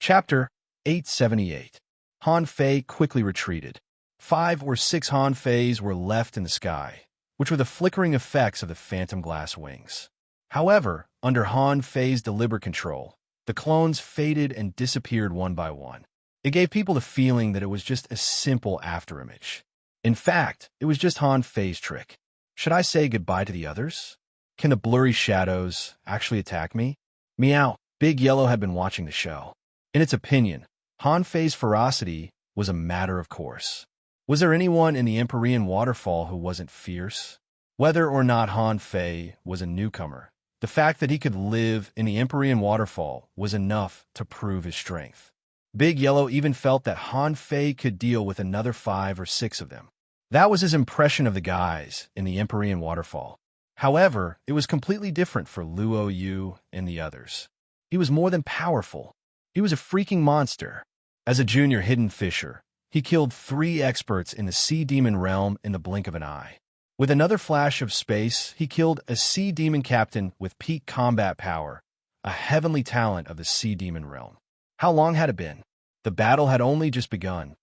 Chapter 878. Han Fei quickly retreated. 5 or 6 Han Feis were left in the sky, which were the flickering effects of the phantom glass wings. However, under Han Fei's deliberate control, the clones faded and disappeared one by one. It gave people the feeling that it was just a simple afterimage. In fact, it was just Han Fei's trick. Should I say goodbye to the others? Can the blurry shadows actually attack me? Meow. Big Yellow had been watching the show. In its opinion, Han Fei's ferocity was a matter of course. Was there anyone in the Empyrean waterfall who wasn't fierce? Whether or not Han Fei was a newcomer, the fact that he could live in the Empyrean waterfall was enough to prove his strength. Big Yellow even felt that Han Fei could deal with another 5 or 6 of them. That was his impression of the guys in the Empyrean waterfall. However, it was completely different for Luo Yu and the others. He was more than powerful. He was a freaking monster. As a junior hidden fisher, he killed 3 experts in the sea demon realm in the blink of an eye. With another flash of space, he killed a sea demon captain with peak combat power, a heavenly talent of the sea demon realm. How long had it been? The battle had only just begun.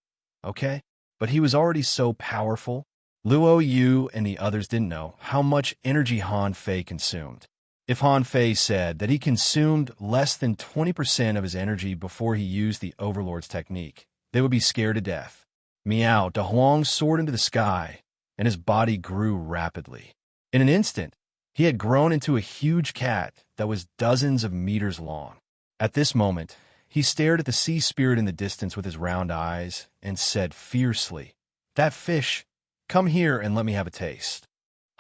Okay, but he was already so powerful. Luo Yu and the others didn't know how much energy Han Fei consumed. If Han Fei said that he consumed less than 20% of his energy before he used the Overlord's technique, they would be scared to death. Meow, De Huang soared into the sky, and his body grew rapidly. In an instant, he had grown into a huge cat that was dozens of meters long. At this moment, he stared at the sea spirit in the distance with his round eyes and said fiercely, "That fish, come here and let me have a taste."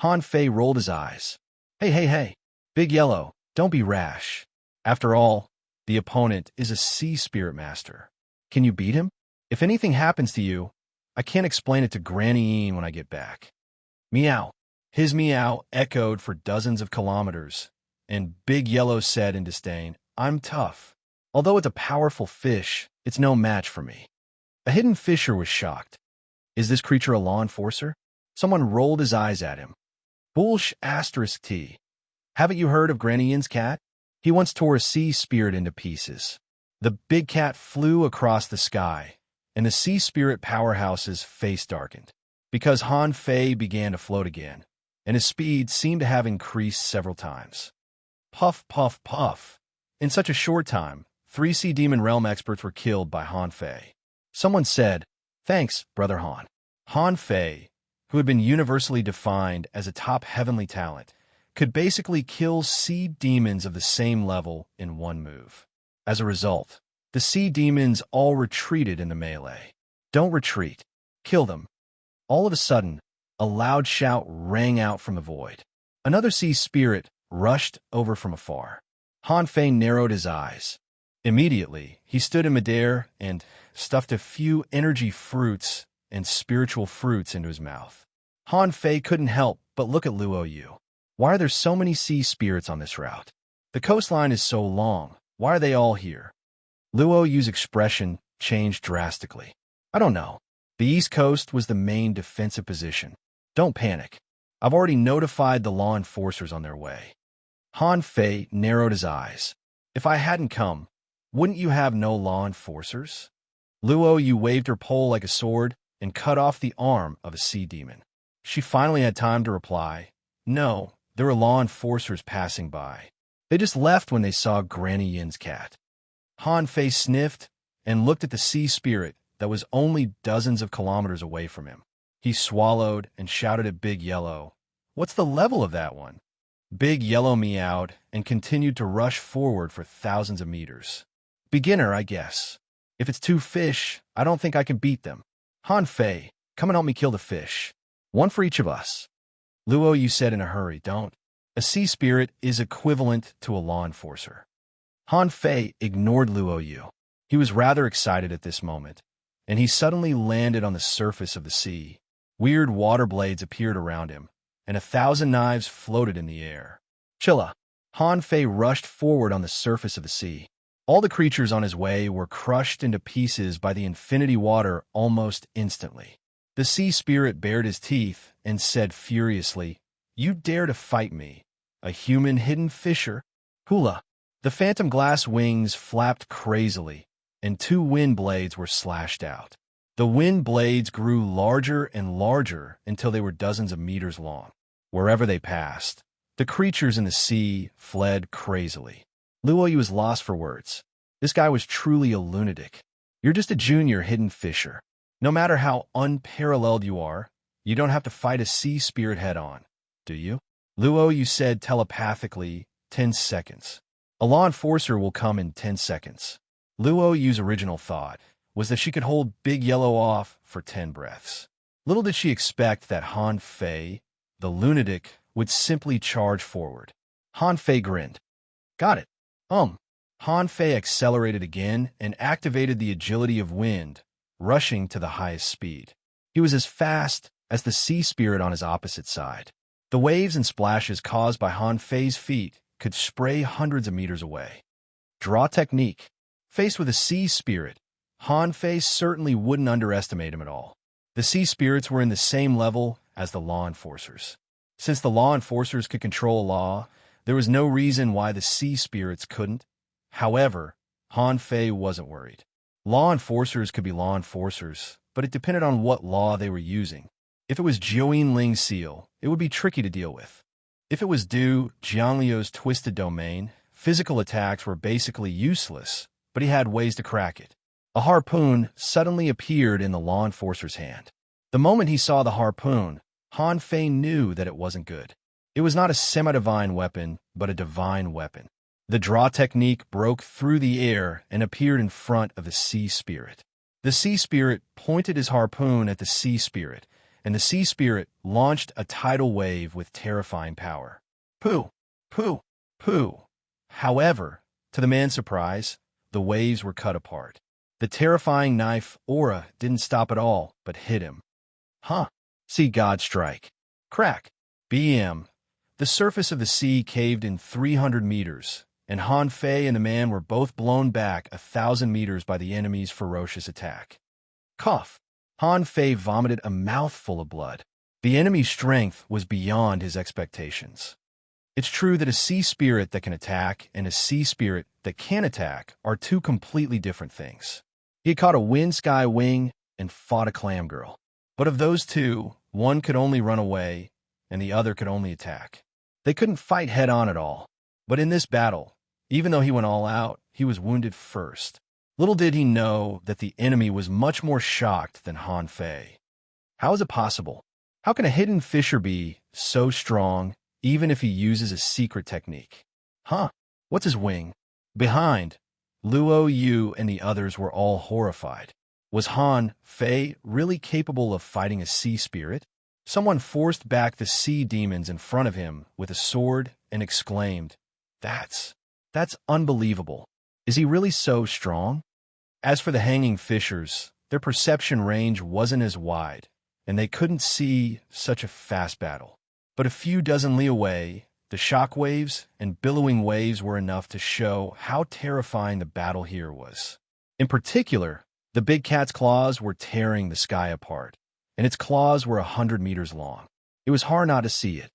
Han Fei rolled his eyes. Hey. Big Yellow, don't be rash. After all, the opponent is a sea spirit master. Can you beat him? If anything happens to you, I can't explain it to Granny Ian when I get back. Meow. His meow echoed for dozens of kilometers, and Big Yellow said in disdain, "I'm tough. Although it's a powerful fish, it's no match for me." A hidden fisher was shocked. Is this creature a law enforcer? Someone rolled his eyes at him. Bullsh asterisk T. Haven't you heard of Granny Ian's cat? He once tore a sea spirit into pieces. The big cat flew across the sky, and the sea spirit powerhouse's face darkened, because Han Fei began to float again, and his speed seemed to have increased several times. Puff, puff, puff. In such a short time, 3 Sea Demon Realm experts were killed by Han Fei. Someone said, "Thanks, Brother Han." Han Fei, who had been universally defined as a top heavenly talent, could basically kill sea demons of the same level in one move. As a result, the sea demons all retreated in the melee. Don't retreat. Kill them. All of a sudden, a loud shout rang out from the void. Another sea spirit rushed over from afar. Han Fei narrowed his eyes. Immediately, he stood in midair and stuffed a few energy fruits and spiritual fruits into his mouth. Han Fei couldn't help but look at Luo Yu. Why are there so many sea spirits on this route? The coastline is so long. Why are they all here? Luo Yu's expression changed drastically. I don't know. The East Coast was the main defensive position. Don't panic. I've already notified the law enforcers on their way. Han Fei narrowed his eyes. If I hadn't come, wouldn't you have no law enforcers? Luo Yu waved her pole like a sword and cut off the arm of a sea demon. She finally had time to reply, "No. There were law enforcers passing by. They just left when they saw Granny Yin's cat." Han Fei sniffed and looked at the sea spirit that was only dozens of kilometers away from him. He swallowed and shouted at Big Yellow, "What's the level of that one?" Big Yellow meowed and continued to rush forward for thousands of meters. "Beginner, I guess. If it's 2 fish, I don't think I can beat them. Han Fei, come and help me kill the fish. 1 for each of us." Luo Yu said in a hurry, "Don't. A sea spirit is equivalent to a law enforcer." Han Fei ignored Luo Yu. He was rather excited at this moment, and he suddenly landed on the surface of the sea. Weird water blades appeared around him, and 1,000 knives floated in the air. Chilla! Han Fei rushed forward on the surface of the sea. All the creatures on his way were crushed into pieces by the infinity water almost instantly. The sea spirit bared his teeth and said furiously, "You dare to fight me, a human hidden fisher?" Hula! The phantom glass wings flapped crazily, and 2 wind blades were slashed out. The wind blades grew larger and larger until they were dozens of meters long. Wherever they passed, the creatures in the sea fled crazily. Luoyu was lost for words. This guy was truly a lunatic. You're just a junior hidden fisher. No matter how unparalleled you are, you don't have to fight a sea spirit head-on, do you? Luoyu said telepathically, 10 seconds. A law enforcer will come in 10 seconds. Luoyu's original thought was that she could hold Big Yellow off for 10 breaths. Little did she expect that Han Fei, the lunatic, would simply charge forward. Han Fei grinned. Got it. Han Fei accelerated again and activated the agility of wind, rushing to the highest speed. He was as fast as the sea spirit on his opposite side. The waves and splashes caused by Han Fei's feet could spray hundreds of meters away. Draw technique. Faced with a sea spirit, Han Fei certainly wouldn't underestimate him at all. The sea spirits were in the same level as the law enforcers. Since the law enforcers could control a law, there was no reason why the sea spirits couldn't. However, Han Fei wasn't worried. Law enforcers could be law enforcers, but it depended on what law they were using. If it was Jiuyin Ling's seal, it would be tricky to deal with. If it was Du Jiangliu's twisted domain, physical attacks were basically useless, but he had ways to crack it. A harpoon suddenly appeared in the law enforcer's hand. The moment he saw the harpoon, Han Fei knew that it wasn't good. It was not a semi-divine weapon, but a divine weapon. The draw technique broke through the air and appeared in front of the sea spirit. The sea spirit pointed his harpoon at the sea spirit, and the sea spirit launched a tidal wave with terrifying power. Pooh! Pooh! Pooh! However, to the man's surprise, the waves were cut apart. The terrifying knife aura didn't stop at all, but hit him. Huh! Sea God strike. Crack! BM. The surface of the sea caved in 300 meters, and Han Fei and the man were both blown back 1,000 meters by the enemy's ferocious attack. Cough! Han Fei vomited a mouthful of blood. The enemy's strength was beyond his expectations. It's true that a sea spirit that can attack and a sea spirit that can attack are two completely different things. He had caught a wind sky wing and fought a clam girl. But of those two, one could only run away, and the other could only attack. They couldn't fight head-on at all. But in this battle, even though he went all out, he was wounded first. Little did he know that the enemy was much more shocked than Han Fei. How is it possible? How can a hidden fisher be so strong, even if he uses a secret technique? Huh? What's his wing? Behind, Luoyu and the others were all horrified. Was Han Fei really capable of fighting a sea spirit? Someone forced back the sea demons in front of him with a sword and exclaimed, That's unbelievable. Is he really so strong? As for the hanging fishers, their perception range wasn't as wide, and they couldn't see such a fast battle. But a few dozen li away, the shock waves and billowing waves were enough to show how terrifying the battle here was. In particular, the big cat's claws were tearing the sky apart, and its claws were 100 meters long. It was hard not to see it.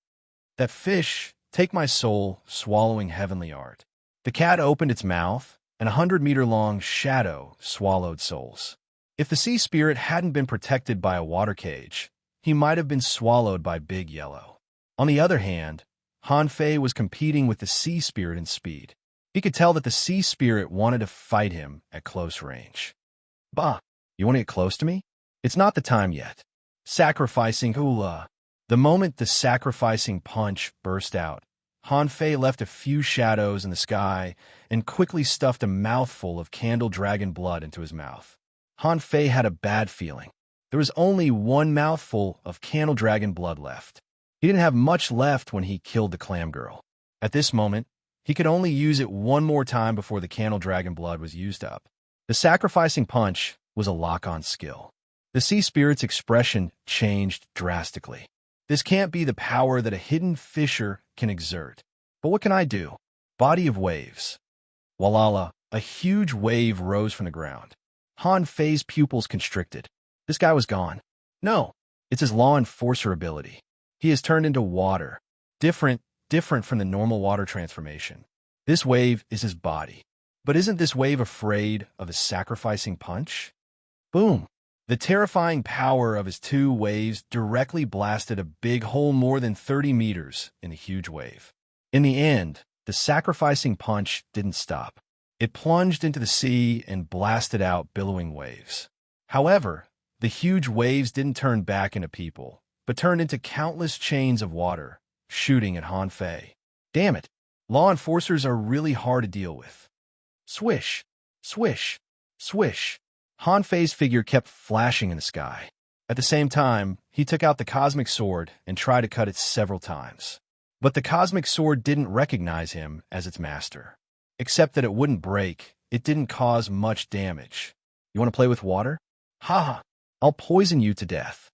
That fish, take my soul, swallowing heavenly art. The cat opened its mouth, and 100-meter-long shadow swallowed souls. If the sea spirit hadn't been protected by a water cage, he might have been swallowed by Big Yellow. On the other hand, Han Fei was competing with the sea spirit in speed. He could tell that the sea spirit wanted to fight him at close range. Bah, you want to get close to me? It's not the time yet. Sacrificing hula. The moment the sacrificing punch burst out, Han Fei left a few shadows in the sky and quickly stuffed a mouthful of candle dragon blood into his mouth. Han Fei had a bad feeling. There was only one mouthful of candle dragon blood left. He didn't have much left when he killed the clam girl. At this moment, he could only use it one more time before the candle dragon blood was used up. The sacrificing punch was a lock-on skill. The sea spirit's expression changed drastically. This can't be the power that a hidden fisher can exert. But what can I do? Body of waves. Walala, a huge wave rose from the ground. Han Fei's pupils constricted. This guy was gone. No, it's his law enforcer ability. He has turned into water. Different from the normal water transformation. This wave is his body. But isn't this wave afraid of his sacrificing punch? Boom! The terrifying power of his two waves directly blasted a big hole more than 30 meters in the huge wave. In the end, the sacrificing punch didn't stop. It plunged into the sea and blasted out billowing waves. However, the huge waves didn't turn back into people, but turned into countless chains of water, shooting at Han Fei. Damn it! Law enforcers are really hard to deal with. Swish! Swish! Swish! Han Fei's figure kept flashing in the sky. At the same time, he took out the cosmic sword and tried to cut it several times. But the cosmic sword didn't recognize him as its master. Except that it wouldn't break, it didn't cause much damage. You want to play with water? Ha! I'll poison you to death.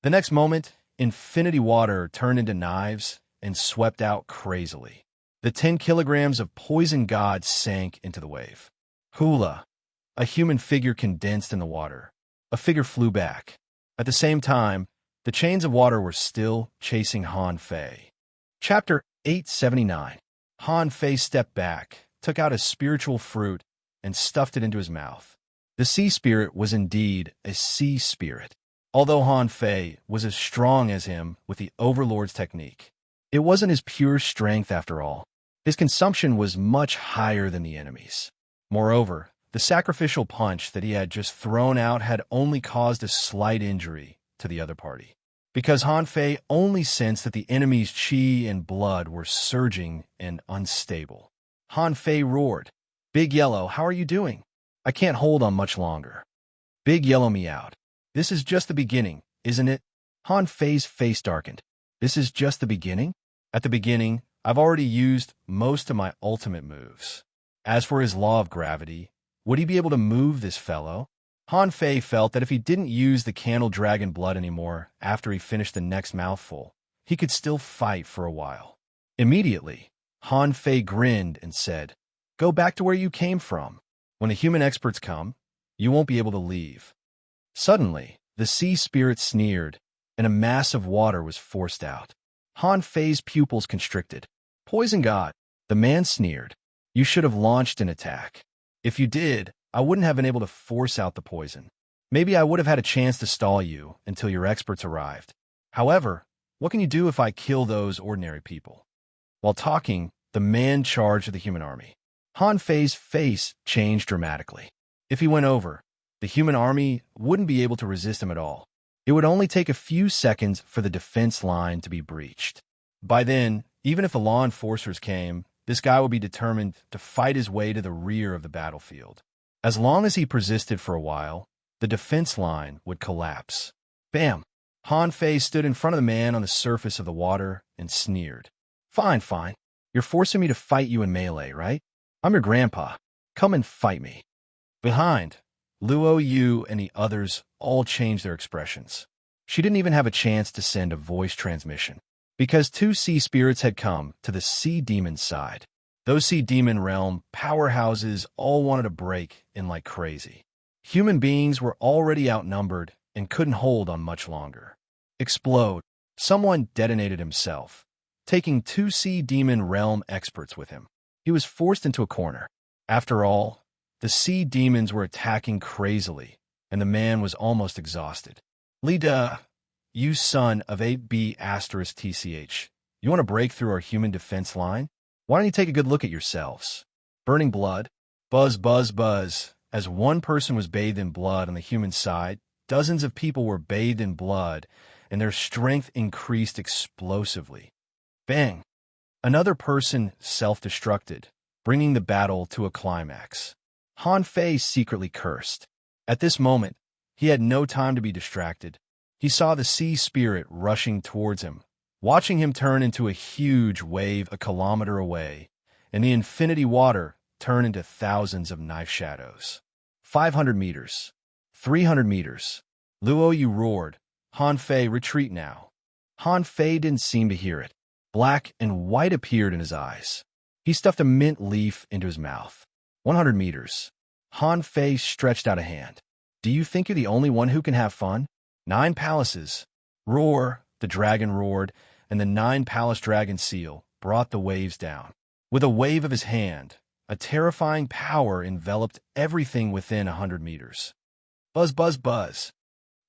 The next moment, infinity water turned into knives and swept out crazily. The 10 kilograms of poison god sank into the wave. Hula! A human figure condensed in the water. A figure flew back. At the same time, the chains of water were still chasing Han Fei. Chapter 879. Han Fei stepped back, took out a spiritual fruit, and stuffed it into his mouth. The sea spirit was indeed a sea spirit. Although Han Fei was as strong as him with the Overlord's technique, it wasn't his pure strength after all. His consumption was much higher than the enemy's. Moreover, the sacrificial punch that he had just thrown out had only caused a slight injury to the other party, because Han Fei only sensed that the enemy's chi and blood were surging and unstable. Han Fei roared, "Big Yellow, how are you doing? I can't hold on much longer." Big Yellow meowed. "This is just the beginning, isn't it?" Han Fei's face darkened. "This is just the beginning?" At the beginning, I've already used most of my ultimate moves. As for his law of gravity, would he be able to move this fellow? Han Fei felt that if he didn't use the candle dragon blood anymore after he finished the next mouthful, he could still fight for a while. Immediately, Han Fei grinned and said, "Go back to where you came from. When the human experts come, you won't be able to leave." Suddenly, the sea spirit sneered, and a mass of water was forced out. Han Fei's pupils constricted. "Poison God," the man sneered. "You should have launched an attack. If you did, I wouldn't have been able to force out the poison. Maybe I would have had a chance to stall you until your experts arrived. However, what can you do if I kill those ordinary people?" While talking, the man charged the human army. Han Fei's face changed dramatically. If he went over, the human army wouldn't be able to resist him at all. It would only take a few seconds for the defense line to be breached. By then, even if the law enforcers came, this guy would be determined to fight his way to the rear of the battlefield. As long as he persisted for a while, the defense line would collapse. Bam! Han Fei stood in front of the man on the surface of the water and sneered. Fine. You're forcing me to fight you in melee, right? I'm your grandpa. Come and fight me." Behind, Luo Yu and the others all changed their expressions. She didn't even have a chance to send a voice transmission, because 2 sea spirits had come to the sea demon's side. Those sea demon realm powerhouses all wanted to break in like crazy. Human beings were already outnumbered and couldn't hold on much longer. Explode. Someone detonated himself, taking 2 sea demon realm experts with him. He was forced into a corner. After all, the sea demons were attacking crazily, and the man was almost exhausted. "Lida, you son of 8B asterisk TCH, you want to break through our human defense line? Why don't you take a good look at yourselves?" Burning blood. Buzz, buzz, buzz. As one person was bathed in blood on the human side, dozens of people were bathed in blood, and their strength increased explosively. Bang! Another person self-destructed, bringing the battle to a climax. Han Fei secretly cursed. At this moment, he had no time to be distracted. He saw the sea spirit rushing towards him, watching him turn into a huge wave a kilometer away, and the infinity water turn into thousands of knife shadows. 500 meters. 300 meters. Luo Yu roared, "Han Fei, retreat now." Han Fei didn't seem to hear it. Black and white appeared in his eyes. He stuffed a mint leaf into his mouth. 100 meters. Han Fei stretched out a hand. "Do you think you're the only one who can have fun? 9 palaces." Roar, the dragon roared, and the 9 palace dragon seal brought the waves down. With a wave of his hand, A terrifying power enveloped everything within 100 meters. Buzz, buzz, buzz.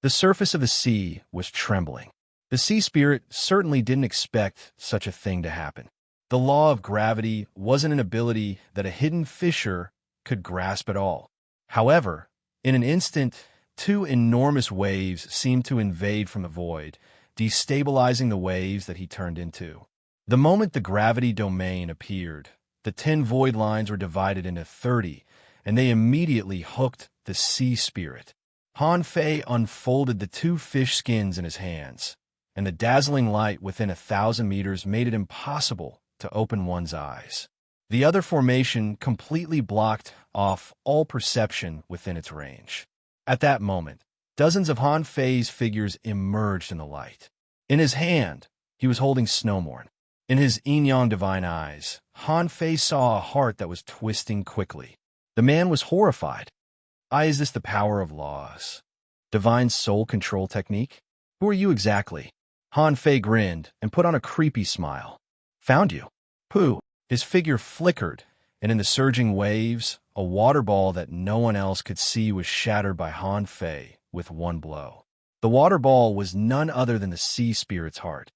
The surface of the sea was trembling. The sea spirit certainly didn't expect such a thing to happen. The law of gravity wasn't an ability that a hidden fisher could grasp at all. However, in an instant, two enormous waves seemed to invade from the void, destabilizing the waves that he turned into. The moment the gravity domain appeared, the 10 void lines were divided into 30, and they immediately hooked the sea spirit. Han Fei unfolded the 2 fish skins in his hands, and the dazzling light within 1,000 meters made it impossible to open one's eyes. The other formation completely blocked off all perception within its range. At that moment, dozens of Han Fei's figures emerged in the light. In his hand, he was holding Snowmorn. In his Yin-Yang divine eyes, Han Fei saw a heart that was twisting quickly. The man was horrified. Is this the power of laws? Divine soul control technique? Who are you exactly? Han Fei grinned and put on a creepy smile. Found you. Pooh. His figure flickered, and in the surging waves, a water ball that no one else could see was shattered by Han Fei with one blow. The water ball was none other than the sea spirit's heart.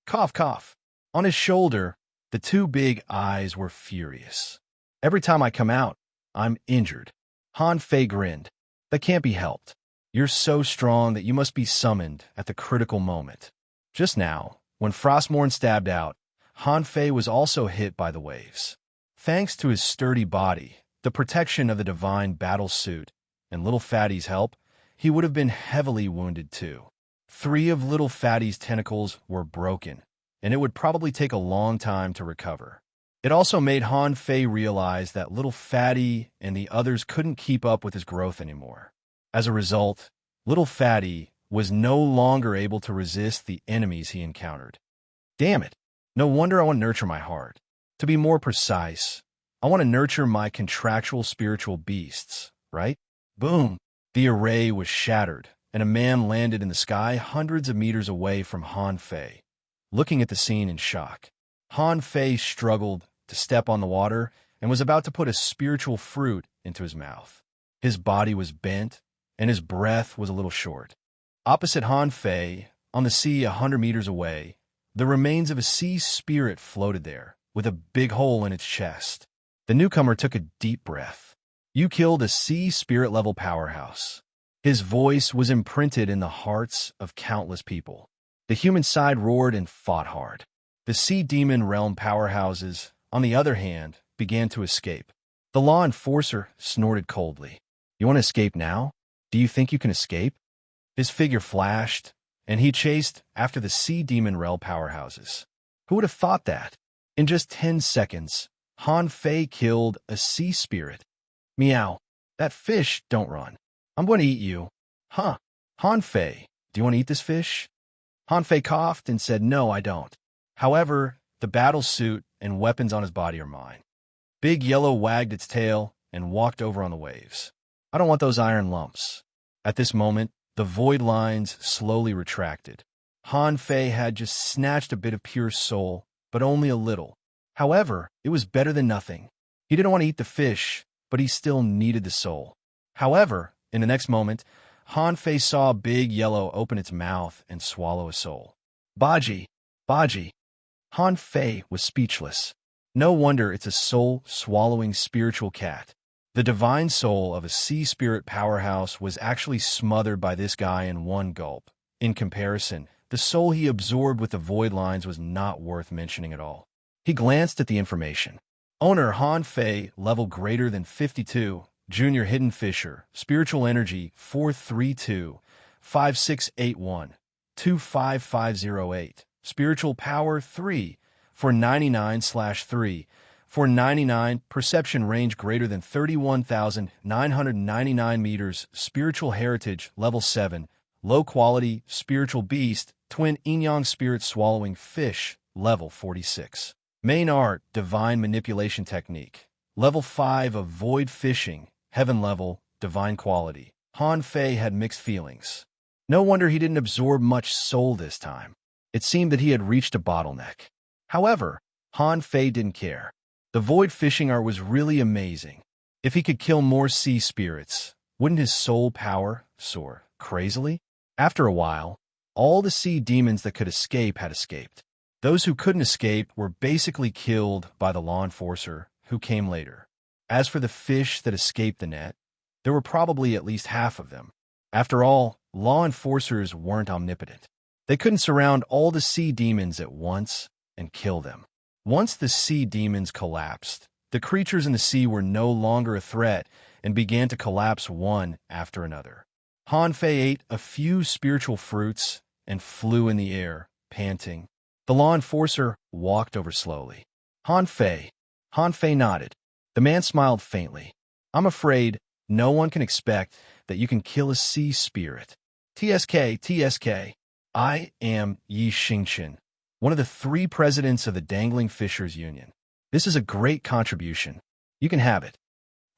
Cough, cough. On his shoulder, the 2 big eyes were furious. Every time I come out, I'm injured. Han Fei grinned. That can't be helped. You're so strong that you must be summoned at the critical moment. Just now, when Frostmourne stabbed out, Han Fei was also hit by the waves. Thanks to his sturdy body, the protection of the divine battle suit, and Little Fatty's help, he would have been heavily wounded too. 3 of Little Fatty's tentacles were broken, and it would probably take a long time to recover. It also made Han Fei realize that Little Fatty and the others couldn't keep up with his growth anymore. As a result, Little Fatty was no longer able to resist the enemies he encountered. Damn it! No wonder I want to nurture my heart. To be more precise, I want to nurture my contractual spiritual beasts, right? Boom! The array was shattered, and a man landed in the sky hundreds of meters away from Han Fei, looking at the scene in shock. Han Fei struggled to step on the water and was about to put a spiritual fruit into his mouth. His body was bent, and his breath was a little short. Opposite Han Fei, on the sea 100 meters away, the remains of a sea spirit floated there, with a big hole in its chest. The newcomer took a deep breath. You killed a sea spirit-level powerhouse. His voice was imprinted in the hearts of countless people. The human side roared and fought hard. The sea demon realm powerhouses, on the other hand, began to escape. The law enforcer snorted coldly. You want to escape now? Do you think you can escape? His figure flashed, and he chased after the sea demon realm powerhouses. Who would have thought that? In just 10 seconds, Han Fei killed a sea spirit. Meow. That fish don't run. I'm going to eat you. Huh. Han Fei, do you want to eat this fish? Han Fei coughed and said, no, I don't. However, the battle suit and weapons on his body are mine. Big Yellow wagged its tail and walked over on the waves. I don't want those iron lumps. At this moment, the void lines slowly retracted. Han Fei had just snatched a bit of pure soul, but only a little. However, it was better than nothing. He didn't want to eat the fish, but he still needed the soul. However, in the next moment, Han Fei saw Big Yellow open its mouth and swallow a soul. Baji! Baji! Han Fei was speechless. No wonder it's a soul-swallowing spiritual cat. The divine soul of a sea spirit powerhouse was actually smothered by this guy in one gulp. In comparison, the soul he absorbed with the void lines was not worth mentioning at all. He glanced at the information. Owner Han Fei, level greater than 52, Junior Hidden Fisher, Spiritual Energy 432-5681-25508, Spiritual Power 3 for 99/3. For 99, perception range greater than 31,999 meters, spiritual heritage, level 7, low quality, spiritual beast, twin yin-yang spirit swallowing fish, level 46. Main art, divine manipulation technique, level 5 of void fishing, heaven level, divine quality. Han Fei had mixed feelings. No wonder he didn't absorb much soul this time. It seemed that he had reached a bottleneck. However, Han Fei didn't care. The void fishing art was really amazing. If he could kill more sea spirits, wouldn't his soul power soar crazily? After a while, all the sea demons that could escape had escaped. Those who couldn't escape were basically killed by the law enforcer who came later. As for the fish that escaped the net, there were probably at least half of them. After all, law enforcers weren't omnipotent. They couldn't surround all the sea demons at once and kill them. Once the sea demons collapsed, the creatures in the sea were no longer a threat and began to collapse one after another. Han Fei ate a few spiritual fruits and flew in the air, panting. The law enforcer walked over slowly. Han Fei nodded. The man smiled faintly. I'm afraid no one can expect that you can kill a sea spirit. TSK. I am Yi Xingchen, one of the 3 presidents of the Dangling Fishers Union. This is a great contribution. You can have it.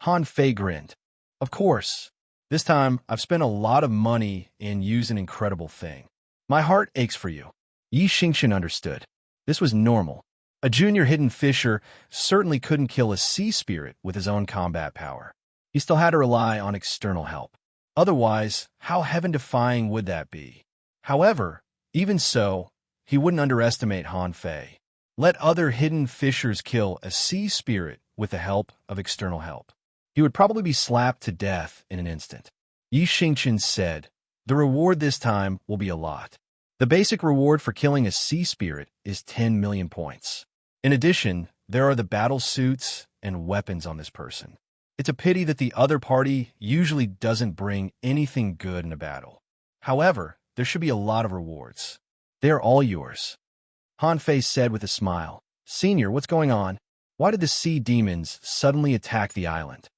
Han Fei grinned. Of course. This time, I've spent a lot of money in use an incredible thing. My heart aches for you. Yi Xingchen understood. This was normal. A junior hidden fisher certainly couldn't kill a sea spirit with his own combat power. He still had to rely on external help. Otherwise, how heaven-defying would that be? However, even so, he wouldn't underestimate Han Fei. Let other hidden fishers kill a sea spirit with the help of external help. He would probably be slapped to death in an instant. Yi Xingchen said, the reward this time will be a lot. The basic reward for killing a sea spirit is 10 million points. In addition, there are the battle suits and weapons on this person. It's a pity that the other party usually doesn't bring anything good in a battle. However, there should be a lot of rewards. They are all yours. Han Fei said with a smile, Senior, what's going on? Why did the sea demons suddenly attack the island?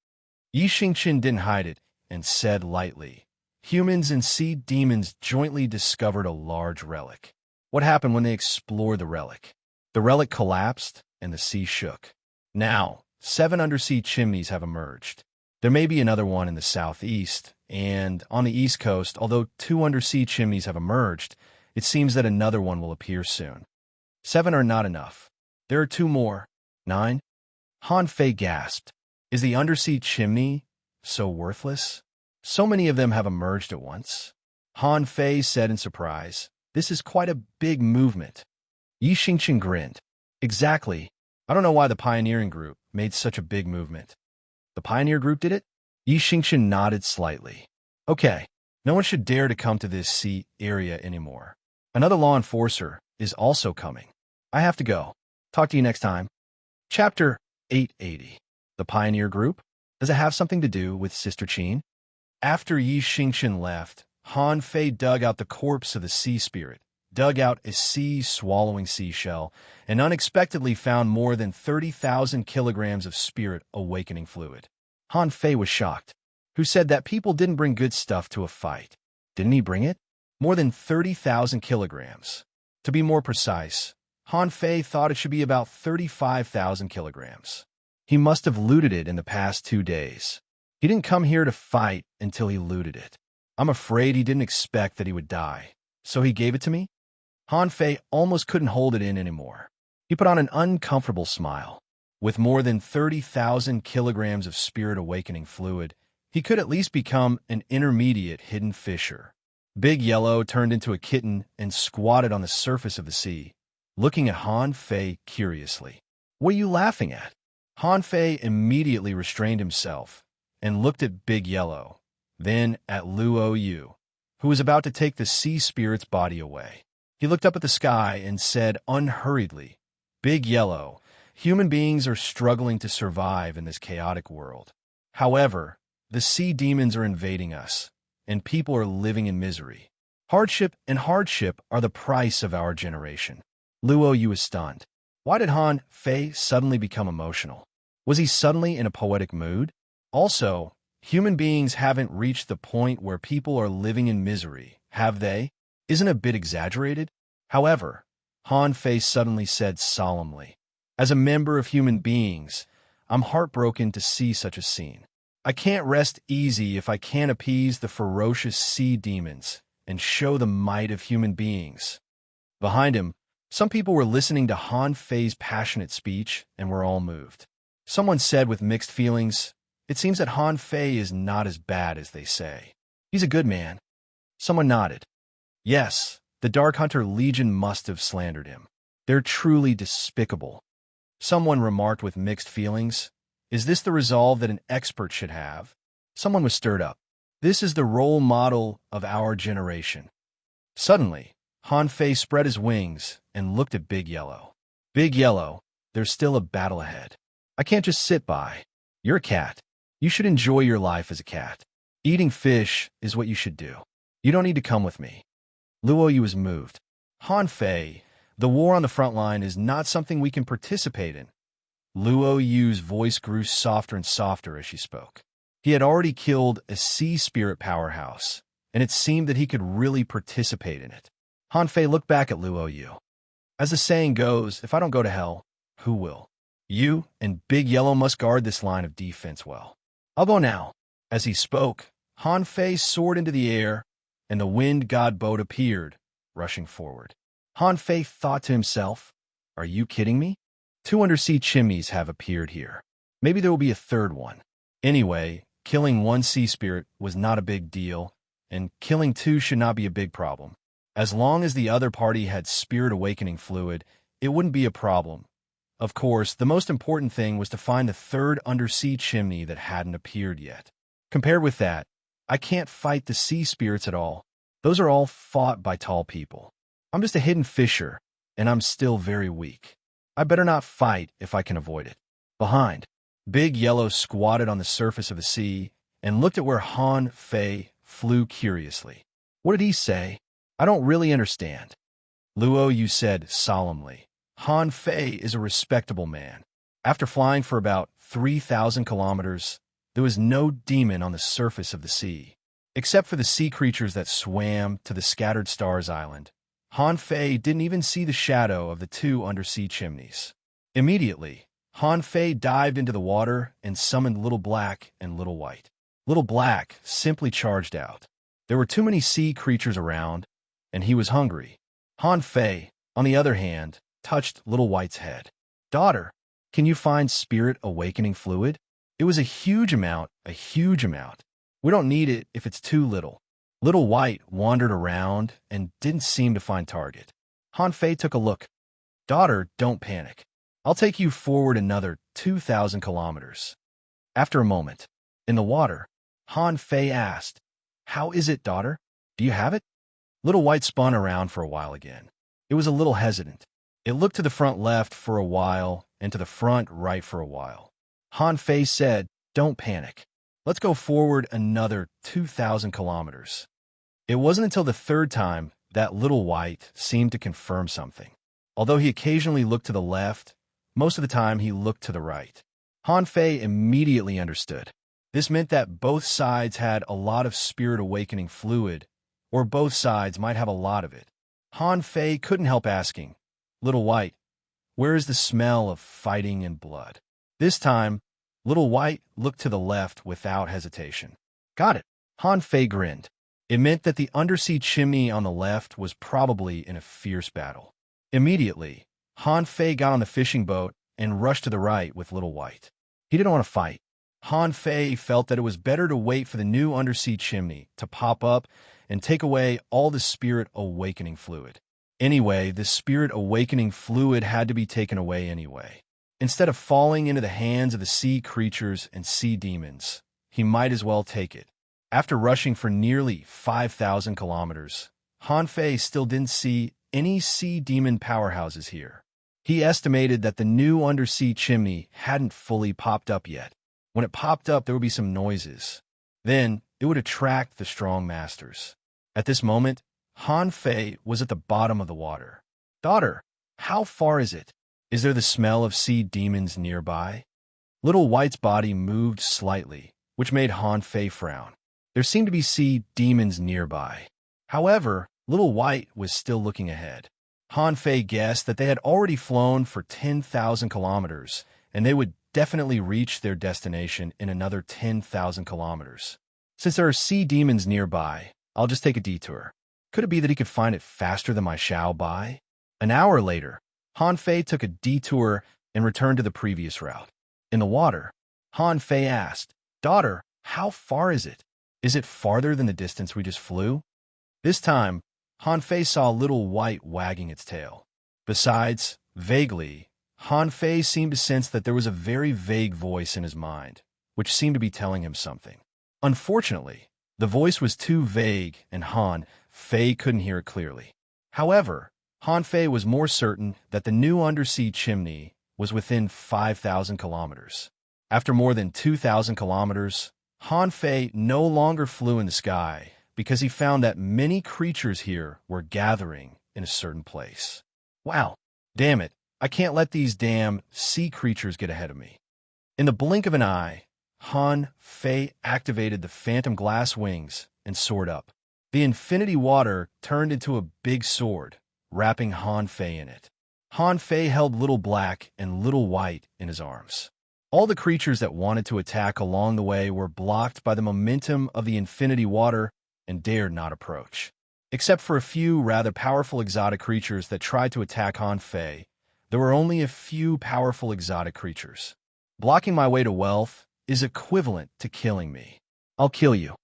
Yi Xingchen didn't hide it and said lightly, Humans and sea demons jointly discovered a large relic. What happened when they explored the relic? The relic collapsed and the sea shook. Now, 7 undersea chimneys have emerged. There may be another one in the southeast, and on the east coast, although 2 undersea chimneys have emerged, it seems that another one will appear soon. 7 are not enough. There are 2 more. 9? Han Fei gasped. Is the undersea chimney so worthless? So many of them have emerged at once. Han Fei said in surprise, This is quite a big movement. Yi Xingchen grinned. Exactly. I don't know why the pioneering group made such a big movement. The pioneer group did it? Yi Xingchen nodded slightly. Okay, no one should dare to come to this sea area anymore. Another law enforcer is also coming. I have to go. Talk to you next time. Chapter 880. The Pioneer Group? Does it have something to do with Sister Qin? After Yi Xingchen left, Han Fei dug out the corpse of the sea spirit, dug out a sea-swallowing seashell, and unexpectedly found more than 30,000 kilograms of spirit awakening fluid. Han Fei was shocked. Who said that people didn't bring good stuff to a fight? Didn't he bring it? More than 30,000 kilograms. To be more precise, Han Fei thought it should be about 35,000 kilograms. He must have looted it in the past 2 days. He didn't come here to fight until he looted it. I'm afraid he didn't expect that he would die, so he gave it to me? Han Fei almost couldn't hold it in anymore. He put on an uncomfortable smile. With more than 30,000 kilograms of spirit awakening fluid, he could at least become an intermediate hidden fisher. Big Yellow turned into a kitten and squatted on the surface of the sea, looking at Han Fei curiously. What are you laughing at? Han Fei immediately restrained himself and looked at Big Yellow, then at Luo Yu, who was about to take the sea spirit's body away. He looked up at the sky and said unhurriedly, Big Yellow, human beings are struggling to survive in this chaotic world. However, the sea demons are invading us, and people are living in misery. Hardship are the price of our generation. Luo Yu was stunned. Why did Han Fei suddenly become emotional? Was he suddenly in a poetic mood? Also, human beings haven't reached the point where people are living in misery, have they? Isn't it a bit exaggerated? However, Han Fei suddenly said solemnly, As a member of human beings, I'm heartbroken to see such a scene. I can't rest easy if I can't appease the ferocious sea demons and show the might of human beings. Behind him, Some people were listening to Han Fei's passionate speech and were all moved. Someone said with mixed feelings, "It seems that Han Fei is not as bad as they say. He's a good man." Someone nodded. "Yes, the Dark Hunter Legion must have slandered him. They're truly despicable." Someone remarked with mixed feelings, "Is this the resolve that an expert should have?" Someone was stirred up. "This is the role model of our generation." Suddenly, Han Fei spread his wings and looked at Big Yellow. "Big Yellow, there's still a battle ahead. I can't just sit by. You're a cat. You should enjoy your life as a cat. Eating fish is what you should do. You don't need to come with me." Luo Yu was moved. "Han Fei, the war on the front line is not something we can participate in." Luo Yu's voice grew softer and softer as she spoke. He had already killed a sea spirit powerhouse, and it seemed that he could really participate in it. Han Fei looked back at Luo Yu. "As the saying goes, if I don't go to hell, who will? You and Big Yellow must guard this line of defense well. I'll go now." As he spoke, Han Fei soared into the air, and the wind god boat appeared, rushing forward. Han Fei thought to himself, "Are you kidding me? 2 undersea chimneys have appeared here. Maybe there will be a third one." Anyway, killing 1 sea spirit was not a big deal, and killing 2 should not be a big problem. As long as the other party had spirit awakening fluid, it wouldn't be a problem. Of course, the most important thing was to find the 3rd undersea chimney that hadn't appeared yet. Compared with that, I can't fight the sea spirits at all. Those are all fought by tall people. I'm just a hidden fisher, and I'm still very weak. I better not fight if I can avoid it. Behind, Big Yellow squatted on the surface of the sea and looked at where Han Fei flew curiously. What did he say? I don't really understand. Luo Yu said solemnly. Han Fei is a respectable man. After flying for about 3,000 kilometers, there was no demon on the surface of the sea. Except for the sea creatures that swam to the Scattered Stars Island, Han Fei didn't even see the shadow of the 2 undersea chimneys. Immediately, Han Fei dived into the water and summoned Little Black and Little White. Little Black simply charged out. There were too many sea creatures around, and he was hungry. Han Fei, on the other hand, touched Little White's head. "Daughter, can you find spirit awakening fluid? It was a huge amount, a huge amount. We don't need it if it's too little." Little White wandered around and didn't seem to find target. Han Fei took a look. "Daughter, don't panic. I'll take you forward another 2,000 kilometers." After a moment, in the water, Han Fei asked, "How is it, daughter? Do you have it?" Little White spun around for a while again. It was a little hesitant. It looked to the front left for a while and to the front right for a while. Han Fei said, "Don't panic. Let's go forward another 2,000 kilometers." It wasn't until the 3rd time that Little White seemed to confirm something. Although he occasionally looked to the left, most of the time he looked to the right. Han Fei immediately understood. This meant that both sides had a lot of spirit awakening fluid, or both sides might have a lot of it. Han Fei couldn't help asking, "Little White, where is the smell of fighting and blood?" This time, Little White looked to the left without hesitation. "Got it." Han Fei grinned. It meant that the undersea chimney on the left was probably in a fierce battle. Immediately, Han Fei got on the fishing boat and rushed to the right with Little White. He didn't want to fight. Han Fei felt that it was better to wait for the new undersea chimney to pop up and take away all the spirit awakening fluid. Anyway, the spirit awakening fluid had to be taken away anyway. Instead of falling into the hands of the sea creatures and sea demons, he might as well take it. After rushing for nearly 5,000 kilometers, Han Fei still didn't see any sea demon powerhouses here. He estimated that the new undersea chimney hadn't fully popped up yet. When it popped up, there would be some noises. Then, it would attract the strong masters. At this moment, Han Fei was at the bottom of the water. "Daughter, how far is it? Is there the smell of sea demons nearby?" Little White's body moved slightly, which made Han Fei frown. There seemed to be sea demons nearby. However, Little White was still looking ahead. Han Fei guessed that they had already flown for 10,000 kilometers, and they would definitely reach their destination in another 10,000 kilometers. Since there are sea demons nearby, I'll just take a detour. Could it be that he could find it faster than my Xiao Bai? An hour later, Han Fei took a detour and returned to the previous route. In the water, Han Fei asked, "Daughter, how far is it? Is it farther than the distance we just flew?" This time, Han Fei saw a little white wagging its tail. Besides, vaguely, Han Fei seemed to sense that there was a very vague voice in his mind, which seemed to be telling him something. Unfortunately, the voice was too vague and Han Fei couldn't hear it clearly. However, Han Fei was more certain that the new undersea chimney was within 5,000 kilometers. After more than 2,000 kilometers, Han Fei no longer flew in the sky because he found that many creatures here were gathering in a certain place. Wow, damn it, I can't let these damn sea creatures get ahead of me. In the blink of an eye, Han Fei activated the phantom glass wings and soared up. The infinity water turned into a big sword, wrapping Han Fei in it. Han Fei held Little Black and Little White in his arms. All the creatures that wanted to attack along the way were blocked by the momentum of the infinity water and dared not approach. Except for a few rather powerful exotic creatures that tried to attack Han Fei, there were only a few powerful exotic creatures. Blocking my way to wealth is equivalent to killing me. I'll kill you.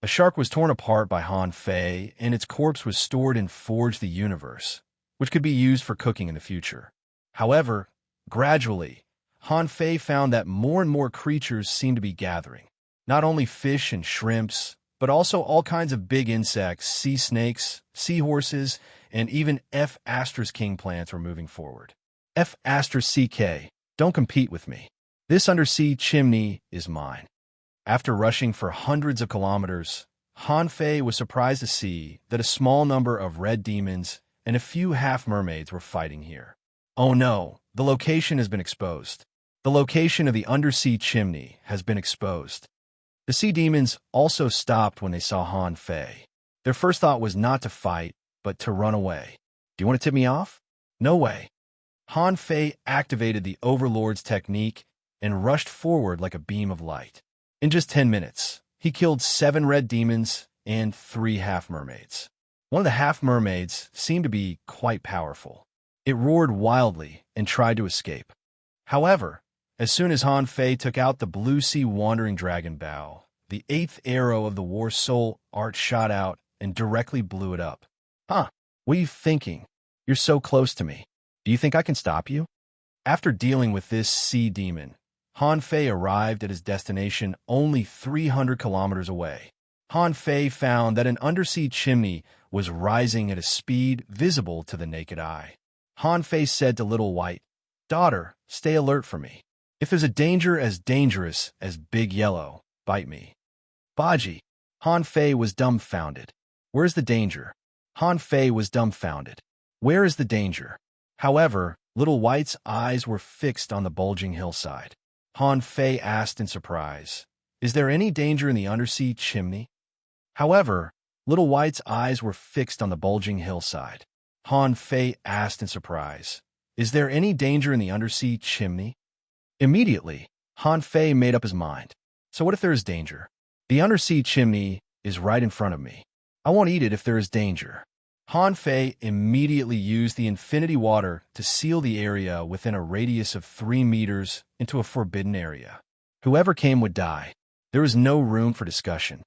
A shark was torn apart by Han Fei, and its corpse was stored in Forge the Universe, which could be used for cooking in the future. However, gradually, Han Fei found that more and more creatures seemed to be gathering. Not only fish and shrimps, but also all kinds of big insects, sea snakes, seahorses, and even F Asterisk king plants were moving forward. F Asterisk CK, don't compete with me. This undersea chimney is mine. After rushing for hundreds of kilometers, Han Fei was surprised to see that a small number of red demons and a few half-mermaids were fighting here. Oh no, the location has been exposed. The location of the undersea chimney has been exposed. The sea demons also stopped when they saw Han Fei. Their first thought was not to fight, but to run away. Do you want to tip me off? No way. Han Fei activated the Overlord's technique and rushed forward like a beam of light. In just 10 minutes, he killed 7 red demons and 3 half-mermaids. One of the half-mermaids seemed to be quite powerful. It roared wildly and tried to escape. However, as soon as Han Fei took out the Blue Sea Wandering Dragon bow, the 8th arrow of the War Soul art shot out and directly blew it up. Huh, what are you thinking? You're so close to me. Do you think I can stop you? After dealing with this sea demon, Han Fei arrived at his destination only 300 kilometers away. Han Fei found that an undersea chimney was rising at a speed visible to the naked eye. Han Fei said to Little White, "Daughter, stay alert for me. If there's a danger as dangerous as Big Yellow, bite me." Baji. Han Fei was dumbfounded. Where's the danger? Han Fei was dumbfounded. Where is the danger? However, Little White's eyes were fixed on the bulging hillside. Han Fei asked in surprise, "Is there any danger in the undersea chimney?" However, Little White's eyes were fixed on the bulging hillside. Han Fei asked in surprise, "Is there any danger in the undersea chimney?" Immediately, Han Fei made up his mind. So what if there is danger? The undersea chimney is right in front of me. I won't eat it if there is danger. Han Fei immediately used the infinity water to seal the area within a radius of 3 meters into a forbidden area. Whoever came would die. There was no room for discussion.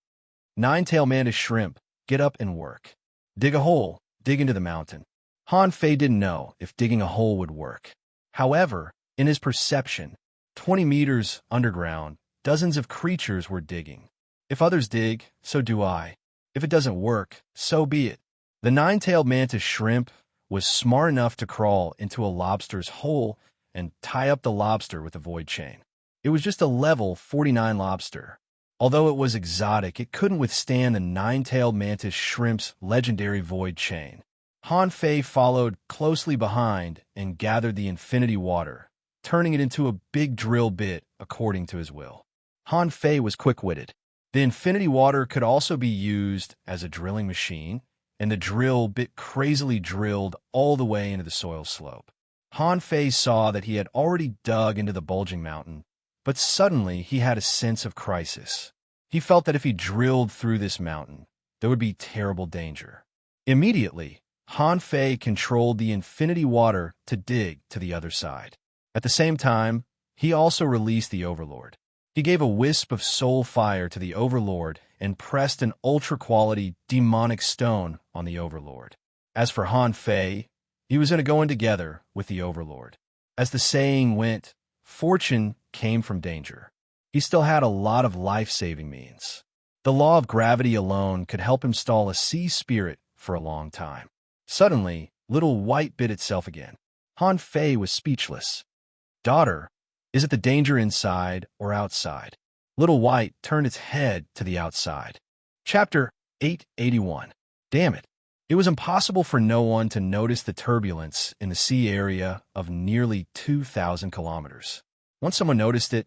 Nine-tail mantis shrimp, get up and work. Dig a hole, dig into the mountain. Han Fei didn't know if digging a hole would work. However, in his perception, 20 meters underground, dozens of creatures were digging. If others dig, so do I. If it doesn't work, so be it. The nine-tailed mantis shrimp was smart enough to crawl into a lobster's hole and tie up the lobster with a void chain. It was just a level 49 lobster. Although it was exotic, it couldn't withstand the nine-tailed mantis shrimp's legendary void chain. Han Fei followed closely behind and gathered the infinity water, turning it into a big drill bit according to his will. Han Fei was quick-witted. The infinity water could also be used as a drilling machine, and the drill bit crazily drilled all the way into the soil slope. Han Fei saw that he had already dug into the bulging mountain, but suddenly he had a sense of crisis. He felt that if he drilled through this mountain, there would be terrible danger. Immediately, Han Fei controlled the infinity water to dig to the other side. At the same time, he also released the Overlord. He gave a wisp of soul fire to the Overlord and pressed an ultra-quality demonic stone on the Overlord. As for Han Fei, he was going to go in together with the Overlord. As the saying went, fortune came from danger. He still had a lot of life-saving means. The law of gravity alone could help him stall a sea spirit for a long time. Suddenly, Little White bit itself again. Han Fei was speechless. Daughter, is it the danger inside or outside? Little White turned its head to the outside. Chapter 881. Damn it. It was impossible for no one to notice the turbulence in the sea area of nearly 2,000 kilometers. Once someone noticed it,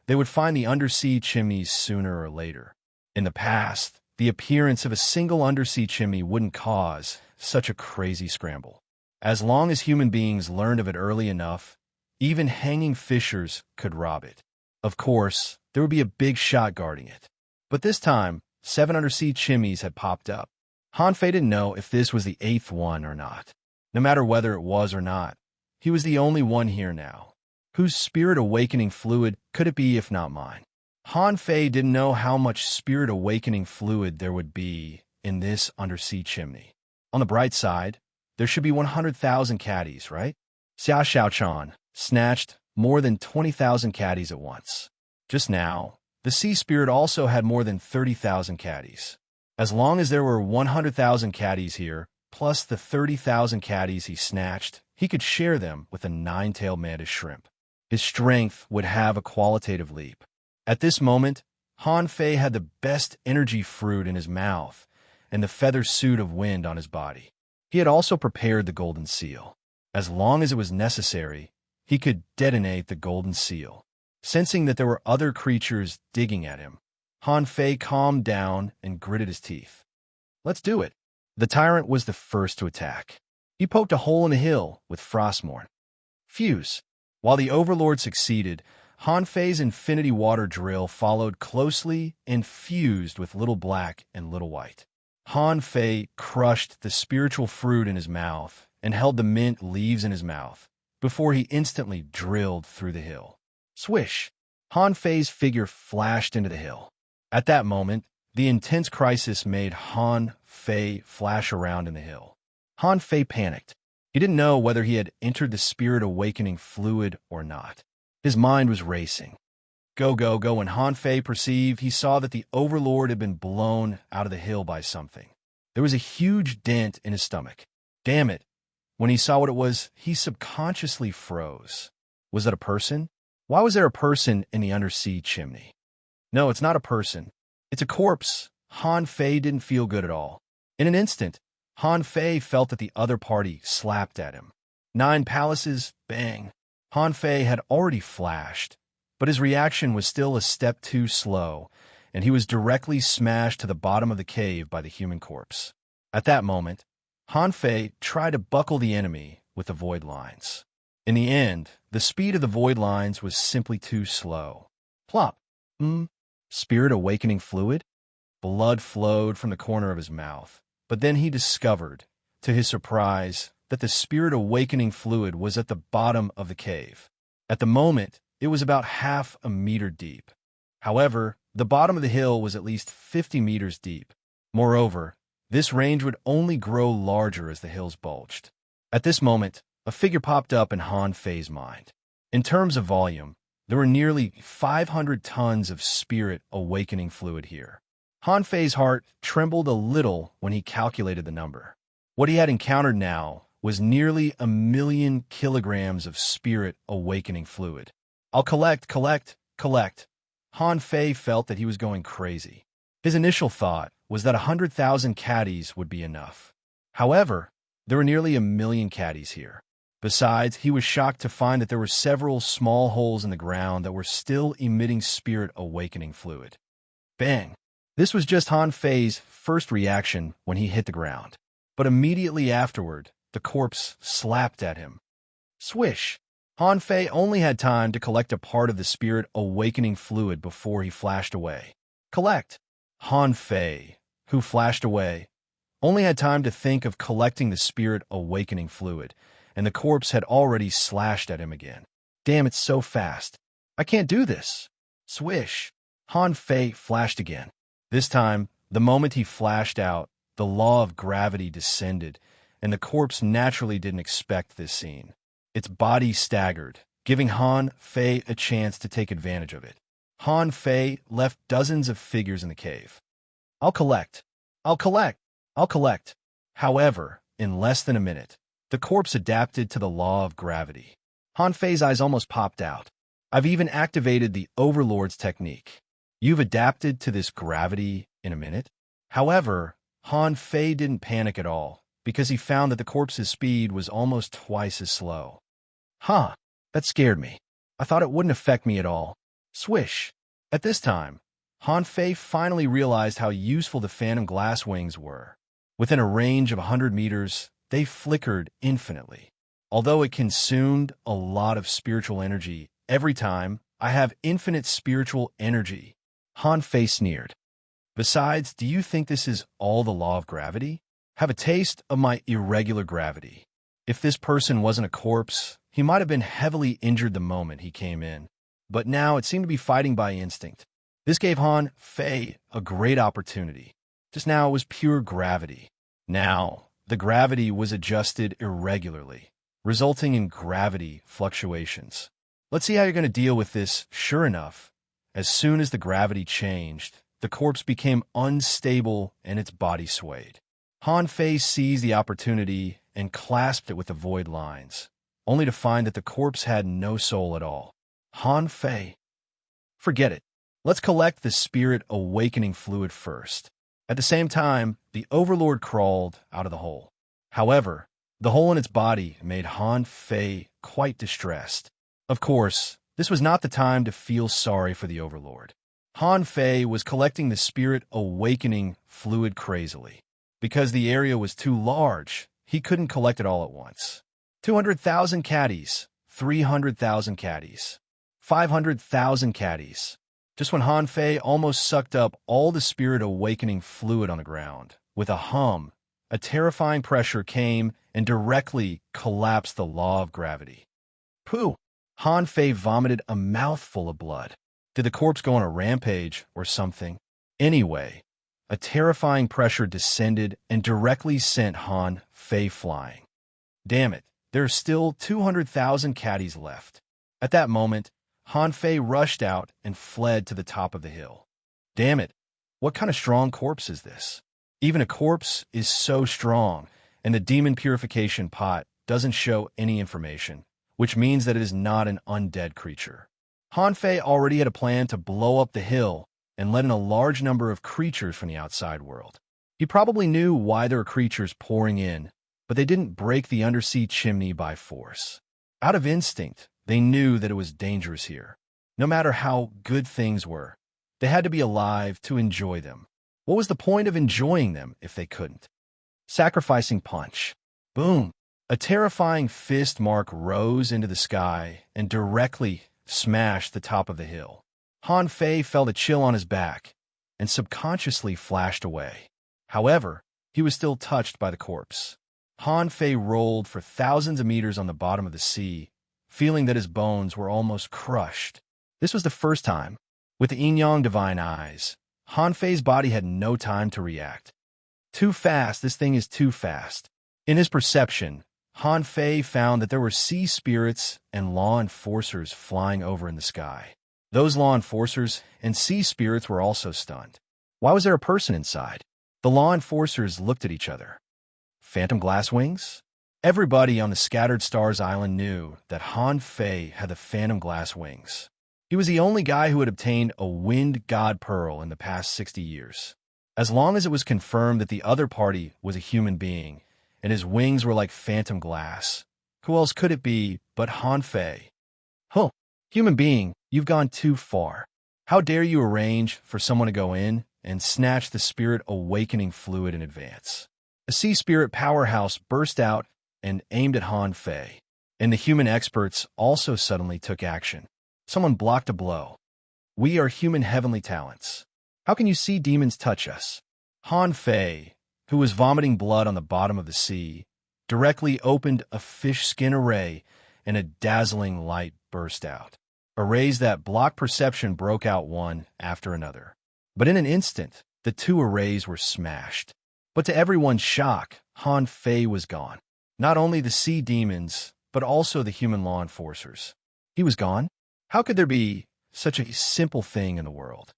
they would find the undersea chimneys sooner or later. In the past, the appearance of a single undersea chimney wouldn't cause such a crazy scramble. As long as human beings learned of it early enough, even hanging fishers could rob it. Of course, there would be a big shot guarding it. But this time, 7 undersea chimneys had popped up. Han Fei didn't know if this was the 8th one or not. No matter whether it was or not, he was the only one here now. Whose spirit awakening fluid could it be if not mine? Han Fei didn't know how much spirit awakening fluid there would be in this undersea chimney. On the bright side, there should be 100,000 caddies, right? Xia Xiaochan snatched more than 20,000 caddies at once. Just now, the sea spirit also had more than 30,000 caddies. As long as there were 100,000 caddies here, plus the 30,000 caddies he snatched, he could share them with a 9-tailed mantis shrimp. His strength would have a qualitative leap. At this moment, Han Fei had the best energy fruit in his mouth and the feather suit of wind on his body. He had also prepared the golden seal. As long as it was necessary, he could detonate the golden seal. Sensing that there were other creatures digging at him, Han Fei calmed down and gritted his teeth. Let's do it. The tyrant was the first to attack. He poked a hole in the hill with Frostmourne. Fuse. While the Overlord succeeded, Han Fei's infinity water drill followed closely and fused with Little Black and Little White. Han Fei crushed the spiritual fruit in his mouth and held the mint leaves in his mouth before he instantly drilled through the hill. Swish! Han Fei's figure flashed into the hill. At that moment, the intense crisis made Han Fei flash around in the hill. Han Fei panicked. He didn't know whether he had entered the spirit awakening fluid or not. His mind was racing. Go, go, go. When Han Fei perceived, he saw that the Overlord had been blown out of the hill by something. There was a huge dent in his stomach. Damn it. When he saw what it was, he subconsciously froze. Was that a person? Why was there a person in the undersea chimney? No, it's not a person. It's a corpse. Han Fei didn't feel good at all. In an instant, Han Fei felt that the other party slapped at him. 9 palaces, bang. Han Fei had already flashed, but his reaction was still a step too slow, and he was directly smashed to the bottom of the cave by the human corpse. At that moment, Han Fei tried to buckle the enemy with the void lines. In the end, the speed of the void lines was simply too slow. Plop! Spirit awakening fluid? Blood flowed from the corner of his mouth, but then he discovered, to his surprise, that the spirit awakening fluid was at the bottom of the cave. At the moment, it was about half a meter deep. However, the bottom of the hill was at least 50 meters deep. Moreover, this range would only grow larger as the hills bulged. At this moment, a figure popped up in Han Fei's mind. In terms of volume, there were nearly 500 tons of spirit awakening fluid here. Han Fei's heart trembled a little when he calculated the number. What he had encountered now was nearly 1,000,000 kilograms of spirit awakening fluid. I'll collect. Han Fei felt that he was going crazy. His initial thought was that 100,000 caddies would be enough. However, there were nearly 1,000,000 caddies here. Besides, he was shocked to find that there were several small holes in the ground that were still emitting spirit awakening fluid. Bang! This was just Han Fei's first reaction when he hit the ground. But immediately afterward, the corpse slapped at him. Swish! Han Fei only had time to collect a part of the spirit awakening fluid before he flashed away. Collect! Han Fei, who flashed away, only had time to think of collecting the spirit awakening fluid, and the corpse had already slashed at him again. Damn, it's so fast. I can't do this. Swish. Han Fei flashed again. This time, the moment he flashed out, the law of gravity descended, and the corpse naturally didn't expect this scene. Its body staggered, giving Han Fei a chance to take advantage of it. Han Fei left dozens of figures in the cave. I'll collect. I'll collect. I'll collect. However, in less than a minute, the corpse adapted to the law of gravity. Han Fei's eyes almost popped out. I've even activated the Overlord's technique. You've adapted to this gravity in a minute? However, Han Fei didn't panic at all, because he found that the corpse's speed was almost twice as slow. Huh, that scared me. I thought it wouldn't affect me at all. Swish. At this time, Han Fei finally realized how useful the phantom glass wings were. Within a range of 100 meters, they flickered infinitely. Although it consumed a lot of spiritual energy every time, I have infinite spiritual energy. Han Fei sneered. Besides, do you think this is all the law of gravity? Have a taste of my irregular gravity. If this person wasn't a corpse, he might have been heavily injured the moment he came in. But now it seemed to be fighting by instinct. This gave Han Fei a great opportunity. Just now it was pure gravity. Now, the gravity was adjusted irregularly, resulting in gravity fluctuations. Let's see how you're going to deal with this. Sure enough, as soon as the gravity changed, the corpse became unstable and its body swayed. Han Fei seized the opportunity and clasped it with the void lines, only to find that the corpse had no soul at all. Han Fei. Forget it. Let's collect the spirit awakening fluid first. At the same time, the Overlord crawled out of the hole. However, the hole in its body made Han Fei quite distressed. Of course, this was not the time to feel sorry for the Overlord. Han Fei was collecting the spirit awakening fluid crazily. Because the area was too large, he couldn't collect it all at once. 200,000 caddies, 300,000 caddies, 500,000 caddies. Just when Han Fei almost sucked up all the spirit awakening fluid on the ground, with a hum, a terrifying pressure came and directly collapsed the law of gravity. Pooh! Han Fei vomited a mouthful of blood. Did the corpse go on a rampage or something? Anyway, a terrifying pressure descended and directly sent Han Fei flying. Damn it, there are still 200,000 caddies left. At that moment, Han Fei rushed out and fled to the top of the hill. Damn it, what kind of strong corpse is this? Even a corpse is so strong, and the demon purification pot doesn't show any information, which means that it is not an undead creature. Han Fei already had a plan to blow up the hill and let in a large number of creatures from the outside world. He probably knew why there were creatures pouring in, but they didn't break the undersea chimney by force. Out of instinct, they knew that it was dangerous here. No matter how good things were, they had to be alive to enjoy them. What was the point of enjoying them if they couldn't? Sacrificing punch. Boom! A terrifying fist mark rose into the sky and directly smashed the top of the hill. Han Fei felt a chill on his back and subconsciously flashed away. However, he was still touched by the corpse. Han Fei rolled for thousands of meters on the bottom of the sea, feeling that his bones were almost crushed. This was the first time. With the yin-yang divine eyes, Han Fei's body had no time to react. Too fast, this thing is too fast. In his perception, Han Fei found that there were sea spirits and law enforcers flying over in the sky. Those law enforcers and sea spirits were also stunned. Why was there a person inside? The law enforcers looked at each other. Phantom glass wings? Everybody on the Scattered Stars Island knew that Han Fei had the phantom glass wings. He was the only guy who had obtained a wind god pearl in the past 60 years. As long as it was confirmed that the other party was a human being, and his wings were like phantom glass, who else could it be but Han Fei? Huh, human being, you've gone too far. How dare you arrange for someone to go in and snatch the spirit awakening fluid in advance? A sea spirit powerhouse burst out and aimed at Han Fei, and the human experts also suddenly took action. Someone blocked a blow. We are human heavenly talents. How can you see demons touch us? Han Fei, who was vomiting blood on the bottom of the sea, directly opened a fish skin array, and a dazzling light burst out. Arrays that block perception broke out one after another. But in an instant, the two arrays were smashed. But to everyone's shock, Han Fei was gone. Not only the sea demons, but also the human law enforcers. He was gone? How could there be such a simple thing in the world?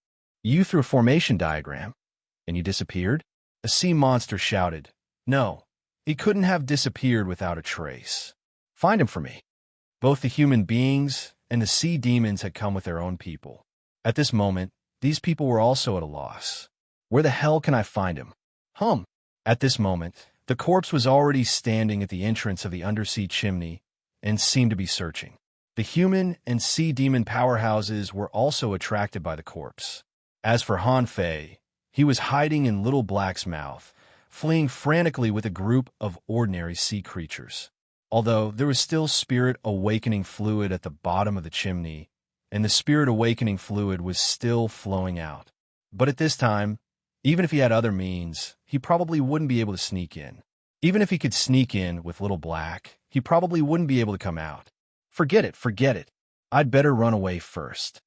You threw a formation diagram, and you disappeared? A sea monster shouted. No, he couldn't have disappeared without a trace. Find him for me. Both the human beings and the sea demons had come with their own people. At this moment, these people were also at a loss. Where the hell can I find him? At this moment, the corpse was already standing at the entrance of the undersea chimney and seemed to be searching. The human and sea demon powerhouses were also attracted by the corpse. As for Han Fei, he was hiding in Little Black's mouth, fleeing frantically with a group of ordinary sea creatures. Although there was still spirit awakening fluid at the bottom of the chimney, and the spirit awakening fluid was still flowing out. But at this time, even if he had other means, he probably wouldn't be able to sneak in. Even if he could sneak in with Little Black, he probably wouldn't be able to come out. Forget it. I'd better run away first.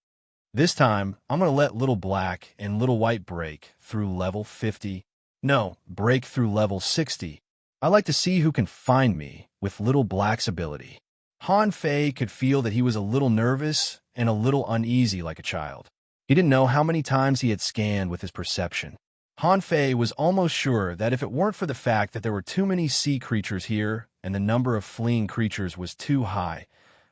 This time, I'm going to let Little Black and Little White break through level 50. No, break through level 60. I like to see who can find me with Little Black's ability. Han Fei could feel that he was a little nervous and a little uneasy like a child. He didn't know how many times he had scanned with his perception. Han Fei was almost sure that if it weren't for the fact that there were too many sea creatures here and the number of fleeing creatures was too high,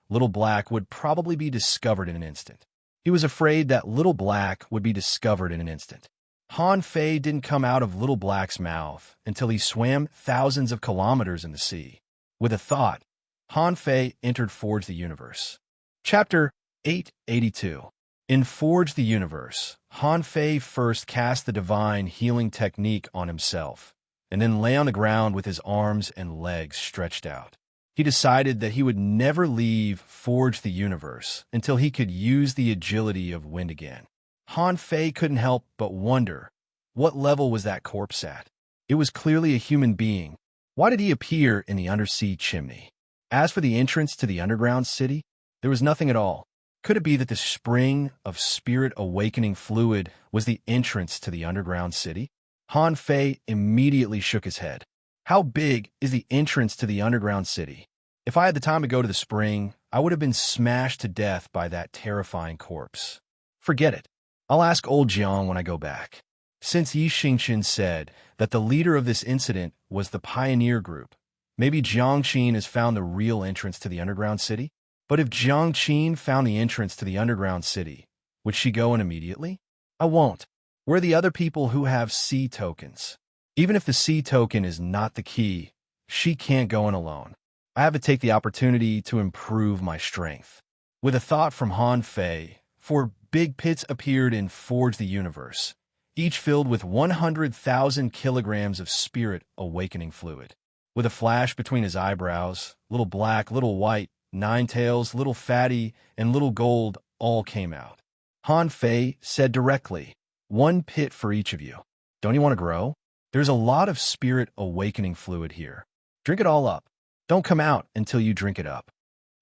Little Black would probably be discovered in an instant. He was afraid that Little Black would be discovered in an instant. Han Fei didn't come out of Little Black's mouth until he swam thousands of kilometers in the sea. With a thought, Han Fei entered Forge the Universe. Chapter 882. In Forge the Universe, Han Fei first cast the divine healing technique on himself, and then lay on the ground with his arms and legs stretched out. He decided that he would never leave Forge the Universe until he could use the agility of wind again. Han Fei couldn't help but wonder, what level was that corpse at? It was clearly a human being. Why did he appear in the undersea chimney? As for the entrance to the underground city, there was nothing at all. Could it be that the spring of spirit awakening fluid was the entrance to the underground city? Han Fei immediately shook his head. How big is the entrance to the underground city? If I had the time to go to the spring, I would have been smashed to death by that terrifying corpse. Forget it. I'll ask old Jiang when I go back. Since Yi Xingqian said that the leader of this incident was the pioneer group, maybe Jiang Qin has found the real entrance to the underground city? But if Jiang Qin found the entrance to the underground city, would she go in immediately? I won't. Where are the other people who have sea tokens? Even if the sea token is not the key, she can't go in alone. I have to take the opportunity to improve my strength. With a thought from Han Fei, 4 big pits appeared in Forge the Universe, each filled with 100,000 kilograms of spirit awakening fluid. With a flash between his eyebrows, Little Black, Little White, Nine Tails, Little Fatty, and Little Gold all came out. Han Fei said directly, 1 pit for each of you. Don't you want to grow? There's a lot of spirit awakening fluid here. Drink it all up. Don't come out until you drink it up.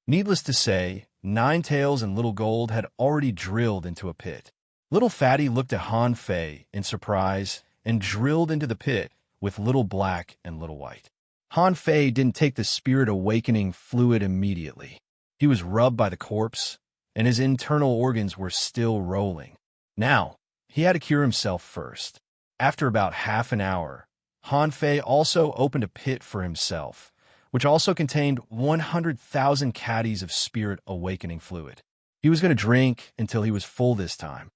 Needless to say, Nine Tails and Little Gold had already drilled into a pit. Little Fatty looked at Han Fei in surprise and drilled into the pit with Little Black and Little White. Han Fei didn't take the spirit awakening fluid immediately. He was rubbed by the corpse, and his internal organs were still rolling. Now, he had to cure himself first. After about half an hour, Han Fei also opened a pit for himself, which also contained 100,000 caddies of spirit awakening fluid. He was going to drink until he was full this time.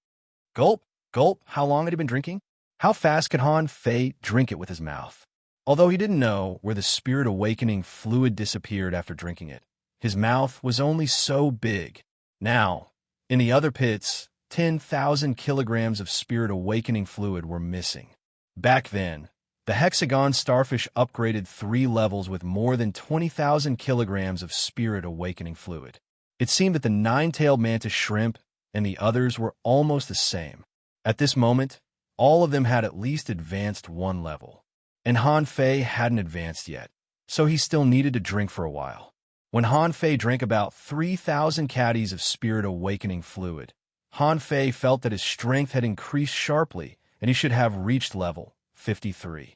Gulp, gulp, how long had he been drinking? How fast could Han Fei drink it with his mouth? Although he didn't know where the spirit awakening fluid disappeared after drinking it, his mouth was only so big. Now, in the other pits, 10,000 kilograms of spirit awakening fluid were missing. Back then, the hexagon starfish upgraded 3 levels with more than 20,000 kilograms of spirit awakening fluid. It seemed that the nine-tailed mantis shrimp and the others were almost the same. At this moment, all of them had at least advanced 1 level. And Han Fei hadn't advanced yet, so he still needed to drink for a while. When Han Fei drank about 3,000 caddies of spirit awakening fluid, Han Fei felt that his strength had increased sharply and he should have reached level 53.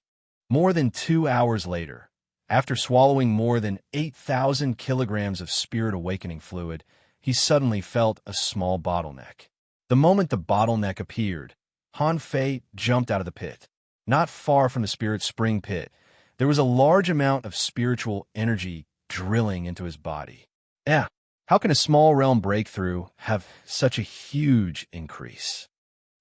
More than 2 hours later, after swallowing more than 8,000 kilograms of spirit awakening fluid, he suddenly felt a small bottleneck. The moment the bottleneck appeared, Han Fei jumped out of the pit. Not far from the spirit spring pit, there was a large amount of spiritual energy drilling into his body. How can a small realm breakthrough have such a huge increase?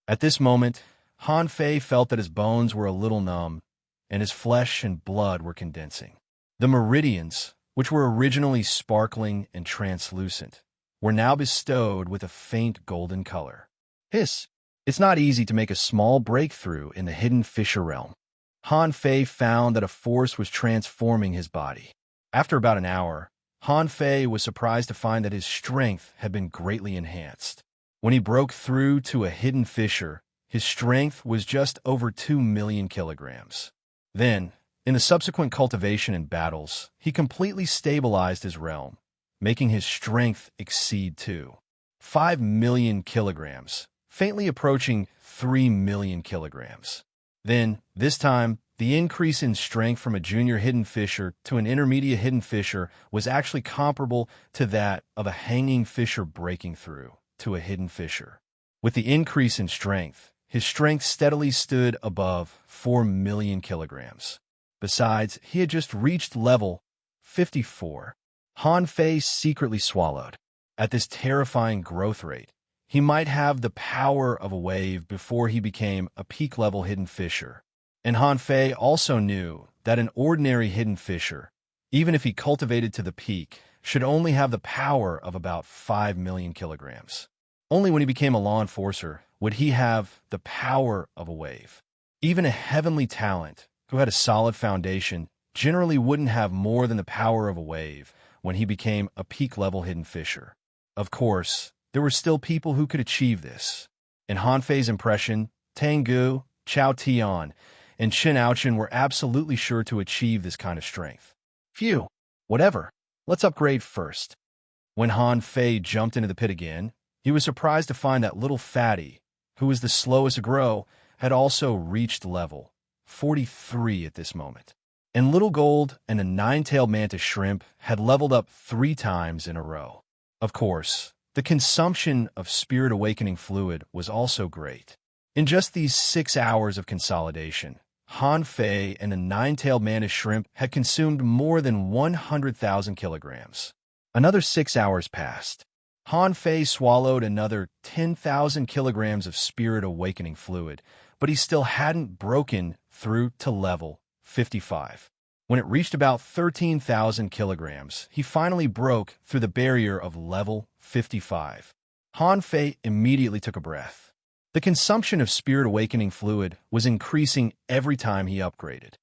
At this moment, Han Fei felt that his bones were a little numb, and his flesh and blood were condensing. The meridians, which were originally sparkling and translucent, were now bestowed with a faint golden color. It's not easy to make a small breakthrough in the hidden fissure realm. Han Fei found that a force was transforming his body. After about an hour, Han Fei was surprised to find that his strength had been greatly enhanced. When he broke through to a hidden fissure, his strength was just over 2 million kilograms. Then, in the subsequent cultivation and battles, he completely stabilized his realm, making his strength exceed 5 million kilograms, faintly approaching 3 million kilograms. Then, this time, the increase in strength from a junior hidden fissure to an intermediate hidden fissure was actually comparable to that of a hanging fissure breaking through to a hidden fissure. With the increase in strength, his strength steadily stood above 4 million kilograms. Besides, he had just reached level 54. Han Fei secretly swallowed. At this terrifying growth rate, he might have the power of a wave before he became a peak-level hidden fissure. And Han Fei also knew that an ordinary hidden fissure, even if he cultivated to the peak, should only have the power of about 5 million kilograms. Only when he became a law enforcer would he have the power of a wave. Even a heavenly talent who had a solid foundation generally wouldn't have more than the power of a wave when he became a peak-level hidden fissure. Of course, there were still people who could achieve this. In Han Fei's impression, Tengu, Chao Tian, and Qin Aochen were absolutely sure to achieve this kind of strength. Phew, whatever, let's upgrade first. When Han Fei jumped into the pit again, he was surprised to find that little fatty, who was the slowest to grow, had also reached level 43 at this moment. And Little Gold and a 9-tailed mantis shrimp had leveled up 3 times in a row. Of course, the consumption of spirit awakening fluid was also great. In just these 6 hours of consolidation, Han Fei and a 9-tailed mantis shrimp had consumed more than 100,000 kilograms. Another 6 hours passed. Han Fei swallowed another 10,000 kilograms of spirit awakening fluid, but he still hadn't broken through to level 55. When it reached about 13,000 kilograms, he finally broke through the barrier of level 55. Han Fei immediately took a breath. The consumption of spirit awakening fluid was increasing every time he upgraded.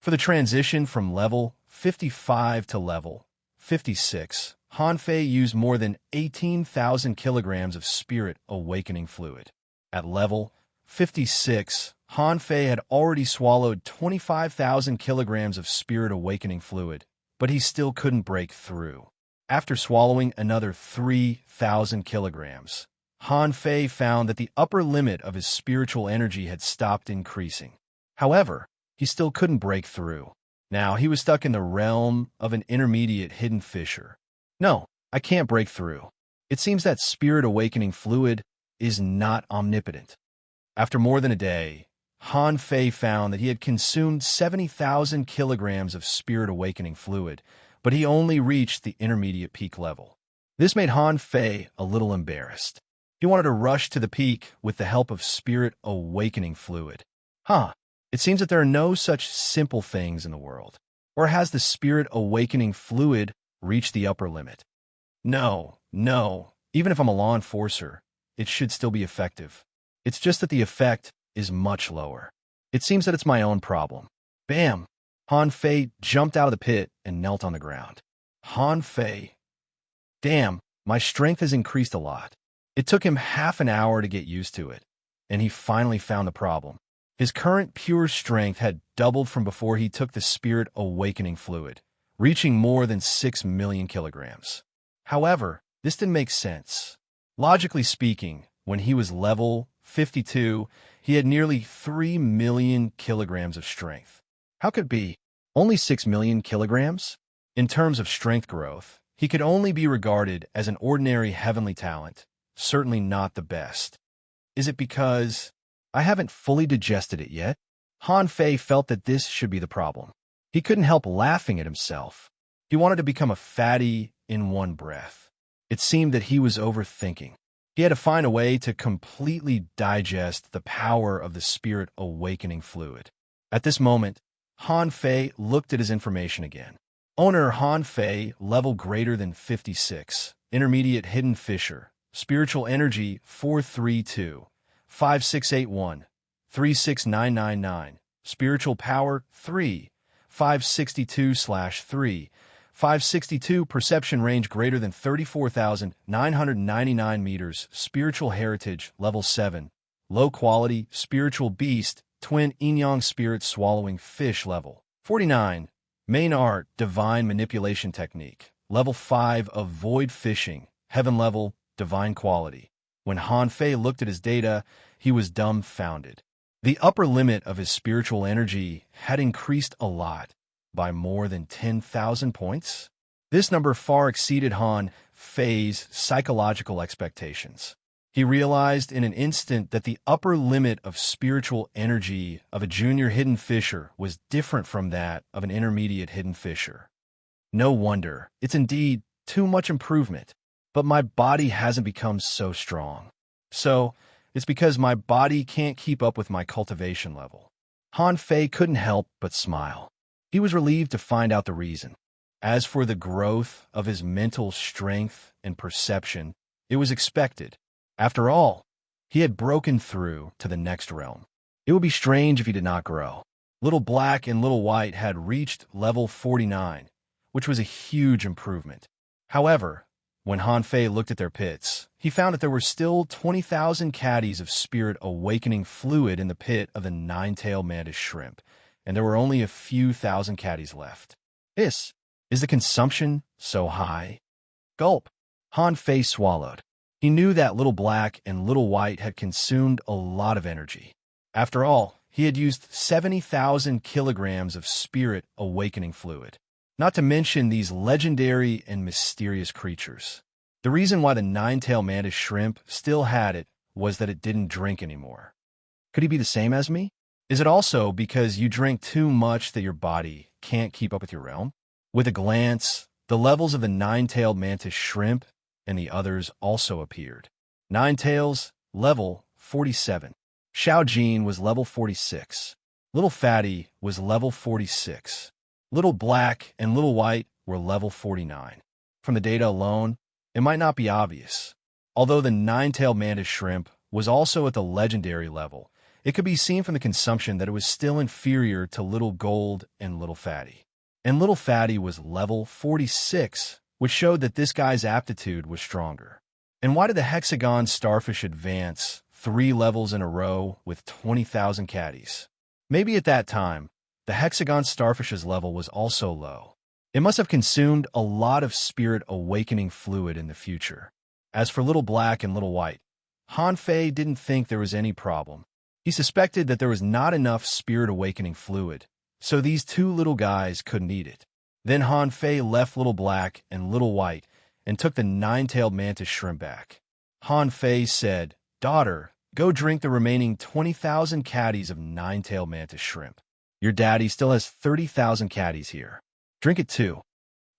For the transition from level 55 to level 56, Han Fei used more than 18,000 kilograms of spirit awakening fluid. At level 56, Han Fei had already swallowed 25,000 kilograms of spirit awakening fluid, but he still couldn't break through. After swallowing another 3,000 kilograms, Han Fei found that the upper limit of his spiritual energy had stopped increasing. However, he still couldn't break through. Now he was stuck in the realm of an intermediate hidden fissure. No, I can't break through. It seems that spirit awakening fluid is not omnipotent. After more than a day, Han Fei found that he had consumed 70,000 kilograms of spirit awakening fluid, but he only reached the intermediate peak level. This made Han Fei a little embarrassed. He wanted to rush to the peak with the help of spirit awakening fluid. It seems that there are no such simple things in the world. Or has the spirit awakening fluid reached the upper limit? No. Even if I'm a law enforcer, it should still be effective. It's just that the effect is much lower. It seems that it's my own problem. Bam! Han Fei jumped out of the pit and knelt on the ground. Han Fei. Damn, my strength has increased a lot. It took him half an hour to get used to it, and he finally found the problem. His current pure strength had doubled from before he took the spirit awakening fluid, reaching more than 6 million kilograms. However, this didn't make sense. Logically speaking, when he was level 52, he had nearly 3 million kilograms of strength. How could it be? Only 6 million kilograms? In terms of strength growth, he could only be regarded as an ordinary heavenly talent, certainly not the best. Is it because I haven't fully digested it yet? Han Fei felt that this should be the problem. He couldn't help laughing at himself. He wanted to become a fatty in one breath. It seemed that he was overthinking. He had to find a way to completely digest the power of the spirit awakening fluid. At this moment, Han Fei looked at his information again. Owner Han Fei, level greater than 56, intermediate hidden fisher, spiritual energy 432, 5681, 36999, spiritual power 3, 562/3, 562, perception range greater than 34,999 meters, spiritual heritage level 7, low quality, spiritual beast, twin yin-yang spirit swallowing fish level 49, main art, divine manipulation technique, level 5 of void fishing, heaven level, divine quality. When Han Fei looked at his data, he was dumbfounded. The upper limit of his spiritual energy had increased a lot, by more than 10,000 points. This number far exceeded Han Fei's psychological expectations. He realized in an instant that the upper limit of spiritual energy of a junior hidden fisher was different from that of an intermediate hidden fisher. No wonder, it's indeed too much improvement, but my body hasn't become so strong. So, it's because my body can't keep up with my cultivation level. Han Fei couldn't help but smile. He was relieved to find out the reason. As for the growth of his mental strength and perception, it was expected. After all, he had broken through to the next realm. It would be strange if he did not grow. Little Black and Little White had reached level 49, which was a huge improvement. However, when Han Fei looked at their pits, he found that there were still 20,000 caddies of spirit awakening fluid in the pit of the nine-tailed mantis shrimp, and there were only a few thousand caddies left. Is the consumption so high? Gulp. Han Fei swallowed. He knew that Little Black and Little White had consumed a lot of energy. After all, he had used 70,000 kilograms of spirit awakening fluid. Not to mention these legendary and mysterious creatures. The reason why the nine-tailed mantis shrimp still had it was that it didn't drink anymore. Could he be the same as me? Is it also because you drink too much that your body can't keep up with your realm? With a glance, the levels of the nine-tailed mantis shrimp and the others also appeared. Nine-tails, level 47. Xiao Jin was level 46. Little Fatty was level 46. Little Black and Little White were level 49. From the data alone, it might not be obvious. Although the nine-tailed mantis shrimp was also at the legendary level, it could be seen from the consumption that it was still inferior to Little Gold and Little Fatty. And Little Fatty was level 46, which showed that this guy's aptitude was stronger. And why did the hexagon starfish advance 3 levels in a row with 20,000 caddies? Maybe at that time, the hexagon starfish's level was also low. It must have consumed a lot of spirit awakening fluid in the future. As for Little Black and Little White, Han Fei didn't think there was any problem. He suspected that there was not enough spirit awakening fluid, so these two little guys couldn't eat it. Then Han Fei left Little Black and Little White and took the nine-tailed mantis shrimp back. Han Fei said, "Daughter, go drink the remaining 20,000 caddies of nine-tailed mantis shrimp. Your daddy still has 30,000 caddies here. Drink it too."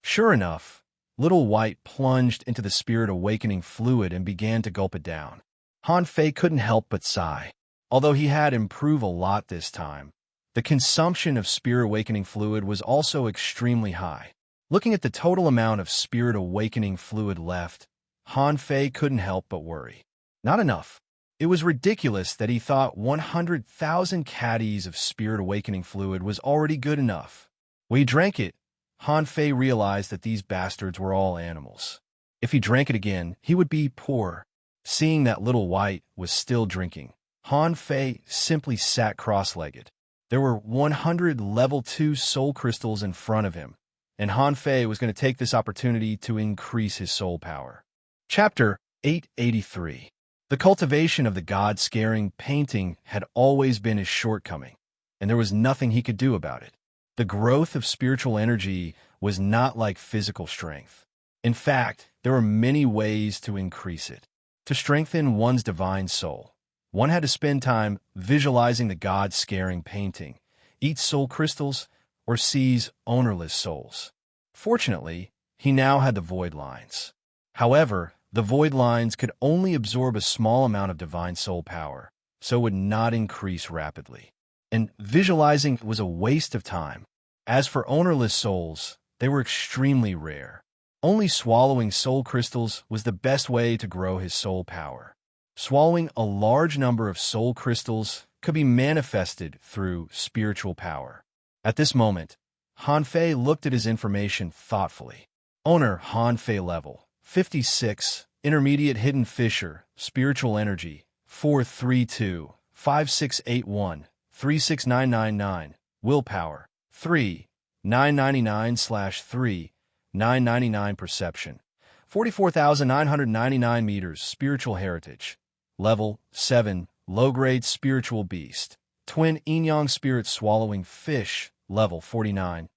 Sure enough, Little White plunged into the spirit awakening fluid and began to gulp it down. Han Fei couldn't help but sigh. Although he had improved a lot this time, the consumption of spirit awakening fluid was also extremely high. Looking at the total amount of spirit awakening fluid left, Han Fei couldn't help but worry. Not enough. It was ridiculous that he thought 100,000 caddies of spirit awakening fluid was already good enough. When he drank it, Han Fei realized that these bastards were all animals. If he drank it again, he would be poor. Seeing that Little White was still drinking, Han Fei simply sat cross-legged. There were 100 level 2 soul crystals in front of him, and Han Fei was going to take this opportunity to increase his soul power. Chapter 883. The cultivation of the god-scaring painting had always been his shortcoming, and there was nothing he could do about it. The growth of spiritual energy was not like physical strength. In fact, there were many ways to increase it. To strengthen one's divine soul, one had to spend time visualizing the god-scaring painting, eat soul crystals, or seize ownerless souls. Fortunately, he now had the void lines. However, the void lines could only absorb a small amount of divine soul power, so it would not increase rapidly. And visualizing was a waste of time. As for ownerless souls, they were extremely rare. Only swallowing soul crystals was the best way to grow his soul power. Swallowing a large number of soul crystals could be manifested through spiritual power. At this moment, Han Fei looked at his information thoughtfully. Owner Han Fei level 56, intermediate hidden fissure, spiritual energy 432, 5681, 36999, willpower 3, 999/3, 999 perception, 44,999 meters, spiritual heritage. Level 7, low-grade spiritual beast. Twin yin-yang spirit swallowing fish. Level 49.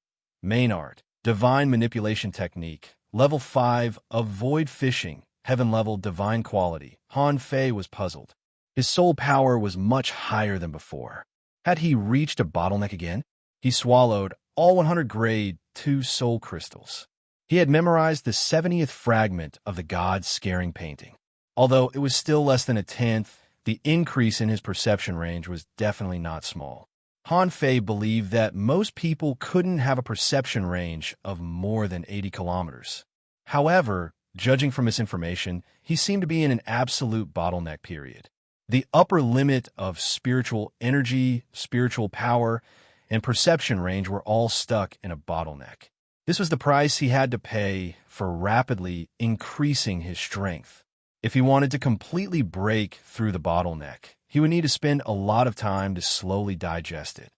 Main art, divine manipulation technique. Level 5, avoid fishing. Heaven level, divine quality. Han Fei was puzzled. His soul power was much higher than before. Had he reached a bottleneck again? He swallowed all 100 grade 2 soul crystals. He had memorized the 70th fragment of the god-scaring painting. Although it was still less than a tenth, the increase in his perception range was definitely not small. Han Fei believed that most people couldn't have a perception range of more than 80 kilometers. However, judging from his information, he seemed to be in an absolute bottleneck period. The upper limit of spiritual energy, spiritual power, and perception range were all stuck in a bottleneck. This was the price he had to pay for rapidly increasing his strength. If he wanted to completely break through the bottleneck, he would need to spend a lot of time to slowly digest it.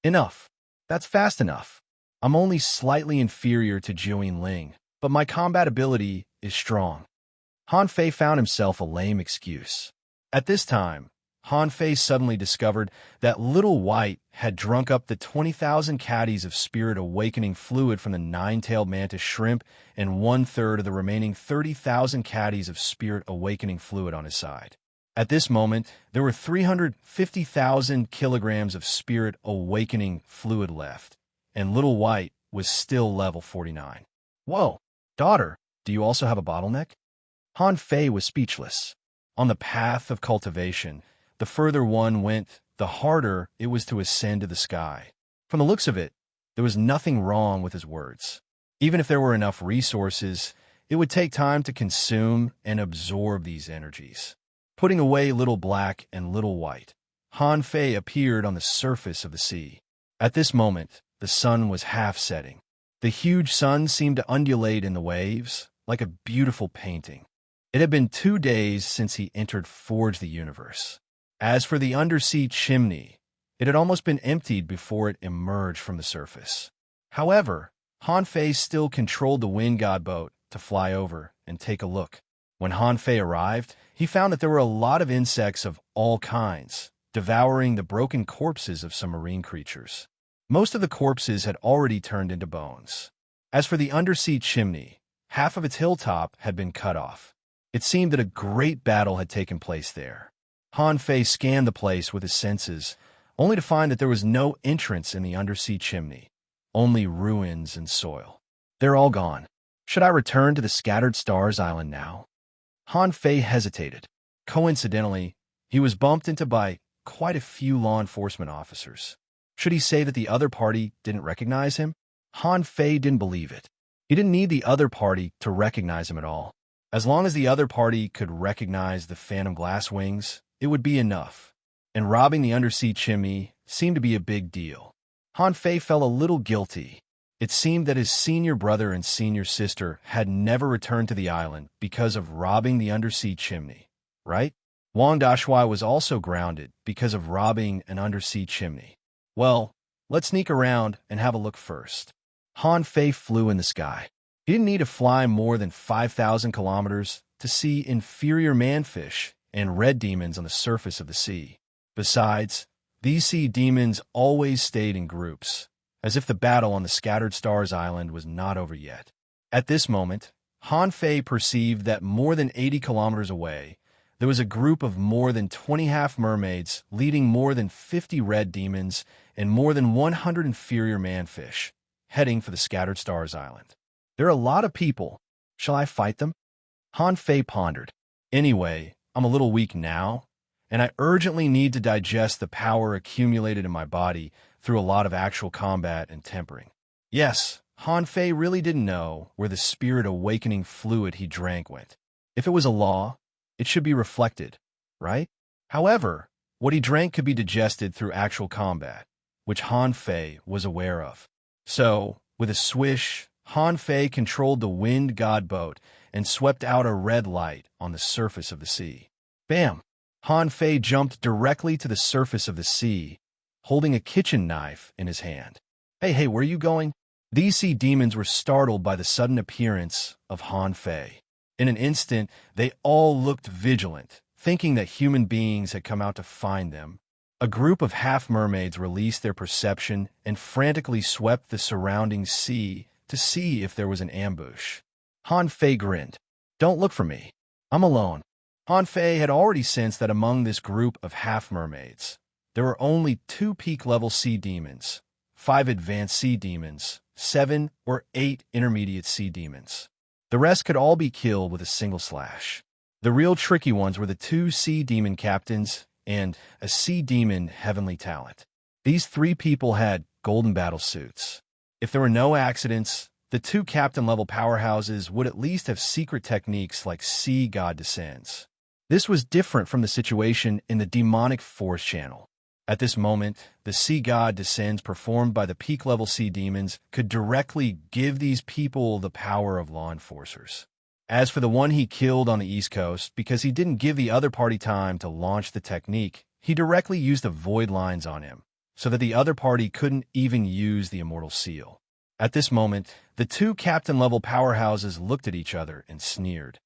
Enough. That's fast enough. I'm only slightly inferior to Jiuyin Ling, but my combat ability is strong. Han Fei found himself a lame excuse. At this time, Han Fei suddenly discovered that Little White had drunk up the 20,000 caddies of spirit awakening fluid from the nine-tailed mantis shrimp and 1/3 of the remaining 30,000 caddies of spirit awakening fluid on his side. At this moment, there were 350,000 kilograms of spirit awakening fluid left, and Little White was still level 49. Whoa, daughter, do you also have a bottleneck? Han Fei was speechless. On the path of cultivation, the further one went, the harder it was to ascend to the sky. From the looks of it, there was nothing wrong with his words. Even if there were enough resources, it would take time to consume and absorb these energies. Putting away Little Black and Little White, Han Fei appeared on the surface of the sea. At this moment, the sun was half setting. The huge sun seemed to undulate in the waves, like a beautiful painting. It had been 2 days since he entered Forge the Universe. As for the undersea chimney, it had almost been emptied before it emerged from the surface. However, Han Fei still controlled the wind god boat to fly over and take a look. When Han Fei arrived, he found that there were a lot of insects of all kinds, devouring the broken corpses of some marine creatures. Most of the corpses had already turned into bones. As for the undersea chimney, half of its hilltop had been cut off. It seemed that a great battle had taken place there. Han Fei scanned the place with his senses, only to find that there was no entrance in the undersea chimney, only ruins and soil. They're all gone. Should I return to the Scattered Stars Island now? Han Fei hesitated. Coincidentally, he was bumped into by quite a few law enforcement officers. Should he say that the other party didn't recognize him? Han Fei didn't believe it. He didn't need the other party to recognize him at all. As long as the other party could recognize the phantom glass wings, it would be enough. And robbing the undersea chimney seemed to be a big deal. Han Fei felt a little guilty. It seemed that his senior brother and senior sister had never returned to the island because of robbing the undersea chimney, right? Wang Dashui was also grounded because of robbing an undersea chimney. Well, let's sneak around and have a look first. Han Fei flew in the sky. He didn't need to fly more than 5,000 kilometers to see inferior manfish and red demons on the surface of the sea. Besides, these sea demons always stayed in groups, as if the battle on the Scattered Stars Island was not over yet. At this moment, Han Fei perceived that more than 80 kilometers away, there was a group of more than 20 half-mermaids leading more than 50 red demons and more than 100 inferior manfish, heading for the Scattered Stars Island. There are a lot of people. Shall I fight them? Han Fei pondered. Anyway, I'm a little weak now, and I urgently need to digest the power accumulated in my body through a lot of actual combat and tempering. Yes, Han Fei really didn't know where the spirit awakening fluid he drank went. If it was a law, it should be reflected, right? However, what he drank could be digested through actual combat, which Han Fei was aware of. So, with a swish, Han Fei controlled the wind god boat and swept out a red light on the surface of the sea. Bam! Han Fei jumped directly to the surface of the sea, holding a kitchen knife in his hand. Hey, where are you going? These sea demons were startled by the sudden appearance of Han Fei. In an instant, they all looked vigilant, thinking that human beings had come out to find them. A group of half-mermaids released their perception and frantically swept the surrounding sea to see if there was an ambush. Han Fei grinned. Don't look for me. I'm alone. Han Fei had already sensed that among this group of half-mermaids, there were only 2 peak-level sea demons, 5 advanced sea demons, 7 or 8 intermediate sea demons. The rest could all be killed with a single slash. The real tricky ones were the 2 sea demon captains and a sea demon heavenly talent. These 3 people had golden battle suits. If there were no accidents, the 2 captain-level powerhouses would at least have secret techniques like Sea God Descends. This was different from the situation in the Demonic Force Channel. At this moment, the Sea God Descends performed by the peak-level sea demons could directly give these people the power of law enforcers. As for the one he killed on the East Coast, because he didn't give the other party time to launch the technique, he directly used the void lines on him, so that the other party couldn't even use the immortal seal. At this moment, the 2 captain-level powerhouses looked at each other and sneered.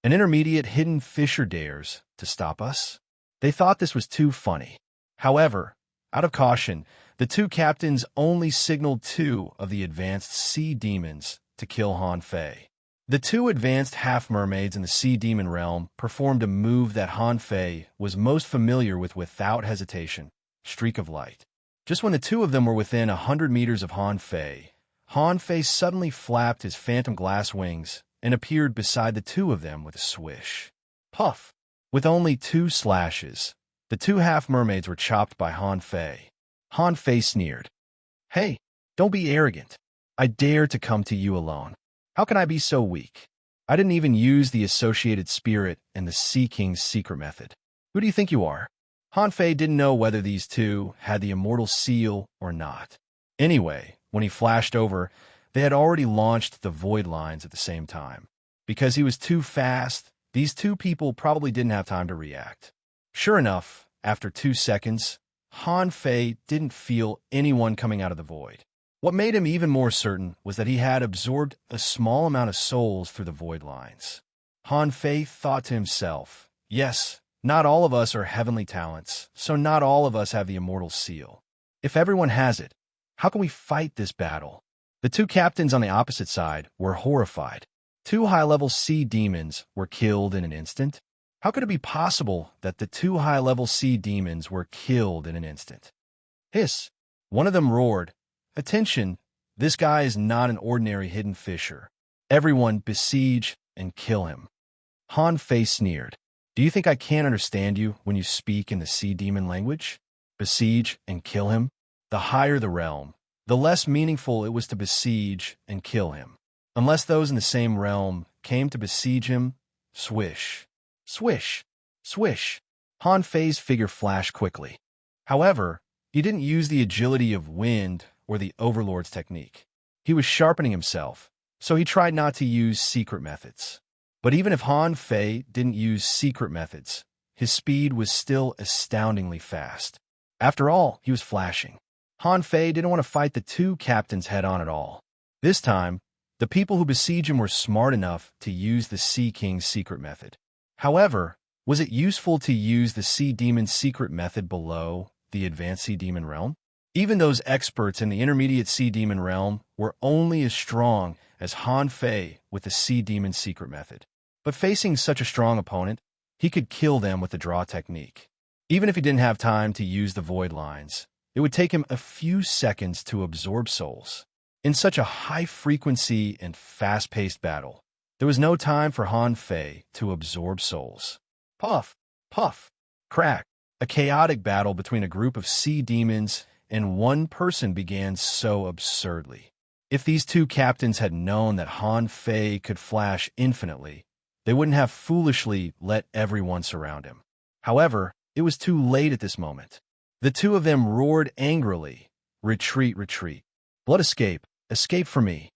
An intermediate hidden fisher dares to stop us? They thought this was too funny. However, out of caution, the 2 captains only signaled 2 of the advanced sea demons to kill Han Fei. The 2 advanced half-mermaids in the sea demon realm performed a move that Han Fei was most familiar with without hesitation, Streak of Light. Just when the 2 of them were within 100 meters of Han Fei suddenly flapped his phantom glass wings and appeared beside the 2 of them with a swish. Puff! With only 2 slashes, the 2 half-mermaids were chopped by Han Fei. Han Fei sneered. Hey, don't be arrogant. I dare to come to you alone. How can I be so weak? I didn't even use the associated spirit and the Sea King's secret method. Who do you think you are? Han Fei didn't know whether these 2 had the immortal seal or not. Anyway, when he flashed over, they had already launched the void lines at the same time. Because he was too fast, these 2 people probably didn't have time to react. Sure enough, after 2 seconds, Han Fei didn't feel anyone coming out of the void. What made him even more certain was that he had absorbed a small amount of souls through the void lines. Han Fei thought to himself, yes, not all of us are heavenly talents, so not all of us have the immortal seal. If everyone has it, how can we fight this battle? The 2 captains on the opposite side were horrified. 2 high-level sea demons were killed in an instant. How could it be possible that the 2 high-level sea demons were killed in an instant? Hiss! One of them roared, Attention, this guy is not an ordinary hidden fisher. Everyone besiege and kill him. Han Fei sneered. Do you think I can't understand you when you speak in the sea demon language? Besiege and kill him? The higher the realm, the less meaningful it was to besiege and kill him. Unless those in the same realm came to besiege him, swish. Swish. Swish. Han Fei's figure flashed quickly. However, he didn't use the agility of wind or the Overlord's technique. He was sharpening himself, so he tried not to use secret methods. But even if Han Fei didn't use secret methods, his speed was still astoundingly fast. After all, he was flashing. Han Fei didn't want to fight the two captains head-on at all. This time, the people who besieged him were smart enough to use the Sea King's secret method. However, was it useful to use the Sea Demon's secret method below the advanced Sea Demon realm? Even those experts in the intermediate Sea Demon realm were only as strong as Han Fei with the Sea Demon's secret method. But facing such a strong opponent, he could kill them with the draw technique. Even if he didn't have time to use the void lines, it would take him a few seconds to absorb souls. In such a high-frequency and fast-paced battle, there was no time for Han Fei to absorb souls. Puff, puff, crack. A chaotic battle between a group of sea demons and one person began so absurdly. If these two captains had known that Han Fei could flash infinitely, they wouldn't have foolishly let everyone surround him. However, it was too late at this moment. The two of them roared angrily, "Retreat, retreat. Blood escape, escape for me."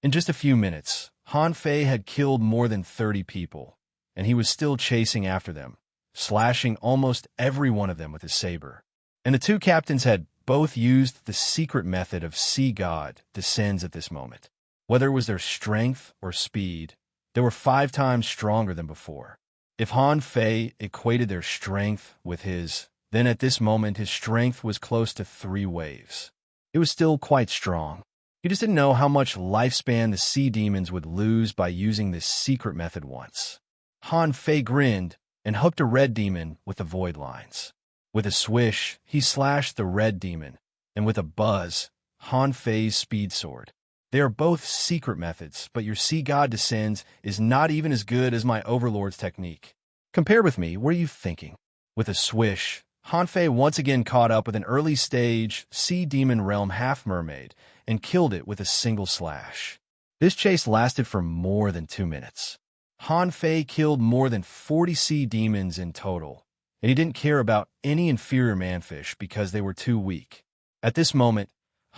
In just a few minutes, Han Fei had killed more than 30 people, and he was still chasing after them, slashing almost every one of them with his saber. And the two captains had both used the secret method of Sea God Descends at this moment. Whether it was their strength or speed, they were 5 times stronger than before. If Han Fei equated their strength with his, then at this moment his strength was close to 3 waves. It was still quite strong. He just didn't know how much lifespan the sea demons would lose by using this secret method once. Han Fei grinned and hooked a red demon with the void lines. With a swish, he slashed the red demon, and with a buzz, Han Fei's speed sword. They are both secret methods, but your Sea God Descends is not even as good as my Overlord's technique. Compare with me, what are you thinking? With a swish, Han Fei once again caught up with an early-stage Sea Demon Realm half-mermaid and killed it with a single slash. This chase lasted for more than 2 minutes. Han Fei killed more than 40 sea demons in total, and he didn't care about any inferior manfish because they were too weak. At this moment,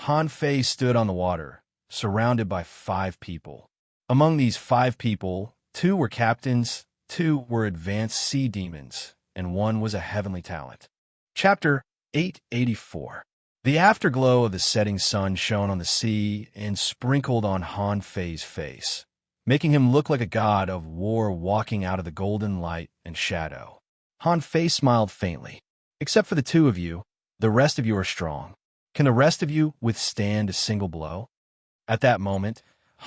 Han Fei stood on the water, surrounded by 5 people. Among these 5 people, 2 were captains, 2 were advanced sea demons, and 1 was a heavenly talent. Chapter 884. The afterglow of the setting sun shone on the sea and sprinkled on Han Fei's face, making him look like a god of war walking out of the golden light and shadow. Han Fei smiled faintly. "Except for the 2 of you, the rest of you are strong. Can the rest of you withstand a single blow?" At that moment,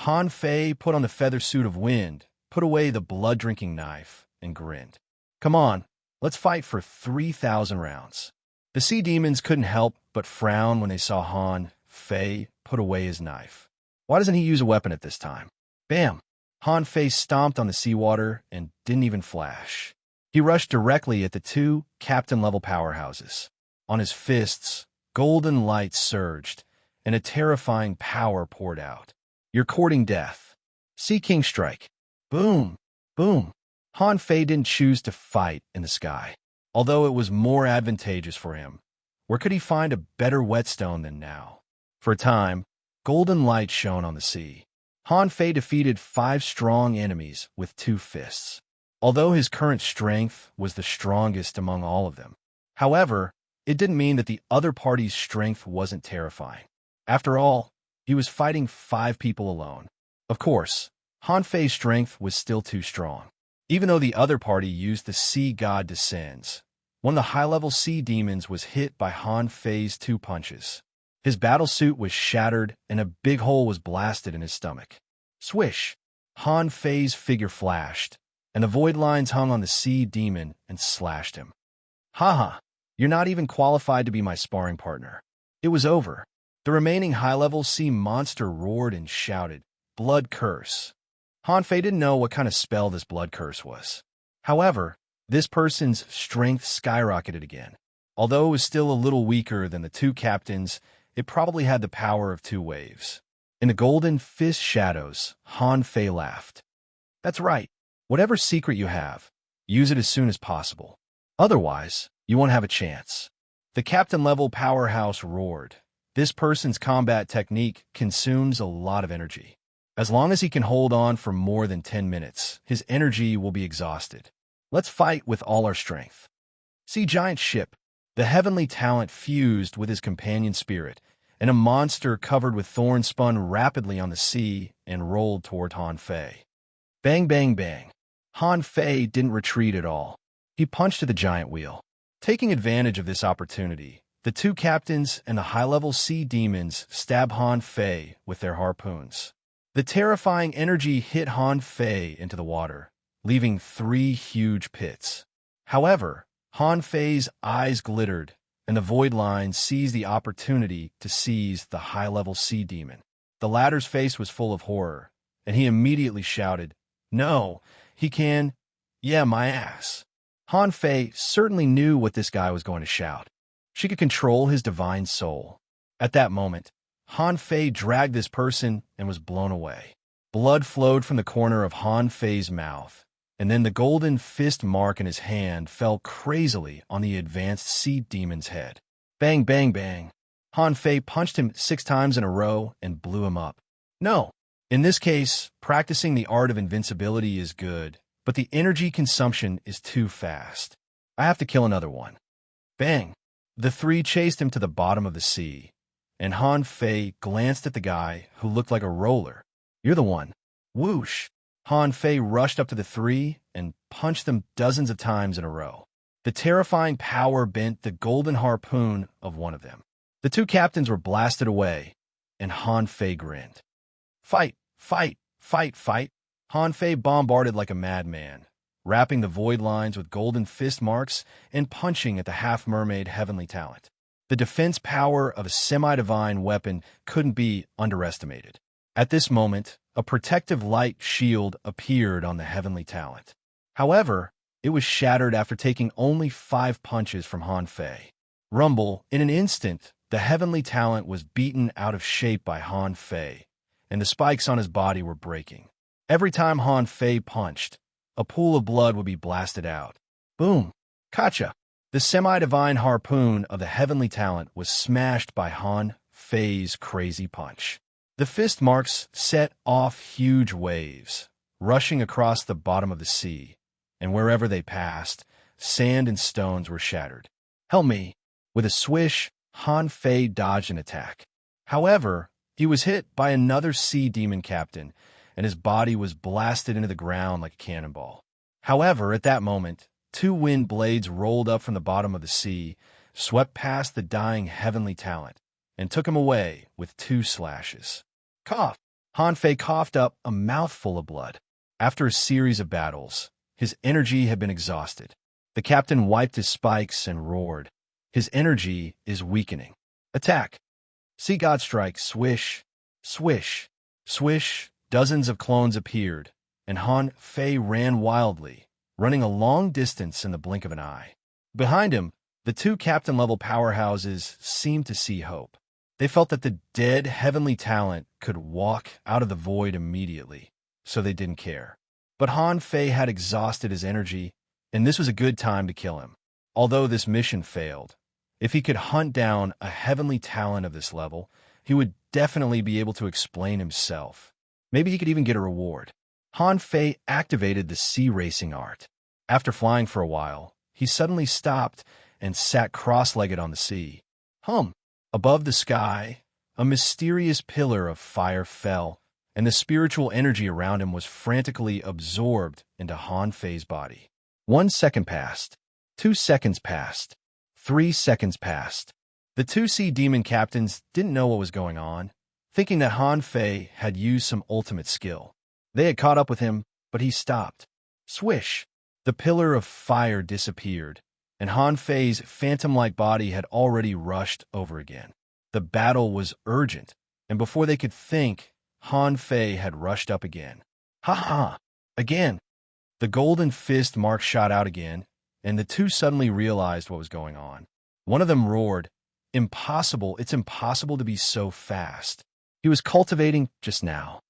Han Fei put on the feather suit of wind, put away the blood-drinking knife, and grinned. "Come on, let's fight for 3,000 rounds." The sea demons couldn't help but frown when they saw Han Fei put away his knife. Why doesn't he use a weapon at this time? Bam! Han Fei stomped on the seawater and didn't even flash. He rushed directly at the 2 captain-level powerhouses. On his fists, golden light surged, and a terrifying power poured out. "You're courting death. Sea King strike." Boom! Boom! Han Fei didn't choose to fight in the sky, although it was more advantageous for him. Where could he find a better whetstone than now? For a time, golden light shone on the sea. Han Fei defeated 5 strong enemies with 2 fists, although his current strength was the strongest among all of them. However, it didn't mean that the other party's strength wasn't terrifying. After all, he was fighting 5 people alone. Of course, Han Fei's strength was still too strong. Even though the other party used the Sea God Descends, one of the high-level sea demons was hit by Han Fei's 2 punches. His battle suit was shattered and a big hole was blasted in his stomach. Swish! Han Fei's figure flashed, and the void lines hung on the sea demon and slashed him. "Haha, you're not even qualified to be my sparring partner." It was over. The remaining high-level sea monster roared and shouted, "Blood curse." Han Fei didn't know what kind of spell this blood curse was. However, this person's strength skyrocketed again. Although it was still a little weaker than the 2 captains, it probably had the power of 2 waves. In the golden fist shadows, Han Fei laughed. "That's right. Whatever secret you have, use it as soon as possible. Otherwise, you won't have a chance." The captain-level powerhouse roared. This person's combat technique consumes a lot of energy. As long as he can hold on for more than 10 minutes, his energy will be exhausted. Let's fight with all our strength. See giant ship. The heavenly talent fused with his companion spirit, and a monster covered with thorns spun rapidly on the sea and rolled toward Han Fei. Bang, bang, bang. Han Fei didn't retreat at all. He punched at the giant wheel. Taking advantage of this opportunity, the two captains and the high-level sea demons stab Han Fei with their harpoons. The terrifying energy hit Han Fei into the water, leaving 3 huge pits. However, Han Fei's eyes glittered, and the Void Line seized the opportunity to seize the high-level sea demon. The latter's face was full of horror, and he immediately shouted, "No, he can, yeah, my ass." Han Fei certainly knew what this guy was going to shout. She could control his divine soul. At that moment, Han Fei dragged this person and was blown away. Blood flowed from the corner of Han Fei's mouth, and then the golden fist mark in his hand fell crazily on the advanced sea demon's head. Bang, bang, bang. Han Fei punched him 6 times in a row and blew him up. No. In this case, practicing the art of invincibility is good, but the energy consumption is too fast. I have to kill another one. Bang. The 3 chased him to the bottom of the sea, and Han Fei glanced at the guy who looked like a roller. "You're the one." Whoosh. Han Fei rushed up to the 3 and punched them dozens of times in a row. The terrifying power bent the golden harpoon of one of them. The 2 captains were blasted away, and Han Fei grinned. Fight, fight, fight, fight. Han Fei bombarded like a madman, wrapping the void lines with golden fist marks and punching at the half-mermaid heavenly talent. The defense power of a semi-divine weapon couldn't be underestimated. At this moment, a protective light shield appeared on the heavenly talent. However, it was shattered after taking only 5 punches from Han Fei. Rumble, in an instant, the heavenly talent was beaten out of shape by Han Fei, and the spikes on his body were breaking. Every time Han Fei punched, a pool of blood would be blasted out. Boom! Gotcha! The semi-divine harpoon of the heavenly talent was smashed by Han Fei's crazy punch. The fist marks set off huge waves, rushing across the bottom of the sea, and wherever they passed, sand and stones were shattered. Help me! With a swish, Han Fei dodged an attack. However, he was hit by another sea demon captain, and his body was blasted into the ground like a cannonball. However, at that moment, 2 wind blades rolled up from the bottom of the sea, swept past the dying heavenly talent, and took him away with 2 slashes. Cough! Han Fei coughed up a mouthful of blood. After a series of battles, his energy had been exhausted. The captain wiped his spikes and roared. His energy is weakening. Attack! Sea God Strike, swish, swish, swish. Dozens of clones appeared, and Han Fei ran wildly, running a long distance in the blink of an eye. Behind him, the 2 captain-level powerhouses seemed to see hope. They felt that the dead heavenly talent could walk out of the void immediately, so they didn't care. But Han Fei had exhausted his energy, and this was a good time to kill him. Although this mission failed, if he could hunt down a heavenly talent of this level, he would definitely be able to explain himself. Maybe he could even get a reward. Han Fei activated the sea racing art. After flying for a while, he suddenly stopped and sat cross-legged on the sea. Above the sky, a mysterious pillar of fire fell, and the spiritual energy around him was frantically absorbed into Han Fei's body. 1 second passed. 2 seconds passed. 3 seconds passed. The 2 sea demon captains didn't know what was going on, thinking that Han Fei had used some ultimate skill. They had caught up with him, but he stopped. Swish! The pillar of fire disappeared, and Han Fei's phantom-like body had already rushed over again. The battle was urgent, and before they could think, Han Fei had rushed up again. Ha! Again! The golden fist mark shot out again, and the 2 suddenly realized what was going on. One of them roared, "Impossible! It's impossible to be so fast." He was cultivating just now.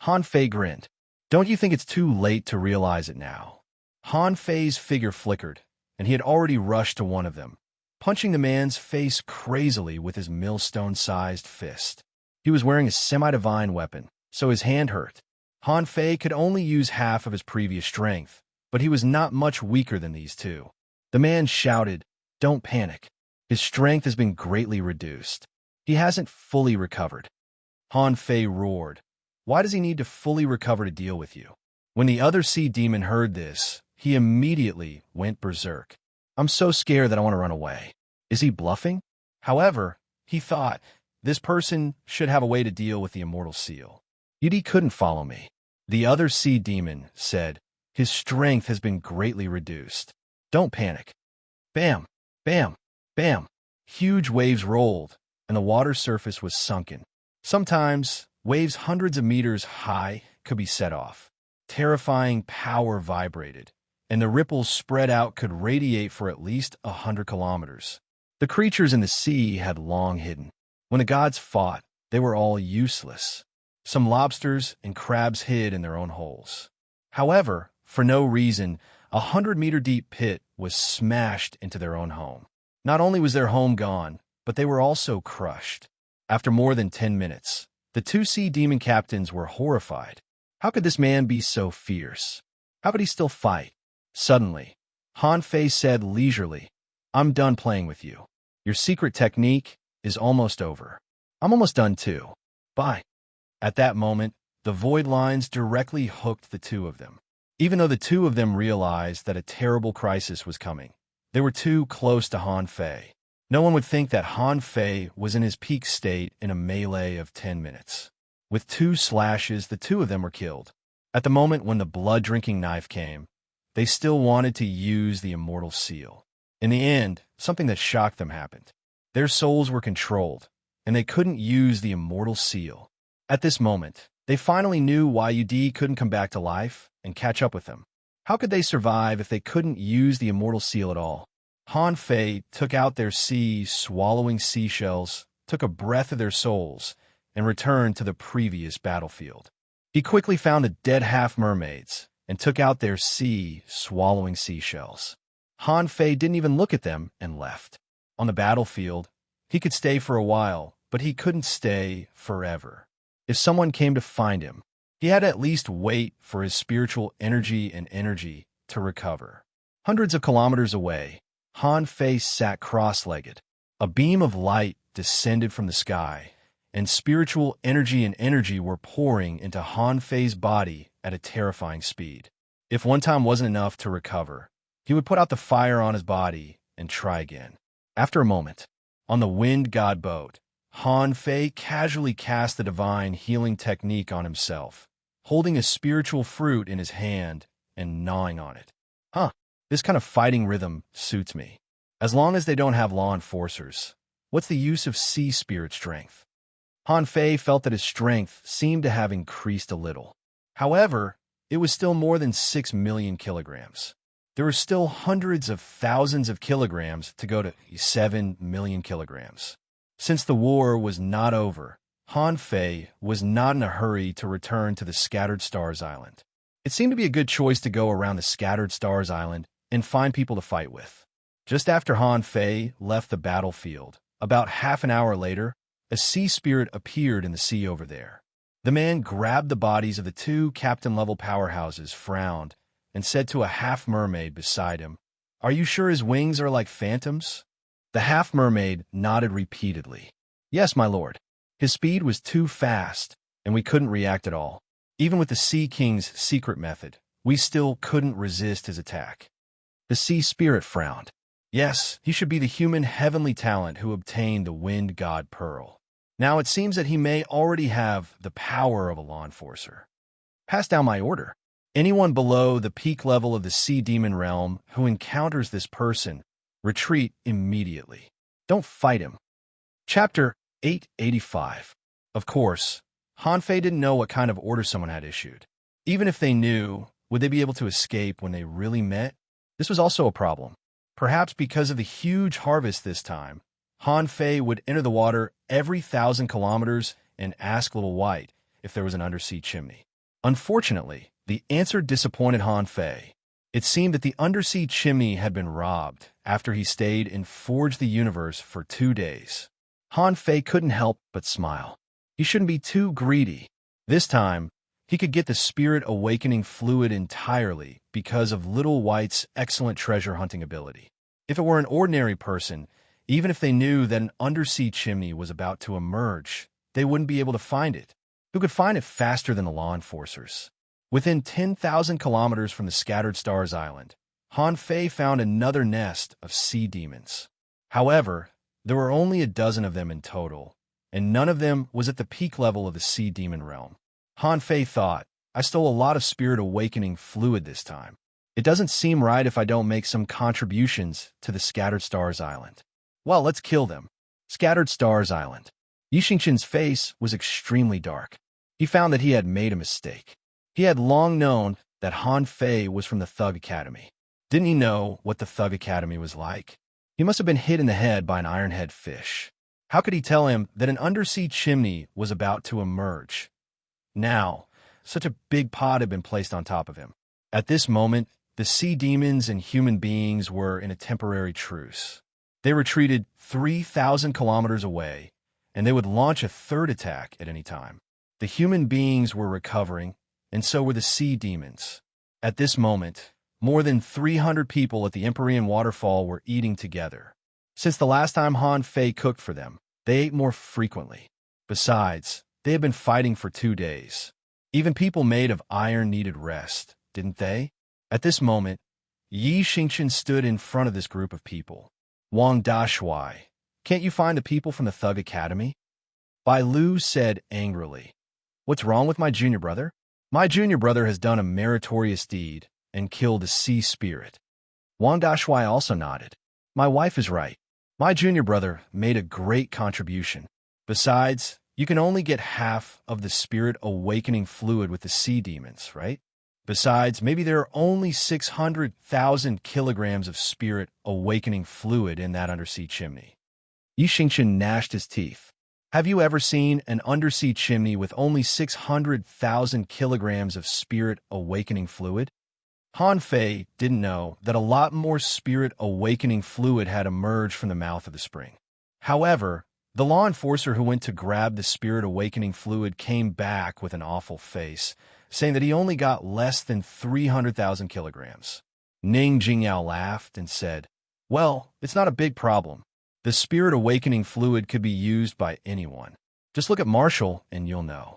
Han Fei grinned. Don't you think it's too late to realize it now? Han Fei's figure flickered, and he had already rushed to one of them, punching the man's face crazily with his millstone-sized fist. He was wearing a semi-divine weapon, so his hand hurt. Han Fei could only use half of his previous strength, but he was not much weaker than these two. The man shouted, "Don't panic. His strength has been greatly reduced. He hasn't fully recovered." Han Fei roared, "Why does he need to fully recover to deal with you?" When the other sea demon heard this, he immediately went berserk. "I'm so scared that I want to run away. Is he bluffing?" However, he thought, this person should have a way to deal with the immortal seal. "Deity couldn't follow me." The other sea demon said, "His strength has been greatly reduced. Don't panic." Bam! Bam! Bam! Huge waves rolled, and the water surface was sunken. Sometimes, waves hundreds of meters high could be set off. Terrifying power vibrated, and the ripples spread out could radiate for at least 100 kilometers. The creatures in the sea had long hidden. When the gods fought, they were all useless. Some lobsters and crabs hid in their own holes. However, for no reason, 100-meter-deep pit was smashed into their own home. Not only was their home gone, but they were also crushed. After more than 10 minutes, the two sea demon captains were horrified. How could this man be so fierce? How could he still fight? Suddenly, Han Fei said leisurely, "I'm done playing with you. Your secret technique is almost over. I'm almost done too. Bye." At that moment, the void lines directly hooked the two of them. Even though the two of them realized that a terrible crisis was coming, they were too close to Han Fei. No one would think that Han Fei was in his peak state in a melee of 10 minutes. With 2 slashes, the two of them were killed. At the moment when the blood-drinking knife came, they still wanted to use the immortal seal. In the end, something that shocked them happened. Their souls were controlled, and they couldn't use the immortal seal. At this moment, they finally knew why Deity couldn't come back to life and catch up with them. How could they survive if they couldn't use the immortal seal at all? Han Fei took out their sea-swallowing seashells, took a breath of their souls, and returned to the previous battlefield. He quickly found the dead half-mermaids and took out their sea-swallowing seashells. Han Fei didn't even look at them and left. On the battlefield, he could stay for a while, but he couldn't stay forever. If someone came to find him, he had to at least wait for his spiritual energy and energy to recover. Hundreds of kilometers away, Han Fei sat cross-legged. A beam of light descended from the sky, and spiritual energy and energy were pouring into Han Fei's body at a terrifying speed. If one time wasn't enough to recover, he would put out the fire on his body and try again. After a moment, on the wind god boat, Han Fei casually cast the divine healing technique on himself, holding a spiritual fruit in his hand and gnawing on it. This kind of fighting rhythm suits me. As long as they don't have law enforcers, what's the use of sea spirit strength? Han Fei felt that his strength seemed to have increased a little. However, it was still more than 6 million kilograms. There were still hundreds of thousands of kilograms to go to 7 million kilograms. Since the war was not over, Han Fei was not in a hurry to return to the Scattered Stars Island. It seemed to be a good choice to go around the Scattered Stars Island and find people to fight with. Just after Han Fei left the battlefield, about half an hour later, a sea spirit appeared in the sea over there. The man grabbed the bodies of the 2 captain-level powerhouses, frowned, and said to a half-mermaid beside him, "Are you sure his wings are like phantoms?" The half-mermaid nodded repeatedly. "Yes, my lord. His speed was too fast, and we couldn't react at all. Even with the Sea King's secret method, we still couldn't resist his attack." The sea spirit frowned. Yes, he should be the human heavenly talent who obtained the wind god pearl. Now it seems that he may already have the power of a law enforcer. Pass down my order. Anyone below the peak level of the sea demon realm who encounters this person, retreat immediately. Don't fight him. Chapter 885. Of course, Han Fei didn't know what kind of order someone had issued. Even if they knew, would they be able to escape when they really met? This was also a problem. Perhaps because of the huge harvest this time, Han Fei would enter the water every 1,000 kilometers and ask Little White if there was an undersea chimney. Unfortunately, the answer disappointed Han Fei. It seemed that the undersea chimney had been robbed after he stayed in Forge the Universe for 2 days. Han Fei couldn't help but smile. He shouldn't be too greedy. This time, he could get the spirit awakening fluid entirely because of Little White's excellent treasure hunting ability. If it were an ordinary person, even if they knew that an undersea chimney was about to emerge, they wouldn't be able to find it. Who could find it faster than the law enforcers? Within 10,000 kilometers from the Scattered Stars Island, Han Fei found another nest of sea demons. However, there were only a dozen of them in total, and none of them was at the peak level of the sea demon realm. Han Fei thought, I stole a lot of spirit awakening fluid this time. It doesn't seem right if I don't make some contributions to the Scattered Stars Island. Well, let's kill them. Scattered Stars Island. Yi Xingqian's face was extremely dark. He found that he had made a mistake. He had long known that Han Fei was from the Thug Academy. Didn't he know what the Thug Academy was like? He must have been hit in the head by an ironhead fish. How could he tell him that an undersea chimney was about to emerge? Now, such a big pot had been placed on top of him. At this moment, the sea demons and human beings were in a temporary truce. They retreated 3,000 kilometers away, and they would launch a third attack at any time. The human beings were recovering, and so were the sea demons. At this moment, more than 300 people at the Empyrean waterfall were eating together. Since the last time Han Fei cooked for them, they ate more frequently. Besides, they had been fighting for 2 days. Even people made of iron needed rest, didn't they? At this moment, Yi Xingqian stood in front of this group of people. Wang Dashui, can't you find the people from the Thug Academy? Bai Lu said angrily, what's wrong with my junior brother? My junior brother has done a meritorious deed and killed a sea spirit. Wang Dashui also nodded. My wife is right. My junior brother made a great contribution. Besides, you can only get half of the spirit awakening fluid with the sea demons, right? Besides, maybe there are only 600,000 kilograms of spirit awakening fluid in that undersea chimney. Yi Xingqian gnashed his teeth. Have you ever seen an undersea chimney with only 600,000 kilograms of spirit awakening fluid? Han Fei didn't know that a lot more spirit awakening fluid had emerged from the mouth of the spring. However, the law enforcer who went to grab the spirit awakening fluid came back with an awful face, saying that he only got less than 300,000 kilograms. Ning Jingyao laughed and said, well, it's not a big problem. The spirit awakening fluid could be used by anyone. Just look at Marshall and you'll know.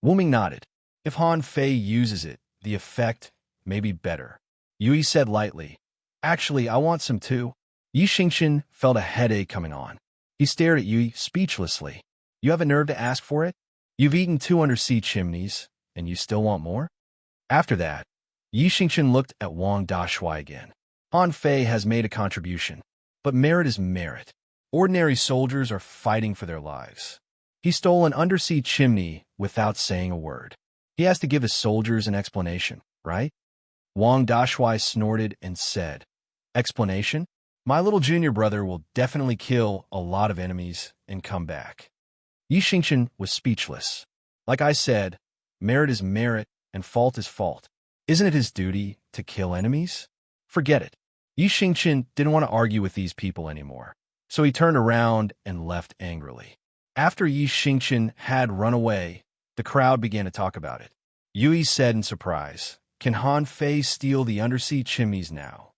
Wu Ming nodded. If Han Fei uses it, the effect may be better. Yui said lightly, actually, I want some too. Yi Xingqian felt a headache coming on. He stared at Yui speechlessly. You have a nerve to ask for it? You've eaten 2 undersea chimneys, and you still want more? After that, Yi Xingqian looked at Wang Dashui again. Han Fei has made a contribution, but merit is merit. Ordinary soldiers are fighting for their lives. He stole an undersea chimney without saying a word. He has to give his soldiers an explanation, right? Wang Dashui snorted and said, explanation? My little junior brother will definitely kill a lot of enemies and come back. Yi Xingqian was speechless. Like I said, merit is merit and fault is fault. Isn't it his duty to kill enemies? Forget it. Yi Xingqian didn't want to argue with these people anymore, so he turned around and left angrily. After Yi Xingqian had run away, the crowd began to talk about it. Yui said in surprise, can Han Fei steal the undersea chimneys now?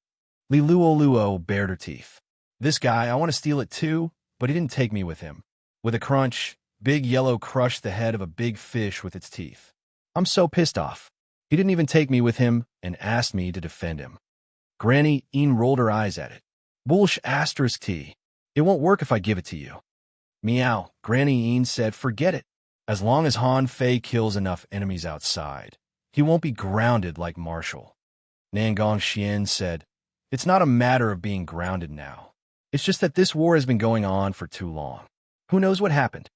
Li Luo bared her teeth. This guy, I want to steal it too, but he didn't take me with him. With a crunch, Big Yellow crushed the head of a big fish with its teeth. I'm so pissed off. He didn't even take me with him and asked me to defend him. Granny Een rolled her eyes at it. Bullsh asterisk T. It won't work if I give it to you. Meow, Granny Een said, forget it. As long as Han Fei kills enough enemies outside, he won't be grounded like Marshall. Nangong Xian said, it's not a matter of being grounded now. It's just that this war has been going on for too long. Who knows what happened?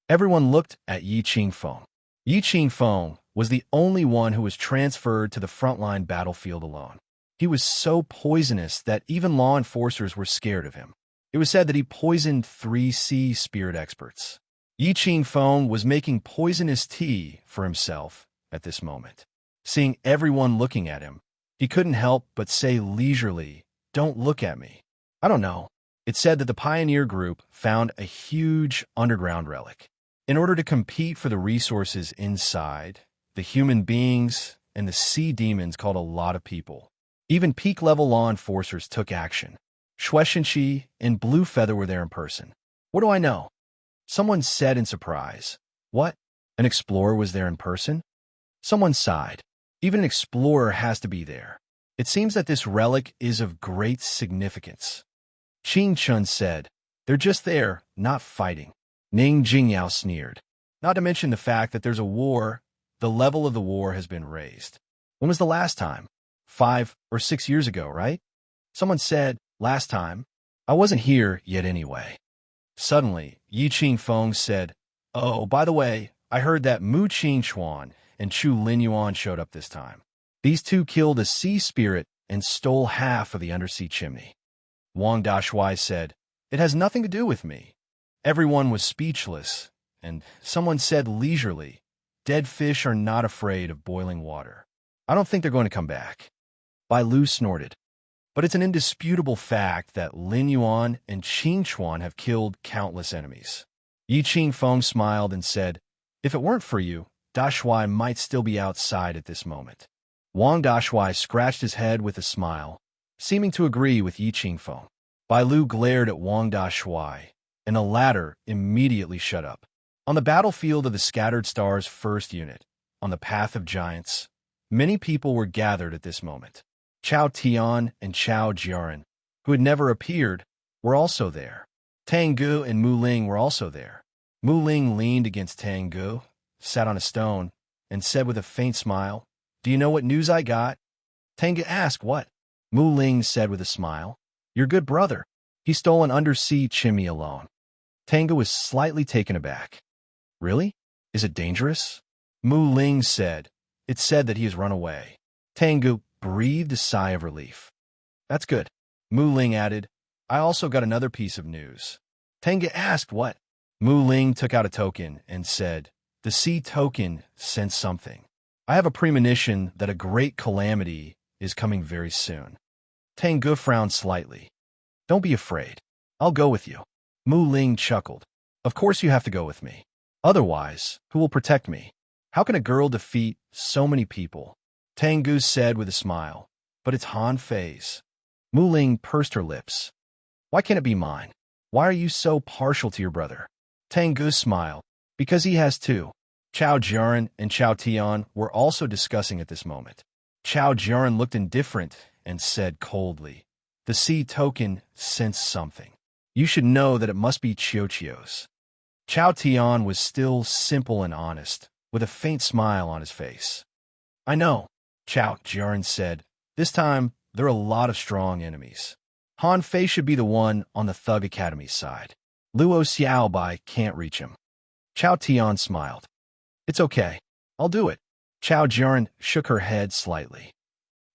Everyone looked at Yi Qingfeng. Yi Qingfeng was the only one who was transferred to the frontline battlefield alone. He was so poisonous that even law enforcers were scared of him. It was said that he poisoned 3 sea spirit experts. Yi Qingfeng was making poisonous tea for himself at this moment. Seeing everyone looking at him, he couldn't help but say leisurely, don't look at me. I don't know. It said that the pioneer group found a huge underground relic. In order to compete for the resources inside, the human beings and the sea demons called a lot of people. Even peak-level law enforcers took action. Shueishenshi and Blue Feather were there in person. What do I know? Someone said in surprise. What? An explorer was there in person? Someone sighed. Even an explorer has to be there. It seems that this relic is of great significance. Qing Chun said, they're just there, not fighting. Ning Jingyao sneered. Not to mention the fact that there's a war, the level of the war has been raised. When was the last time? 5 or 6 years ago, right? Someone said, last time. I wasn't here yet anyway. Suddenly, Yi Qing Feng said, oh, by the way, I heard that Mu Qing Chuan and Chu Linyuan showed up this time. These two killed a sea spirit and stole half of the undersea chimney. Wang Dashuai said, it has nothing to do with me. Everyone was speechless, and someone said leisurely, dead fish are not afraid of boiling water. I don't think they're going to come back. Bai Lu snorted. But it's an indisputable fact that Lin Yuan and Qing Chuan have killed countless enemies. Yi Qing Feng smiled and said, if it weren't for you, Dashuai might still be outside at this moment. Wang Dashuai scratched his head with a smile, seeming to agree with Yi Qing Feng. Bai Lu glared at Wang Dashuai, and the latter immediately shut up. On the battlefield of the Scattered Stars 1st Unit, on the Path of Giants, many people were gathered at this moment. Chao Tian and Chao Jiaran, who had never appeared, were also there. Tang Gu and Mu Ling were also there. Mu Ling leaned against Tang Gu, sat on a stone, and said with a faint smile, do you know what news I got? Tang Gu asked what? Mu Ling said with a smile, your good brother. He stole an undersea chimney alone. Tang Gu was slightly taken aback. Really? Is it dangerous? Mu Ling said, it said that he has run away. Tang Gu breathed a sigh of relief. That's good. Mu Ling added, I also got another piece of news. Tang Gu asked what? Mu Ling took out a token and said, the sea token sensed something. I have a premonition that a great calamity is coming very soon. Tang Gu frowned slightly. Don't be afraid. I'll go with you. Mu Ling chuckled. Of course you have to go with me. Otherwise, who will protect me? How can a girl defeat so many people? Tang Gu said with a smile, but it's Han Fei's. Mu Ling pursed her lips. Why can't it be mine? Why are you so partial to your brother? Tang Gu smiled. Because he has two. Chao Jiaran and Chao Tian were also discussing at this moment. Chao Jiaran looked indifferent and said coldly, the sea token sensed something. You should know that it must be Chio's. Chao Tian was still simple and honest, with a faint smile on his face. I know, Chao Jiaran said. This time, there are a lot of strong enemies. Han Fei should be the one on the Thug Academy's side. Luo Xiaobai can't reach him. Chao Tian smiled. It's okay. I'll do it. Chao Jiaran shook her head slightly.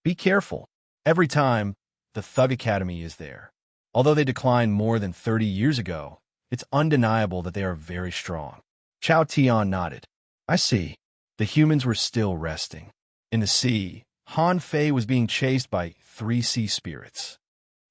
Be careful. Every time, the Thug Academy is there. Although they declined more than 30 years ago, it's undeniable that they are very strong. Chao Tian nodded. I see. The humans were still resting. In the sea, Han Fei was being chased by 3 sea spirits.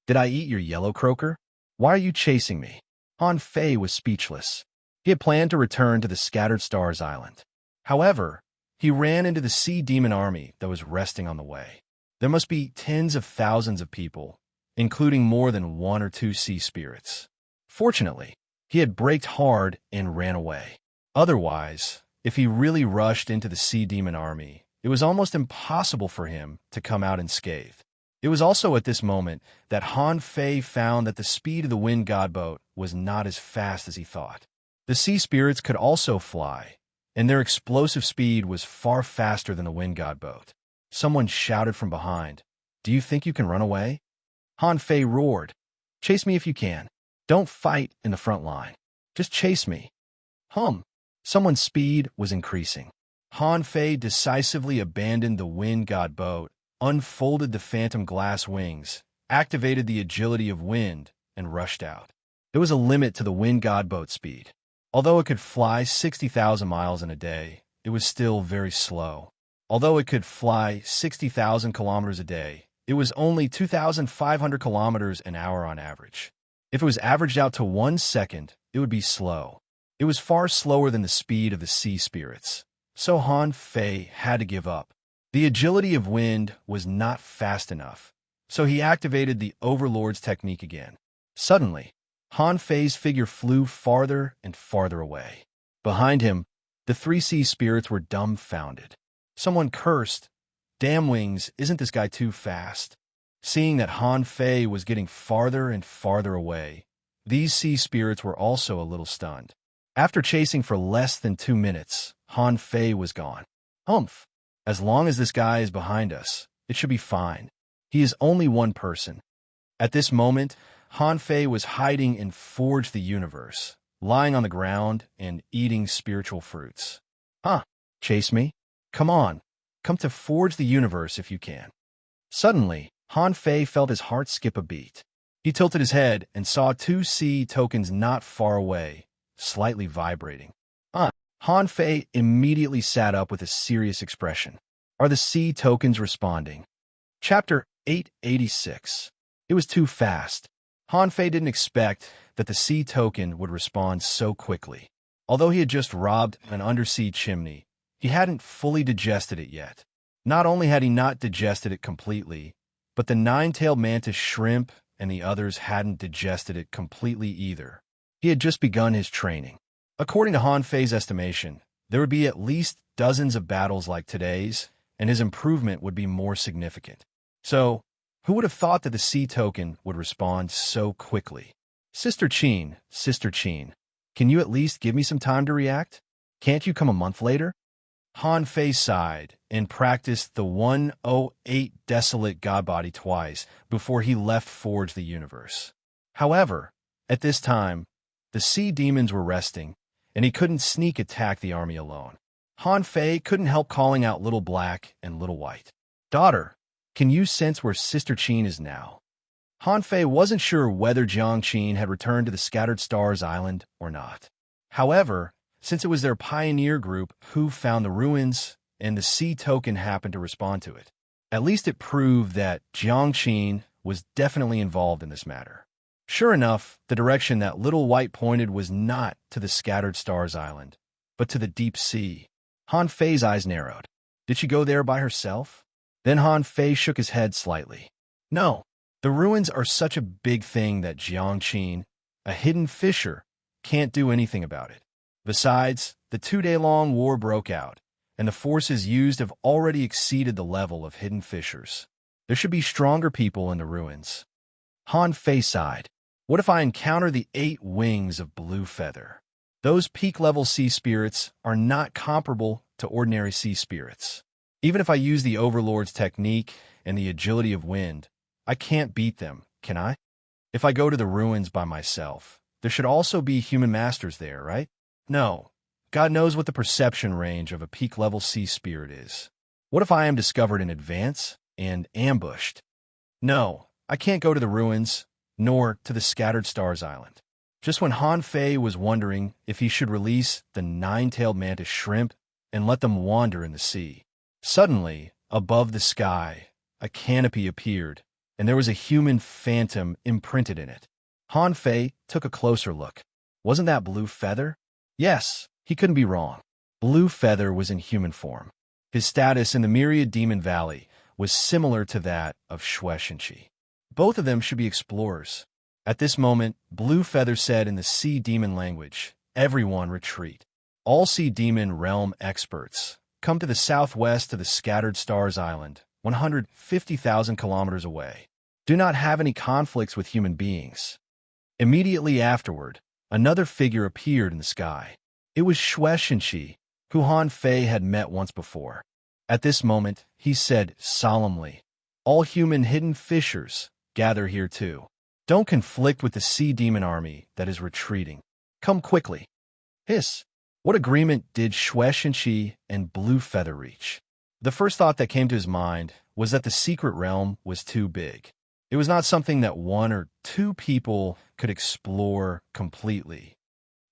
Did I eat your yellow croaker? Why are you chasing me? Han Fei was speechless. He had planned to return to the Scattered Stars Island. However, he ran into the sea demon army that was resting on the way. There must be tens of thousands of people, including more than 1 or 2 sea spirits. Fortunately, he had braked hard and ran away. Otherwise, if he really rushed into the sea demon army, it was almost impossible for him to come out unscathed. It was also at this moment that Han Fei found that the speed of the wind god boat was not as fast as he thought. The sea spirits could also fly, and their explosive speed was far faster than the wind god boat. Someone shouted from behind, "Do you think you can run away?" Han Fei roared, "Chase me if you can. Don't fight in the front line. Just chase me." Someone's speed was increasing. Han Fei decisively abandoned the wind god boat, unfolded the phantom glass wings, activated the agility of wind, and rushed out. There was a limit to the wind god boat speed. Although it could fly 60,000 miles in a day, it was still very slow. Although it could fly 60,000 kilometers a day, it was only 2,500 kilometers an hour on average. If it was averaged out to 1 second, it would be slow. It was far slower than the speed of the sea spirits. So Han Fei had to give up. The agility of wind was not fast enough, so he activated the Overlord's technique again. Suddenly, Han Fei's figure flew farther and farther away. Behind him, the three sea spirits were dumbfounded. Someone cursed, "Damn wings, isn't this guy too fast?" Seeing that Han Fei was getting farther and farther away, these sea spirits were also a little stunned. After chasing for less than 2 minutes, Han Fei was gone. Humph! As long as this guy is behind us, it should be fine. He is only one person. At this moment, Han Fei was hiding in Forge the Universe, lying on the ground and eating spiritual fruits. Huh? Chase me? Come on. Come to Forge the Universe if you can. Suddenly, Han Fei felt his heart skip a beat. He tilted his head and saw 2 sea tokens not far away, slightly vibrating. Han Fei immediately sat up with a serious expression. Are the sea tokens responding? Chapter 886. It was too fast. Han Fei didn't expect that the sea token would respond so quickly. Although he had just robbed an undersea chimney, he hadn't fully digested it yet. Not only had he not digested it completely, but the 9-tailed mantis shrimp and the others hadn't digested it completely either. He had just begun his training. According to Han Fei's estimation, there would be at least dozens of battles like today's, and his improvement would be more significant. So, who would have thought that the sea token would respond so quickly? Sister Qin, can you at least give me some time to react? Can't you come a month later? Han Fei sighed and practiced the 108 desolate godbody twice before he left Forge the Universe. However, at this time, the sea demons were resting, and he couldn't sneak attack the army alone. Han Fei couldn't help calling out Little Black and Little White. Daughter, can you sense where Sister Qin is now? Han Fei wasn't sure whether Jiang Qin had returned to the Scattered Stars Island or not. However, since it was their pioneer group who found the ruins and the sea token happened to respond to it, at least it proved that Jiang Qin was definitely involved in this matter. Sure enough, the direction that Little White pointed was not to the Scattered Stars Island, but to the deep sea. Han Fei's eyes narrowed. Did she go there by herself? Then Han Fei shook his head slightly. No, the ruins are such a big thing that Jiang Qin, a hidden fisher, can't do anything about it. Besides, the 2-day-long war broke out, and the forces used have already exceeded the level of hidden fishers. There should be stronger people in the ruins. Han Fei sighed. What if I encounter the 8 wings of Blue Feather? Those peak-level sea spirits are not comparable to ordinary sea spirits. Even if I use the Overlord's technique and the agility of wind, I can't beat them, can I? If I go to the ruins by myself, there should also be human masters there, right? No. God knows what the perception range of a peak-level sea spirit is. What if I am discovered in advance and ambushed? No, I can't go to the ruins, nor to the Scattered Stars Island. Just when Han Fei was wondering if he should release the 9-tailed mantis shrimp and let them wander in the sea, suddenly, above the sky, a canopy appeared, and there was a human phantom imprinted in it. Han Fei took a closer look. Wasn't that Blue Feather? Yes, he couldn't be wrong. Blue Feather was in human form. His status in the Myriad Demon Valley was similar to that of Shueishenqi. Both of them should be explorers. At this moment, Blue Feather said in the Sea Demon language, "Everyone retreat. All Sea Demon realm experts, come to the southwest of the Scattered Stars Island, 150,000 kilometers away. Do not have any conflicts with human beings." Immediately afterward, another figure appeared in the sky. It was Shueishenqi, who Han Fei had met once before. At this moment, he said solemnly, "All human hidden fishers, gather here too. Don't conflict with the Sea Demon army that is retreating. Come quickly." Hiss! What agreement did Shueishenqi and Blue Feather reach? The first thought that came to his mind was that the secret realm was too big. It was not something that 1 or 2 people could explore completely.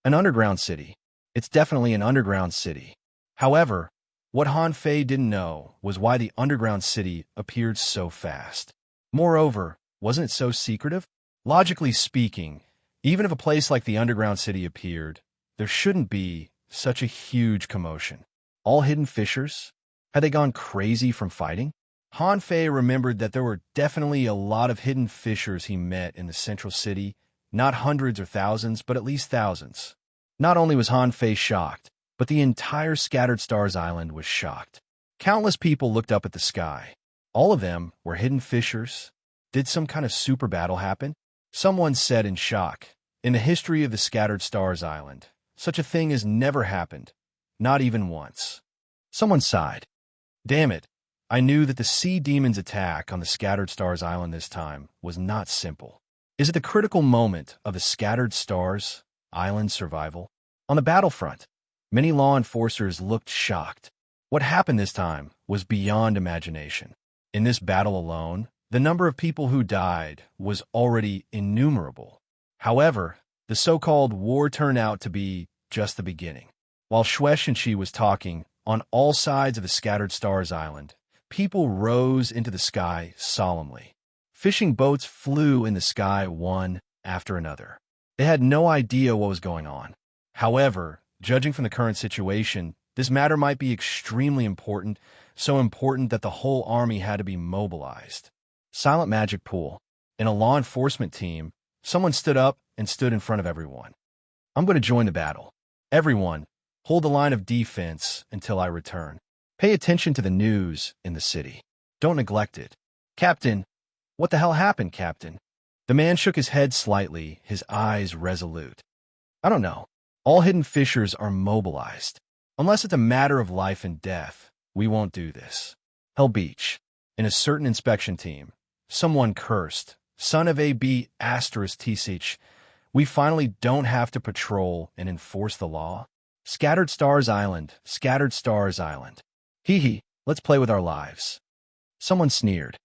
An underground city. It's definitely an underground city. However, what Han Fei didn't know was why the underground city appeared so fast. Moreover, wasn't it so secretive? Logically speaking, even if a place like the underground city appeared, there shouldn't be such a huge commotion. All hidden fishers? Had they gone crazy from fighting? Han Fei remembered that there were definitely a lot of hidden fissures he met in the central city, not hundreds or thousands, but at least thousands. Not only was Han Fei shocked, but the entire Scattered Stars Island was shocked. Countless people looked up at the sky. All of them were hidden fissures. Did some kind of super battle happen? Someone said in shock, "In the history of the Scattered Stars Island, such a thing has never happened, not even once." Someone sighed. "Damn it, I knew that the sea demon's attack on the Scattered Stars Island this time was not simple. Is it the critical moment of the Scattered Stars Island survival?" On the battlefront, many law enforcers looked shocked. What happened this time was beyond imagination. In this battle alone, the number of people who died was already innumerable. However, the so-called war turned out to be just the beginning. While Shueishenshi was talking, on all sides of the Scattered Stars Island, people rose into the sky solemnly. Fishing boats flew in the sky one after another. They had no idea what was going on. However, judging from the current situation, this matter might be extremely important, so important that the whole army had to be mobilized. Silent Magic Pool. In a law enforcement team, someone stood up and stood in front of everyone. "I'm going to join the battle. Everyone, hold the line of defense until I return. Pay attention to the news in the city. Don't neglect it." "Captain, what the hell happened, Captain?" The man shook his head slightly, his eyes resolute. "I don't know. All hidden fissures are mobilized. Unless it's a matter of life and death, we won't do this." Hell Beach. In a certain inspection team, someone cursed, "Son of AB asterisk TSH, we finally don't have to patrol and enforce the law. Scattered Stars Island, Scattered Stars Island. Hee hee, let's play with our lives." Someone sneered.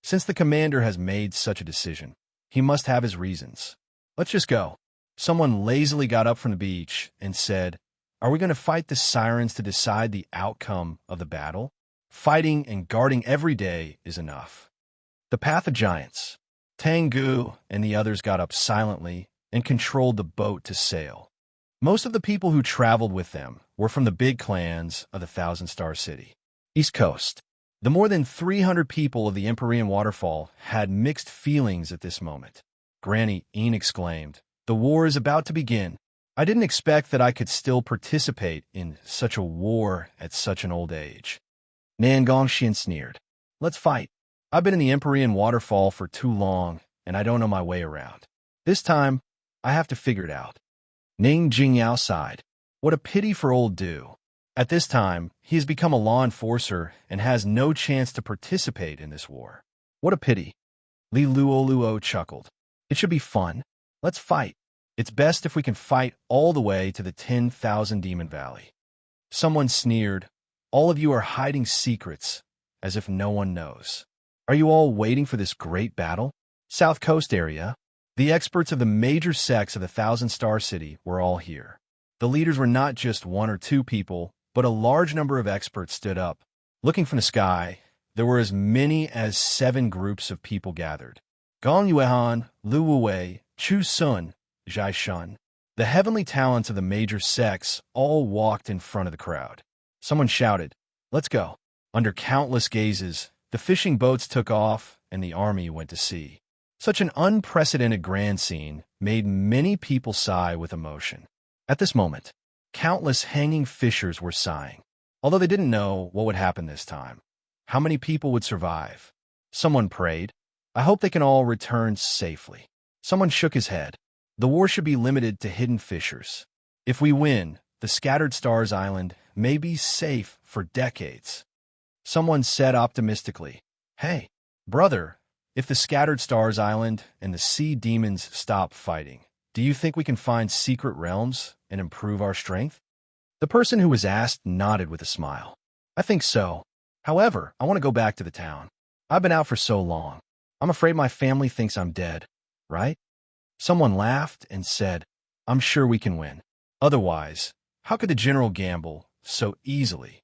"Since the commander has made such a decision, he must have his reasons. Let's just go." Someone lazily got up from the beach and said, "Are we going to fight the sirens to decide the outcome of the battle? Fighting and guarding every day is enough." The Path of Giants. Tengu and the others got up silently and controlled the boat to sail. Most of the people who traveled with them were from the big clans of the Thousand Star City. East Coast. The more than 300 people of the Empyrean Waterfall had mixed feelings at this moment. Granny Een exclaimed, "The war is about to begin. I didn't expect that I could still participate in such a war at such an old age." Nan Gongxian sneered, "Let's fight. I've been in the Empyrean Waterfall for too long, and I don't know my way around. This time, I have to figure it out." Ning Jingyao sighed. "What a pity for old Du. At this time, he has become a law enforcer and has no chance to participate in this war. What a pity." Li Luoluo chuckled. "It should be fun. Let's fight. It's best if we can fight all the way to the 10,000 Demon Valley." Someone sneered, "All of you are hiding secrets, as if no one knows. Are you all waiting for this great battle?" South Coast area. The experts of the major sects of the Thousand Star City were all here. The leaders were not just one or two people, but a large number of experts stood up. Looking from the sky, there were as many as 7 groups of people gathered. Gong Yuehan, Lu Wuwei, Chu Sun, Zhai Shun. The heavenly talents of the major sects all walked in front of the crowd. Someone shouted, "Let's go." Under countless gazes, the fishing boats took off and the army went to sea. Such an unprecedented grand scene made many people sigh with emotion. At this moment, countless hanging fishers were sighing, although they didn't know what would happen this time. How many people would survive? Someone prayed, "I hope they can all return safely." Someone shook his head. "The war should be limited to hidden fissures. If we win, the Scattered Stars Island may be safe for decades." Someone said optimistically, "Hey, brother, if the Scattered Stars Island and the sea demons stop fighting, do you think we can find secret realms and improve our strength?" The person who was asked nodded with a smile. "I think so. However, I want to go back to the town. I've been out for so long. I'm afraid my family thinks I'm dead, right?" Someone laughed and said, "I'm sure we can win. Otherwise, how could the general gamble so easily?"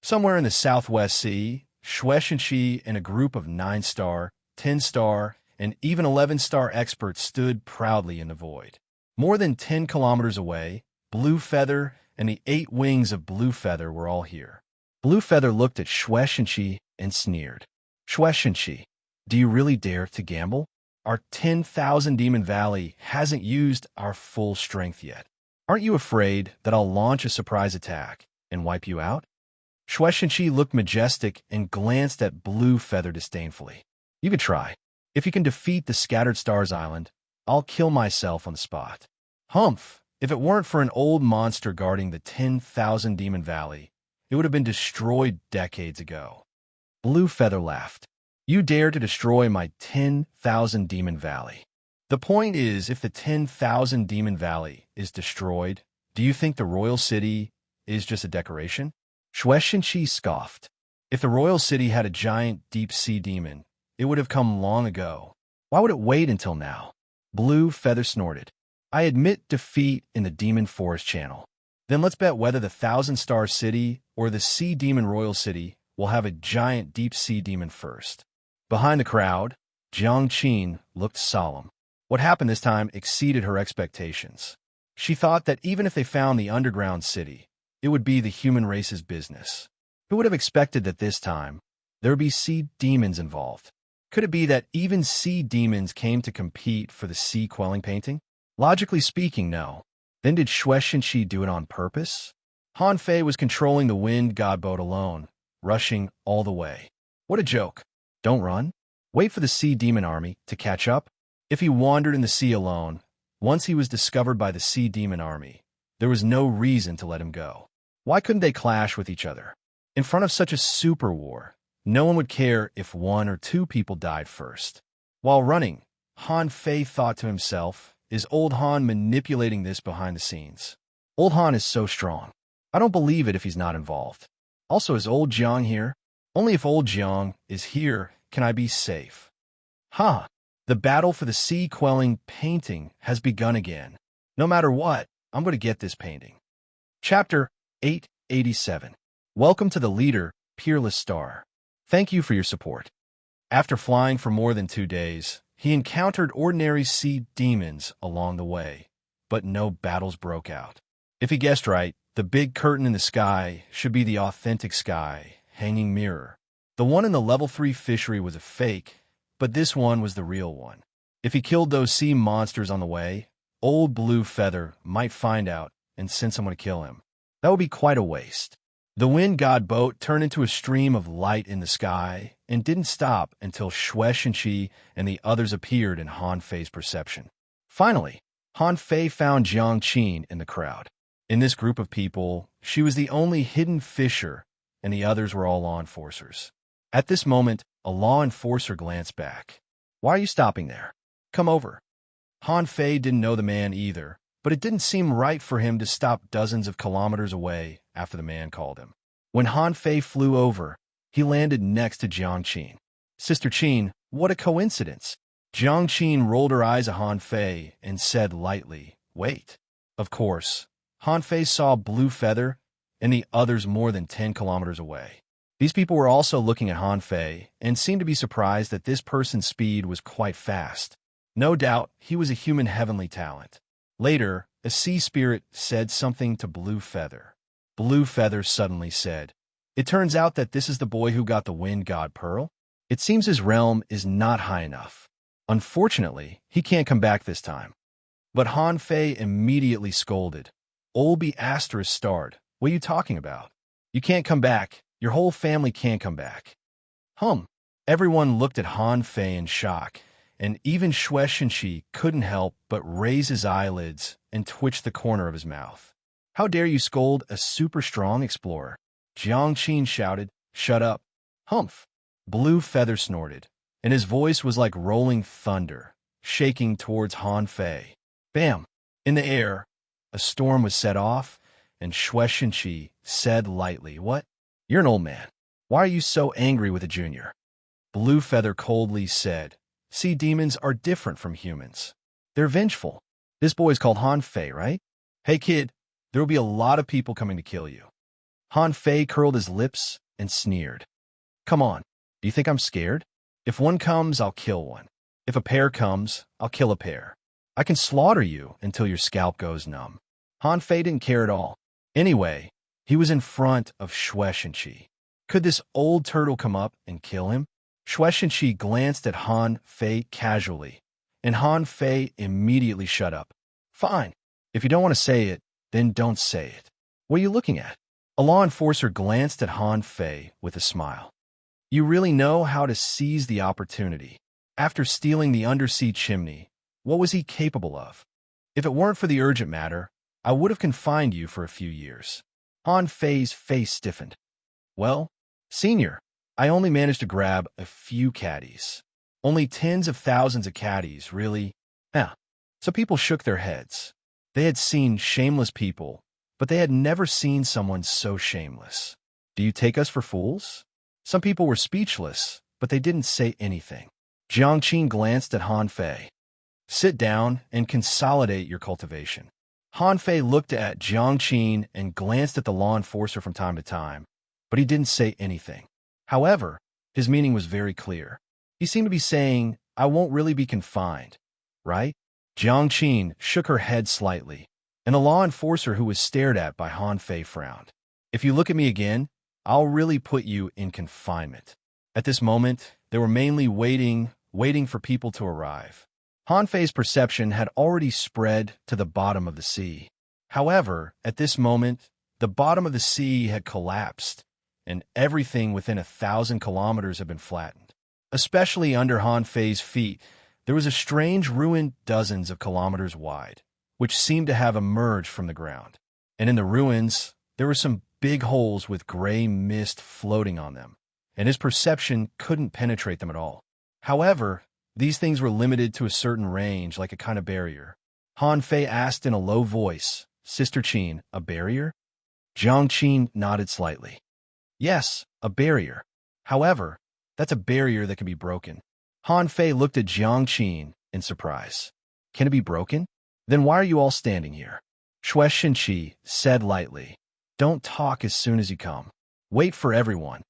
Somewhere in the Southwest Sea, Shueishenshi and a group of 9-star, 10-star, and even 11-star experts stood proudly in the void. More than 10 kilometers away, Blue Feather and the 8 wings of Blue Feather were all here. Blue Feather looked at Shueishenqi and sneered. Shueishenqi, do you really dare to gamble? Our 10,000 Demon Valley hasn't used our full strength yet. Aren't you afraid that I'll launch a surprise attack and wipe you out? Shueishenqi looked majestic and glanced at Blue Feather disdainfully. You can try. If you can defeat the Scattered Stars Island, I'll kill myself on the spot. Humph! If it weren't for an old monster guarding the 10,000 Demon Valley, it would have been destroyed decades ago. Blue Feather laughed. You dare to destroy my 10,000 Demon Valley. The point is, if the 10,000 Demon Valley is destroyed, do you think the royal city is just a decoration? Shueishenqi scoffed. If the royal city had a giant deep-sea demon, it would have come long ago. Why would it wait until now? Blue Feather snorted. I admit defeat in the Demon Forest Channel. Then let's bet whether the Thousand Star City or the Sea Demon Royal City will have a giant deep-sea demon first. Behind the crowd, Jiang Qin looked solemn. What happened this time exceeded her expectations. She thought that even if they found the underground city, it would be the human race's business. Who would have expected that this time there would be sea demons involved? Could it be that even sea demons came to compete for the sea quelling painting? Logically speaking, no. Then did Shueishenqi do it on purpose? Han Fei was controlling the wind god boat alone, rushing all the way. What a joke. Don't run. Wait for the sea demon army to catch up. If he wandered in the sea alone, once he was discovered by the sea demon army, there was no reason to let him go. Why couldn't they clash with each other? In front of such a super war, no one would care if 1 or 2 people died first. While running, Han Fei thought to himself, is old Han manipulating this behind the scenes? Old Han is so strong. I don't believe it if he's not involved. Also, is old Jiang here? Only if old Jiang is here can I be safe. Ha! The battle for the sea quelling painting has begun again. No matter what, I'm going to get this painting. Chapter 887. Welcome to the leader, Peerless Star. Thank you for your support. After flying for more than 2 days, he encountered ordinary sea demons along the way, but no battles broke out. If he guessed right, the big curtain in the sky should be the authentic sky, hanging mirror. The one in the level 3 fishery was a fake, but this one was the real one. If he killed those sea monsters on the way, old Blue Feather might find out and send someone to kill him. That would be quite a waste. The wind god boat turned into a stream of light in the sky and didn't stop until Shueishenqi and the others appeared in Han Fei's perception. Finally, Han Fei found Jiang Qin in the crowd. In this group of people, she was the only hidden fisher, and the others were all law enforcers. At this moment, a law enforcer glanced back. Why are you stopping there? Come over. Han Fei didn't know the man either, but it didn't seem right for him to stop dozens of kilometers away after the man called him. When Han Fei flew over, he landed next to Jiang Qin. Sister Qin, what a coincidence. Jiang Qin rolled her eyes at Han Fei and said lightly, wait. Of course, Han Fei saw Blue Feather and the others more than 10 kilometers away. These people were also looking at Han Fei and seemed to be surprised that this person's speed was quite fast. No doubt, he was a human heavenly talent. Later, a sea spirit said something to Blue Feather. Blue Feather suddenly said, it turns out that this is the boy who got the wind god pearl. It seems his realm is not high enough. Unfortunately, he can't come back this time. But Han Fei immediately scolded. Olby Asterisk starred. What are you talking about? You can't come back. Your whole family can't come back. Everyone looked at Han Fei in shock, and even Shueishenqi couldn't help but raise his eyelids and twitch the corner of his mouth. How dare you scold a super strong explorer? Jiang Qin shouted, shut up. Blue Feather snorted, and his voice was like rolling thunder, shaking towards Han Fei. Bam! In the air, a storm was set off, and Shueishenqi said lightly, what? You're an old man. Why are you so angry with a junior? Blue Feather coldly said, sea demons are different from humans. They're vengeful. This boy's called Han Fei, right? Hey kid, there will be a lot of people coming to kill you. Han Fei curled his lips and sneered. Come on, do you think I'm scared? If one comes, I'll kill one. If a pair comes, I'll kill a pair. I can slaughter you until your scalp goes numb. Han Fei didn't care at all. Anyway, he was in front of Shueishenqi. Could this old turtle come up and kill him? Shuai Shenqi glanced at Han Fei casually, and Han Fei immediately shut up. Fine. If you don't want to say it, then don't say it. What are you looking at? A law enforcer glanced at Han Fei with a smile. You really know how to seize the opportunity. After stealing the undersea chimney, what was he capable of? If it weren't for the urgent matter, I would have confined you for a few years. Han Fei's face stiffened. Well, Senior, I only managed to grab a few caddies. Only tens of thousands of caddies, really? Yeah. So people shook their heads. They had seen shameless people, but they had never seen someone so shameless. Do you take us for fools? Some people were speechless, but they didn't say anything. Jiang Qin glanced at Han Fei. Sit down and consolidate your cultivation. Han Fei looked at Jiang Qin and glanced at the law enforcer from time to time, but he didn't say anything. However, his meaning was very clear. He seemed to be saying, I won't really be confined, right? Jiang Qin shook her head slightly, and the law enforcer who was stared at by Han Fei frowned. If you look at me again, I'll really put you in confinement. At this moment, they were mainly waiting for people to arrive. Han Fei's perception had already spread to the bottom of the sea. However, at this moment, the bottom of the sea had collapsed, and everything within 1,000 kilometers had been flattened. Especially under Han Fei's feet, there was a strange ruin dozens of kilometers wide, which seemed to have emerged from the ground. And in the ruins, there were some big holes with gray mist floating on them, and his perception couldn't penetrate them at all. However, these things were limited to a certain range, like a kind of barrier. Han Fei asked in a low voice, Sister Qin, a barrier? Jiang Qin nodded slightly. Yes, a barrier. However, that's a barrier that can be broken. Han Fei looked at Jiang Qin in surprise. Can it be broken? Then why are you all standing here? Shuai Shenqi said lightly. Don't talk as soon as you come. Wait for everyone.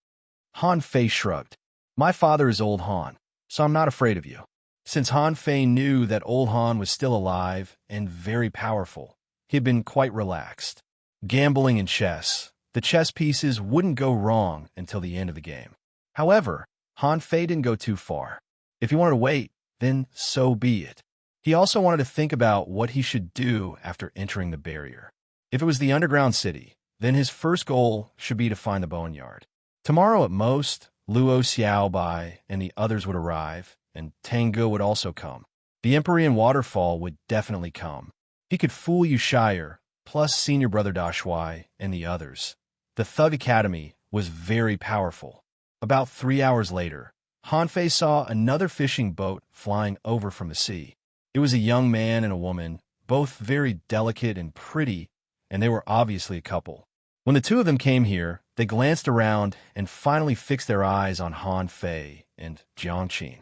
Han Fei shrugged. My father is old Han, so I'm not afraid of you. Since Han Fei knew that old Han was still alive and very powerful, he had been quite relaxed. Gambling and chess, the chess pieces wouldn't go wrong until the end of the game. However, Han Fei didn't go too far. If he wanted to wait, then so be it. He also wanted to think about what he should do after entering the barrier. If it was the underground city, then his first goal should be to find the boneyard. Tomorrow at most, Luo Xiaobai and the others would arrive, and Tango would also come. The Empyrean waterfall would definitely come. He could fool Yushire, plus senior brother Da Shuai and the others. The Thug Academy was very powerful. About 3 hours later, Han Fei saw another fishing boat flying over from the sea. It was a young man and a woman, both very delicate and pretty, and they were obviously a couple. When the two of them came here, they glanced around and finally fixed their eyes on Han Fei and Jiang Qin.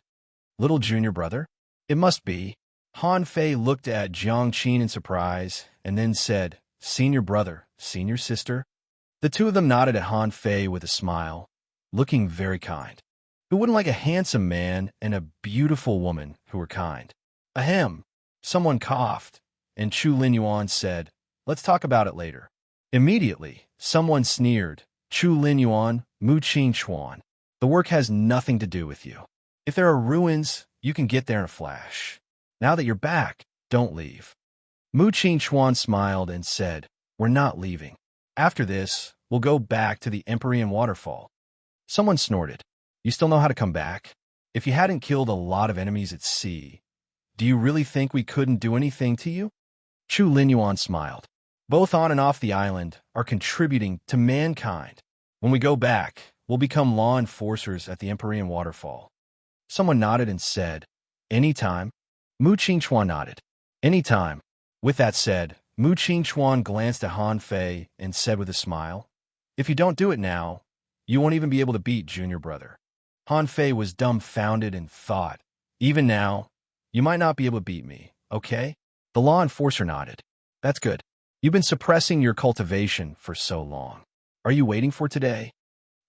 Little junior brother? It must be. Han Fei looked at Jiang Qin in surprise and then said, Senior brother, senior sister? The two of them nodded at Han Fei with a smile, looking very kind. Who wouldn't like a handsome man and a beautiful woman who were kind? Ahem. Someone coughed, and Chu Linyuan said, Let's talk about it later. Immediately, someone sneered, Chu Linyuan, Mu Qing Chuan. The work has nothing to do with you. If there are ruins, you can get there in a flash. Now that you're back, don't leave. Mu Qing Chuan smiled and said, We're not leaving. After this, we'll go back to the Empyrean waterfall. Someone snorted. You still know how to come back? If you hadn't killed a lot of enemies at sea, do you really think we couldn't do anything to you? Chu Linyuan smiled. Both on and off the island are contributing to mankind. When we go back, we'll become law enforcers at the Empyrean waterfall. Someone nodded and said, Anytime. Mu Qingchuan nodded. Anytime. With that said, Mu Qingchuan glanced at Han Fei and said with a smile, If you don't do it now, you won't even be able to beat junior brother. Han Fei was dumbfounded and thought, Even now, you might not be able to beat me, okay? The law enforcer nodded. That's good. You've been suppressing your cultivation for so long. Are you waiting for today?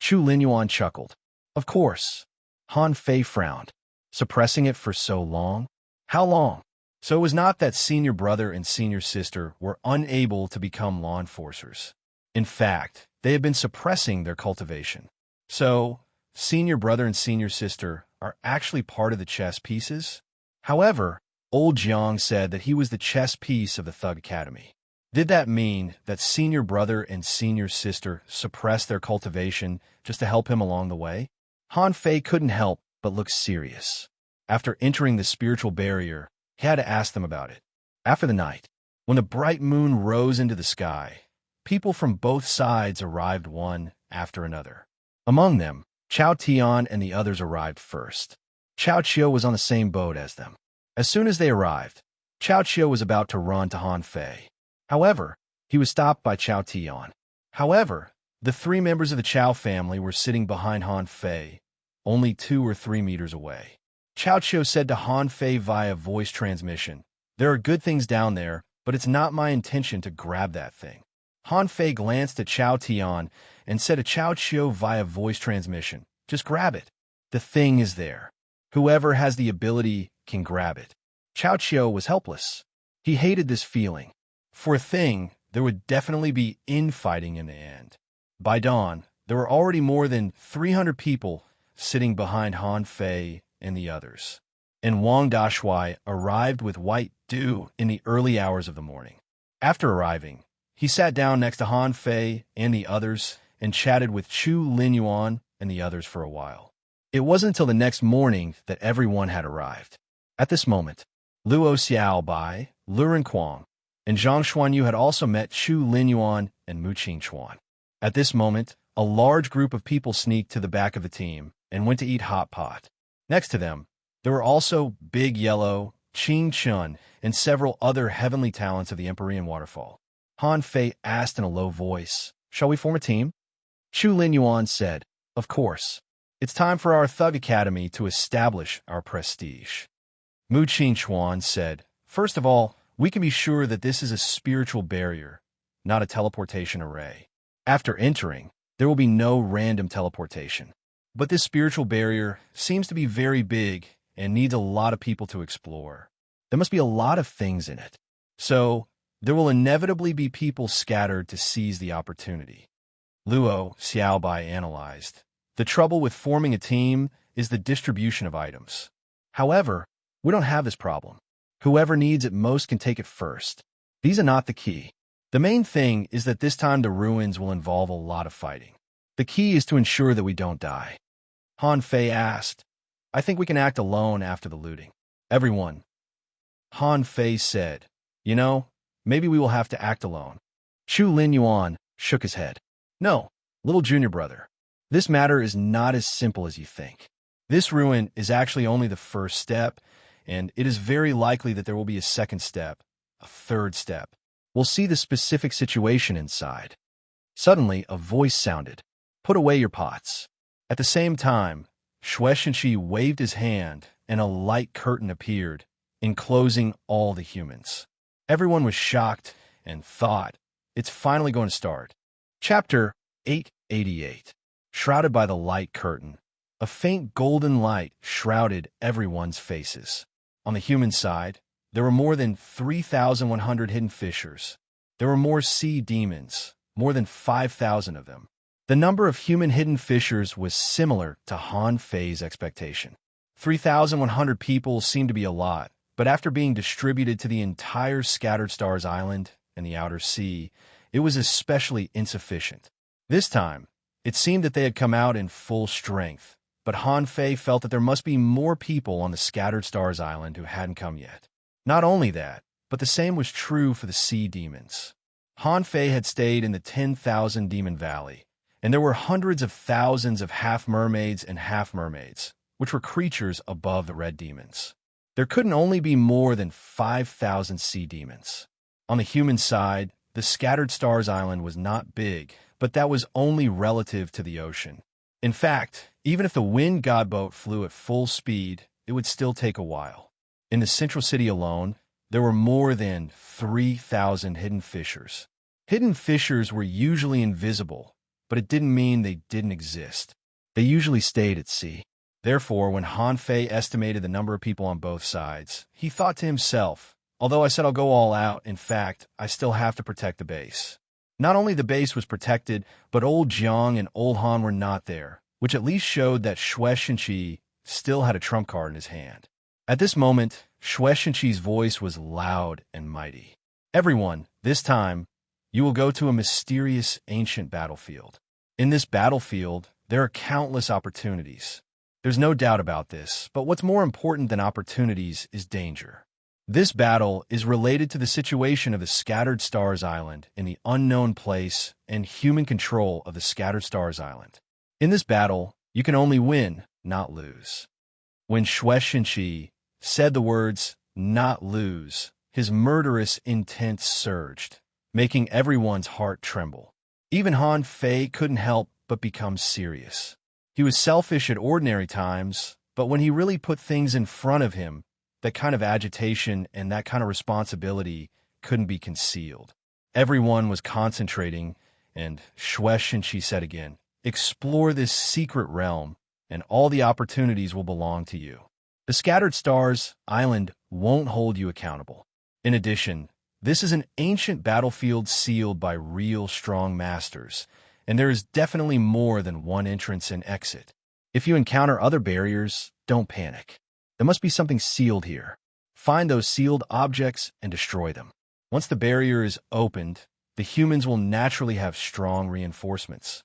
Chu Linyuan chuckled. Of course. Han Fei frowned. Suppressing it for so long? How long? So it was not that senior brother and senior sister were unable to become law enforcers. In fact, they had been suppressing their cultivation. So, senior brother and senior sister are actually part of the chess pieces? However, old Jiang said that he was the chess piece of the Thug Academy. Did that mean that senior brother and senior sister suppressed their cultivation just to help him along the way? Han Fei couldn't help but look serious. After entering the spiritual barrier, he had to ask them about it. After the night, when the bright moon rose into the sky, people from both sides arrived one after another. Among them, Chao Tian and the others arrived first. Chao Qiu was on the same boat as them. As soon as they arrived, Chao Qiu was about to run to Han Fei. However, he was stopped by Chao Tian. However, the three members of the Chao family were sitting behind Han Fei, only 2 or 3 meters away. Chao Qiu said to Han Fei via voice transmission, "There are good things down there, but it's not my intention to grab that thing." Han Fei glanced at Chao Tian and said to Chao Qiu via voice transmission, "Just grab it. The thing is there. Whoever has the ability can grab it." Chao Qiu was helpless. He hated this feeling. For a thing, there would definitely be infighting in the end. By dawn, there were already more than 300 people sitting behind Han Fei and the others. And Wang Dashuai arrived with white dew in the early hours of the morning. After arriving, he sat down next to Han Fei and the others and chatted with Chu Linyuan and the others for a while. It wasn't until the next morning that everyone had arrived. At this moment, Luo Xiaobai, Lu Renquang, and Zhang Xuanyu had also met Chu Linyuan and Mu Qingchuan. At this moment, a large group of people sneaked to the back of the team and went to eat hot pot. Next to them, there were also Big Yellow, Qing Chun, and several other heavenly talents of the Empyrean Waterfall. Han Fei asked in a low voice, "Shall we form a team?" Chu Linyuan said, "Of course. It's time for our Thug Academy to establish our prestige." Mu Qingchuan said, "First of all, we can be sure that this is a spiritual barrier, not a teleportation array. After entering, there will be no random teleportation. But this spiritual barrier seems to be very big and needs a lot of people to explore. There must be a lot of things in it. So, there will inevitably be people scattered to seize the opportunity." Luo Xiaobai analyzed. "The trouble with forming a team is the distribution of items. However, we don't have this problem. Whoever needs it most can take it first. These are not the key. The main thing is that this time the ruins will involve a lot of fighting. The key is to ensure that we don't die." Han Fei asked, "I think we can act alone after the looting." Everyone. Han Fei said, "You know, maybe we will have to act alone." Chu Linyuan shook his head. "No, little junior brother. This matter is not as simple as you think. This ruin is actually only the first step, and it is very likely that there will be a second step, a third step. We'll see the specific situation inside." Suddenly, a voice sounded, "Put away your pots." At the same time, Xue Shenqi waved his hand, and a light curtain appeared, enclosing all the humans. Everyone was shocked and thought, "It's finally going to start." Chapter 888. Shrouded by the light curtain, a faint golden light shrouded everyone's faces. On the human side, there were more than 3,100 hidden fissures. There were more sea demons, more than 5,000 of them. The number of human hidden fissures was similar to Han Fei's expectation. 3,100 people seemed to be a lot, but after being distributed to the entire Scattered Stars Island and the outer sea, it was especially insufficient. This time, it seemed that they had come out in full strength, but Han Fei felt that there must be more people on the Scattered Stars Island who hadn't come yet. Not only that, but the same was true for the sea demons. Han Fei had stayed in the 10,000 Demon Valley, and there were hundreds of thousands of half-mermaids and half-mermaids, which were creatures above the red demons. There couldn't only be more than 5,000 sea demons. On the human side, the Scattered Stars Island was not big, but that was only relative to the ocean. In fact, even if the Wind God boat flew at full speed, it would still take a while. In the central city alone, there were more than 3,000 hidden fissures. Hidden fissures were usually invisible, but it didn't mean they didn't exist. They usually stayed at sea. Therefore, when Han Fei estimated the number of people on both sides, he thought to himself, "Although I said I'll go all out, in fact, I still have to protect the base." Not only the base was protected, but old Jiang and old Han were not there, which at least showed that Shuai still had a trump card in his hand. At this moment, Shuai voice was loud and mighty. Everyone, this time, you will go to a mysterious ancient battlefield. In this battlefield, there are countless opportunities. There's no doubt about this, but what's more important than opportunities is danger. This battle is related to the situation of the Scattered Stars Island in the unknown place and human control of the Scattered Stars Island. In this battle, you can only win, not lose. When Shuai said the words, not lose, his murderous intent surged, making everyone's heart tremble. Even Han Fei couldn't help but become serious. He was selfish at ordinary times, but when he really put things in front of him, that kind of agitation and that kind of responsibility couldn't be concealed. Everyone was concentrating, and Shuai said again, explore this secret realm, and all the opportunities will belong to you. The Scattered Stars Island won't hold you accountable. In addition, this is an ancient battlefield sealed by real strong masters, and there is definitely more than one entrance and exit. If you encounter other barriers, don't panic. There must be something sealed here. Find those sealed objects and destroy them. Once the barrier is opened, the humans will naturally have strong reinforcements.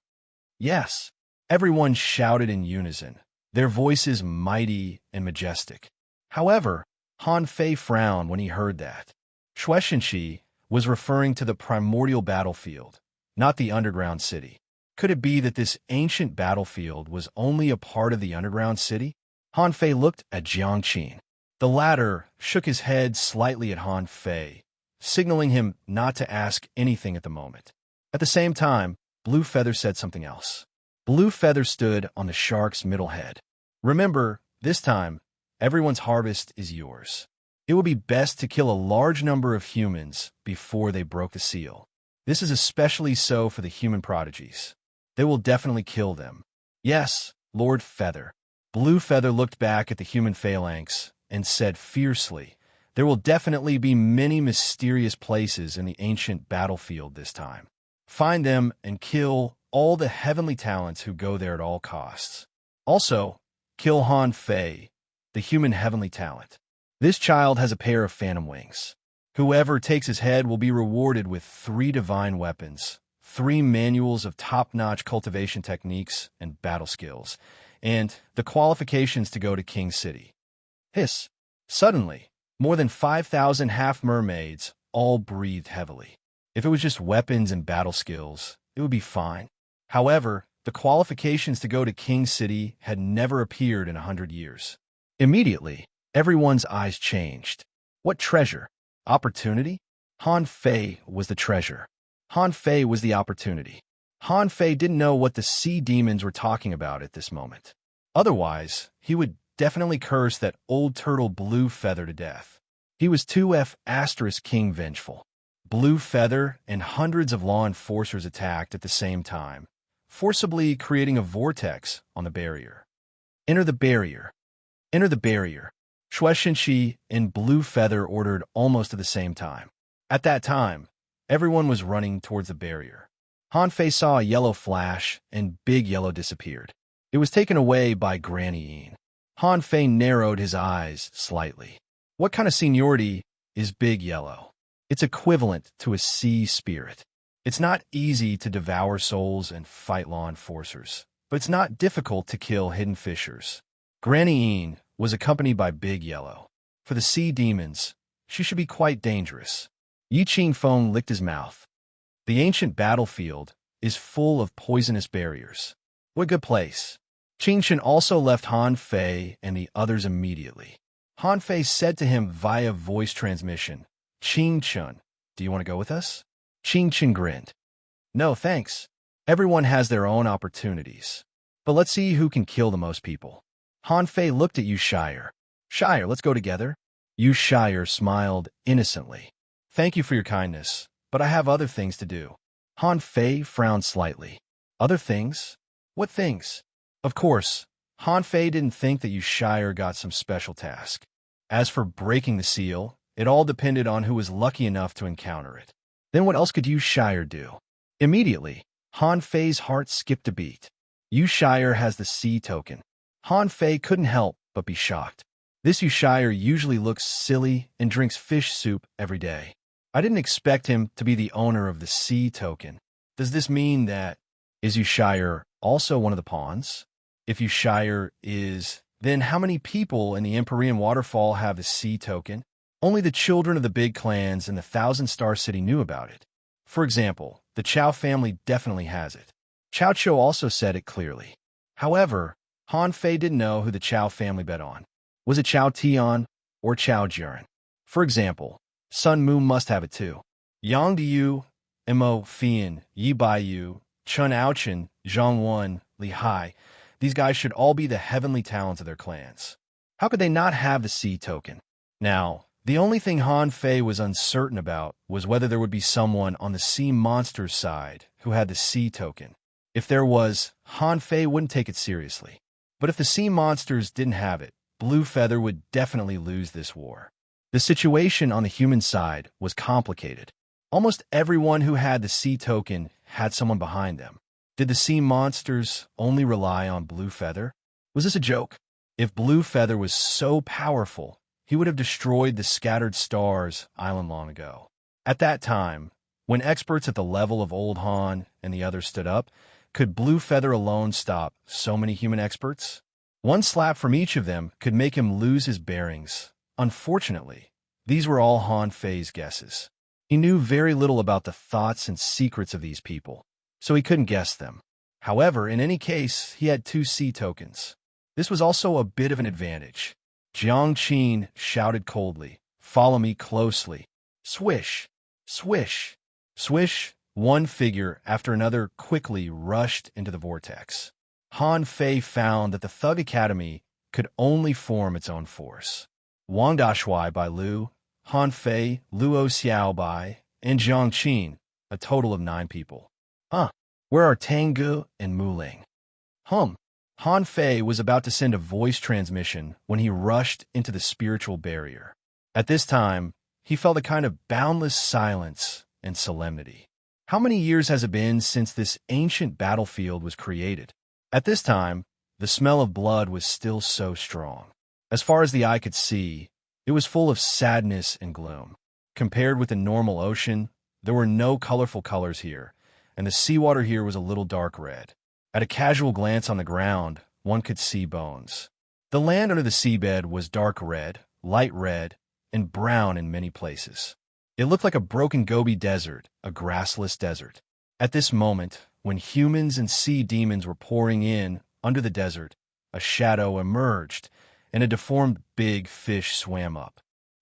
Yes, everyone shouted in unison, their voices mighty and majestic. However, Han Fei frowned when he heard that. Shuai was referring to the primordial battlefield, not the underground city. Could it be that this ancient battlefield was only a part of the underground city? Han Fei looked at Jiang Qin. The latter shook his head slightly at Han Fei, signaling him not to ask anything at the moment. At the same time, Blue Feather said something else. Blue Feather stood on the shark's middle head. Remember, this time, everyone's harvest is yours. It would be best to kill a large number of humans before they broke the seal. This is especially so for the human prodigies. They will definitely kill them. Yes, Lord Feather. Blue Feather looked back at the human phalanx and said fiercely, there will definitely be many mysterious places in the ancient battlefield this time. Find them and kill all the heavenly talents who go there at all costs. Also, kill Han Fei, the human heavenly talent. This child has a pair of phantom wings. Whoever takes his head will be rewarded with 3 divine weapons, 3 manuals of top-notch cultivation techniques and battle skills, and the qualifications to go to King City. Hiss! Suddenly, more than 5,000 half-mermaids all breathed heavily. If it was just weapons and battle skills, it would be fine. However, the qualifications to go to King City had never appeared in 100 years. Immediately, everyone's eyes changed. What treasure? Opportunity? Han Fei was the treasure. Han Fei was the opportunity. Han Fei didn't know what the sea demons were talking about at this moment. Otherwise, he would definitely curse that old turtle Blue Feather to death. He was 2F * King Vengeful. Blue Feather and hundreds of law enforcers attacked at the same time, forcibly creating a vortex on the barrier. Enter the barrier. Enter the barrier. Shuai and Blue Feather ordered almost at the same time. At that time, everyone was running towards the barrier. Han Fei saw a yellow flash, and Big Yellow disappeared. It was taken away by Granny Yin. Han Fei narrowed his eyes slightly. What kind of seniority is Big Yellow? It's equivalent to a sea spirit. It's not easy to devour souls and fight law enforcers, but it's not difficult to kill hidden fishers. Granny Yin was accompanied by Big Yellow. For the sea demons, she should be quite dangerous. Yi Qingfeng licked his mouth. The ancient battlefield is full of poisonous barriers. What a good place. Qingchen also left Han Fei and the others immediately. Han Fei said to him via voice transmission, Qingchen, do you want to go with us? Qingchen grinned. No, thanks. Everyone has their own opportunities. But let's see who can kill the most people. Han Fei looked at Yu Shire. Shire, let's go together. Yu Shire smiled innocently. Thank you for your kindness, but I have other things to do. Han Fei frowned slightly. Other things? What things? Of course, Han Fei didn't think that Yu Shire got some special task. As for breaking the seal, it all depended on who was lucky enough to encounter it. Then what else could Yu Shire do? Immediately, Han Fei's heart skipped a beat. Yushire has the sea token. Han Fei couldn't help but be shocked. This Yushire usually looks silly and drinks fish soup every day. I didn't expect him to be the owner of the sea token. Does this mean that is Yushire also one of the pawns? If Yushire is, then how many people in the Empyrean Waterfall have the sea token? Only the children of the big clans in the Thousand Star City knew about it. For example, the Chow family definitely has it. Cao Cho also said it clearly. However, Han Fei didn't know who the Chow family bet on. Was it Chow Tian or Chow Jiren? For example, Sun Mu must have it too. Yang Diyu, Mo Fian, Yi Baiyu, Chun Aochen, Zhang Wan, Li Hai, these guys should all be the heavenly talents of their clans. How could they not have the sea token? Now, the only thing Han Fei was uncertain about was whether there would be someone on the sea monster's side who had the sea token. If there was, Han Fei wouldn't take it seriously. But if the sea monsters didn't have it, Blue Feather would definitely lose this war. The situation on the human side was complicated. Almost everyone who had the sea token had someone behind them. Did the sea monsters only rely on Blue Feather? Was this a joke? If Blue Feather was so powerful, he would have destroyed the Scattered Stars island long ago. At that time, when experts at the level of Old Han and the others stood up, could Blue Feather alone stop so many human experts? One slap from each of them could make him lose his bearings. Unfortunately, these were all Han Fei's guesses. He knew very little about the thoughts and secrets of these people, so he couldn't guess them. However, in any case, he had 2 sea tokens. This was also a bit of an advantage. Jiang Qin shouted coldly, "Follow me closely." Swish, swish, swish. One figure after another quickly rushed into the vortex. Han Fei found that the Thug Academy could only form its own force. Wang Dashui by Lu, Han Fei, Luo Xiao Bai, and Jiang Qin, a total of 9 people. Where are Tangu and Muling? Han Fei was about to send a voice transmission when he rushed into the spiritual barrier. At this time, he felt a kind of boundless silence and solemnity. How many years has it been since this ancient battlefield was created? At this time, the smell of blood was still so strong. As far as the eye could see, it was full of sadness and gloom. Compared with the normal ocean, there were no colorful colors here, and the seawater here was a little dark red. At a casual glance on the ground, one could see bones. The land under the seabed was dark red, light red, and brown in many places. It looked like a broken Gobi Desert, a grassless desert. At this moment, when humans and sea demons were pouring in under the desert, a shadow emerged, and a deformed big fish swam up.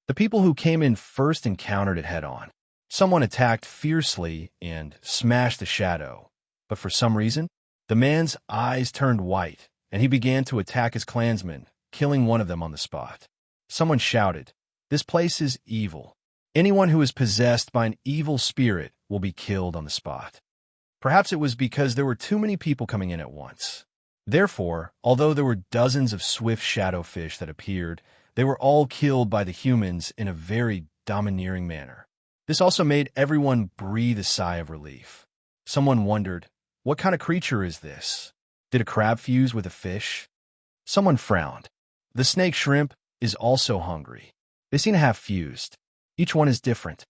The people who came in first encountered it head-on. Someone attacked fiercely and smashed the shadow, but for some reason, the man's eyes turned white, and he began to attack his clansmen, killing one of them on the spot. Someone shouted, "This place is evil. Anyone who is possessed by an evil spirit will be killed on the spot." Perhaps it was because there were too many people coming in at once. Therefore, although there were dozens of swift shadow fish that appeared, they were all killed by the humans in a very domineering manner. This also made everyone breathe a sigh of relief. Someone wondered, what kind of creature is this? Did a crab fuse with a fish? Someone frowned. The snake shrimp is also hungry. They seem to have fused. Each one is different.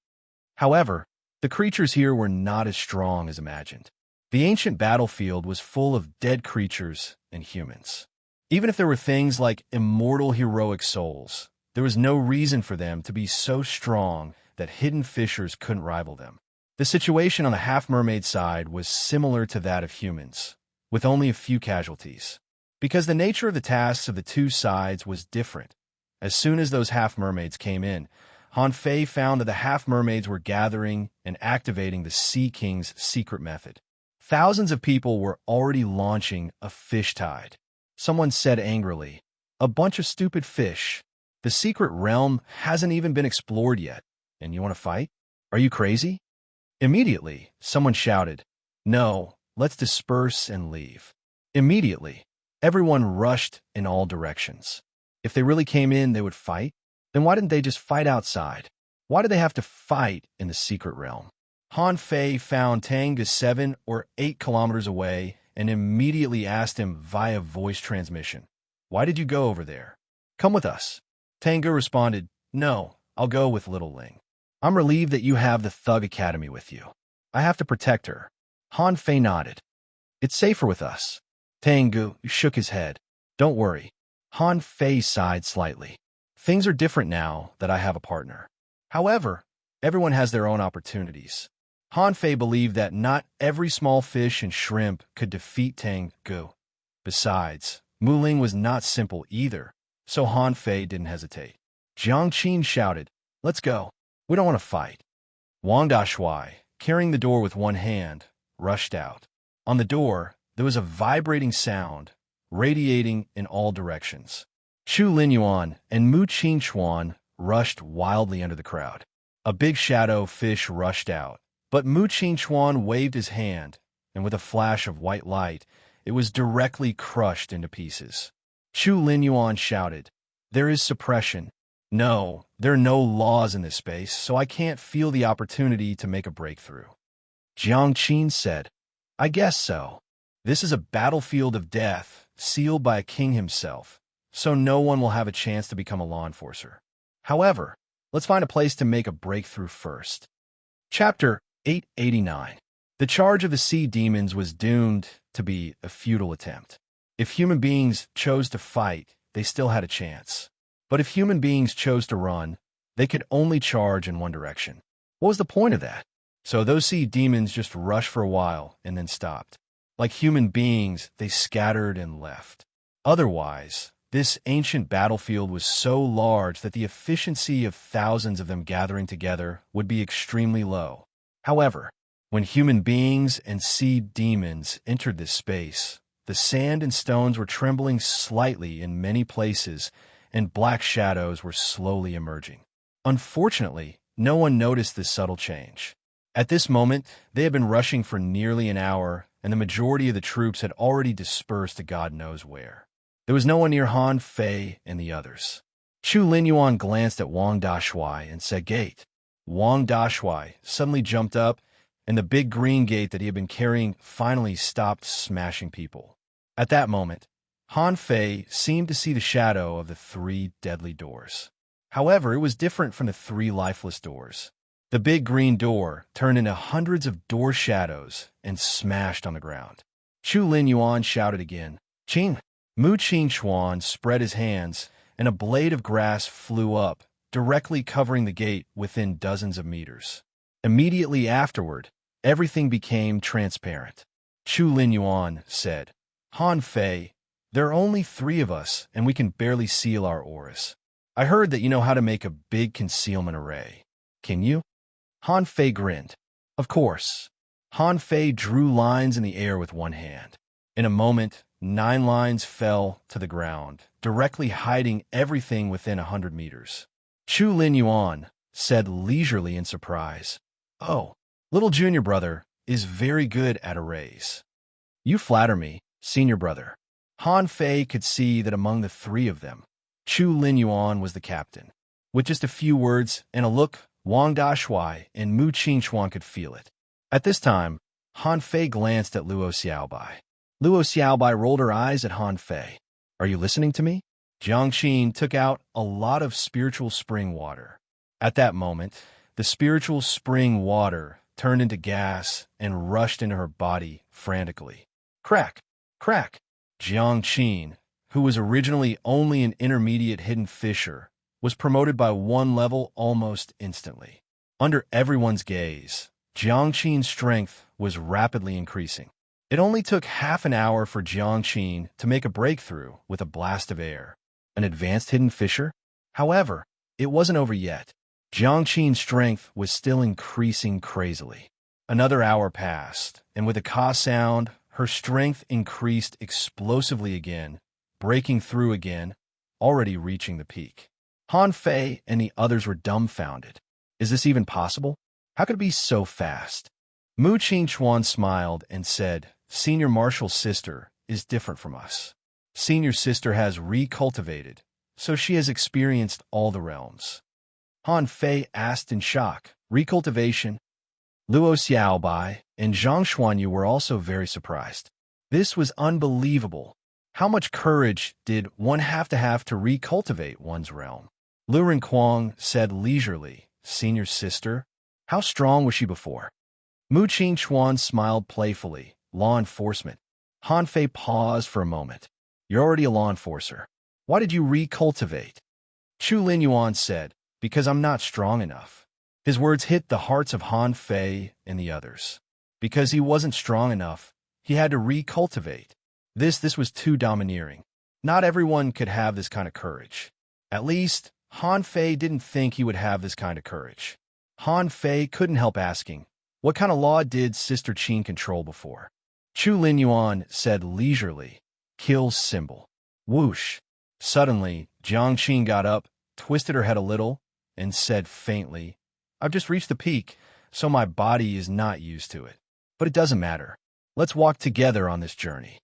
However, the creatures here were not as strong as imagined. The ancient battlefield was full of dead creatures and humans. Even if there were things like immortal heroic souls, there was no reason for them to be so strong that hidden fishers couldn't rival them. The situation on the half-mermaid side was similar to that of humans, with only a few casualties. Because the nature of the tasks of the 2 sides was different. As soon as those half-mermaids came in, Han Fei found that the half-mermaids were gathering and activating the Sea King's secret method. Thousands of people were already launching a fish tide. Someone said angrily, "A bunch of stupid fish. The secret realm hasn't even been explored yet, and you want to fight? Are you crazy?" Immediately, someone shouted, "No, let's disperse and leave." Immediately, everyone rushed in all directions. If they really came in, they would fight. Then why didn't they just fight outside? Why did they have to fight in the secret realm? Han Fei found Tang 7 or 8 kilometers away and immediately asked him via voice transmission, "Why did you go over there? Come with us." Tang Ge responded, "No, I'll go with Little Ling. I'm relieved that you have the Thug Academy with you. I have to protect her." Han Fei nodded. "It's safer with us." Tang Ge shook his head. "Don't worry." Han Fei sighed slightly. "Things are different now that I have a partner. However, everyone has their own opportunities." Han Fei believed that not every small fish and shrimp could defeat Tang Ge. Besides, Mu Ling was not simple either, so Han Fei didn't hesitate. Jiang Qin shouted, "Let's go. We don't want to fight." Wang Dashui, carrying the door with one hand, rushed out. On the door, there was a vibrating sound, radiating in all directions. Chu Linyuan and Mu Qingchuan rushed wildly under the crowd. A big shadow fish rushed out, but Mu Qingchuan waved his hand, and with a flash of white light, it was directly crushed into pieces. Chu Linyuan shouted, "There is suppression. No, there are no laws in this space, so I can't feel the opportunity to make a breakthrough." Jiang Qin said, "I guess so. This is a battlefield of death, sealed by a king himself, so no one will have a chance to become a law enforcer. However, let's find a place to make a breakthrough first." Chapter 889. The charge of the sea demons was doomed to be a futile attempt. If human beings chose to fight, they still had a chance. But if human beings chose to run, they could only charge in one direction. What was the point of that? So those sea demons just rushed for a while and then stopped. Like human beings, they scattered and left. Otherwise, this ancient battlefield was so large that the efficiency of thousands of them gathering together would be extremely low. However, when human beings and sea demons entered this space, the sand and stones were trembling slightly in many places, and black shadows were slowly emerging. Unfortunately, no one noticed this subtle change. At this moment, they had been rushing for nearly an hour, and the majority of the troops had already dispersed to God knows where. There was no one near Han Fei and the others. Chu Linyuan glanced at Wang Dashui and said, "Gate." Wang Dashui suddenly jumped up, and the big green gate that he had been carrying finally stopped smashing people. At that moment, Han Fei seemed to see the shadow of the three deadly doors. However, it was different from the three lifeless doors. The big green door turned into hundreds of door shadows and smashed on the ground. Chu Linyuan shouted again, "Qing!" Mu Qingchuan spread his hands, and a blade of grass flew up, directly covering the gate within dozens of meters. Immediately afterward, everything became transparent. Chu Linyuan said, "Han Fei, there are only 3 of us, and we can barely seal our auras. I heard that you know how to make a big concealment array. Can you?" Han Fei grinned. "Of course." Han Fei drew lines in the air with one hand. In a moment, 9 lines fell to the ground, directly hiding everything within 100 meters. Chu Linyuan said leisurely in surprise, "Oh, little junior brother is very good at arrays." "You flatter me, senior brother." Han Fei could see that among the 3 of them, Chu Linyuan was the captain. With just a few words and a look, Wang Dashui and Mu Qingchuan could feel it. At this time, Han Fei glanced at Luo Xiaobai. Luo Xiaobai rolled her eyes at Han Fei. "Are you listening to me?" Jiang Qin took out a lot of spiritual spring water. At that moment, the spiritual spring water turned into gas and rushed into her body frantically. Crack! Crack! Jiang Qin, who was originally only an intermediate hidden fisher, was promoted by 1 level almost instantly. Under everyone's gaze, Jiang Qin's strength was rapidly increasing. It only took half an hour for Jiang Qin to make a breakthrough with a blast of air. An advanced hidden fisher? However, it wasn't over yet. Jiang Qin's strength was still increasing crazily. Another hour passed, and with a ka sound, her strength increased explosively again, breaking through again, already reaching the peak. Han Fei and the others were dumbfounded. Is this even possible? How could it be so fast? Mu Qingchuan smiled and said, "Senior Marshal's sister is different from us. Senior sister has recultivated, so she has experienced all the realms." Han Fei asked in shock, "Recultivation?" Luo Xiaobai and Zhang Xuanyu were also very surprised. This was unbelievable. How much courage did one have to recultivate one's realm? Lu Renquang said leisurely, "Senior sister? How strong was she before?" Mu Qingchuan smiled playfully. "Law enforcement." Han Fei paused for a moment. "You're already a law enforcer. Why did you recultivate?" Chu Linyuan said, "Because I'm not strong enough." His words hit the hearts of Han Fei and the others. Because he wasn't strong enough, he had to recultivate. This was too domineering. Not everyone could have this kind of courage. At least, Han Fei didn't think he would have this kind of courage. Han Fei couldn't help asking, what kind of law did Sister Qin control before? Chu Linyuan said leisurely, "Kill symbol." Whoosh. Suddenly, Jiang Qin got up, twisted her head a little, and said faintly, "I've just reached the peak, so my body is not used to it. But it doesn't matter. Let's walk together on this journey."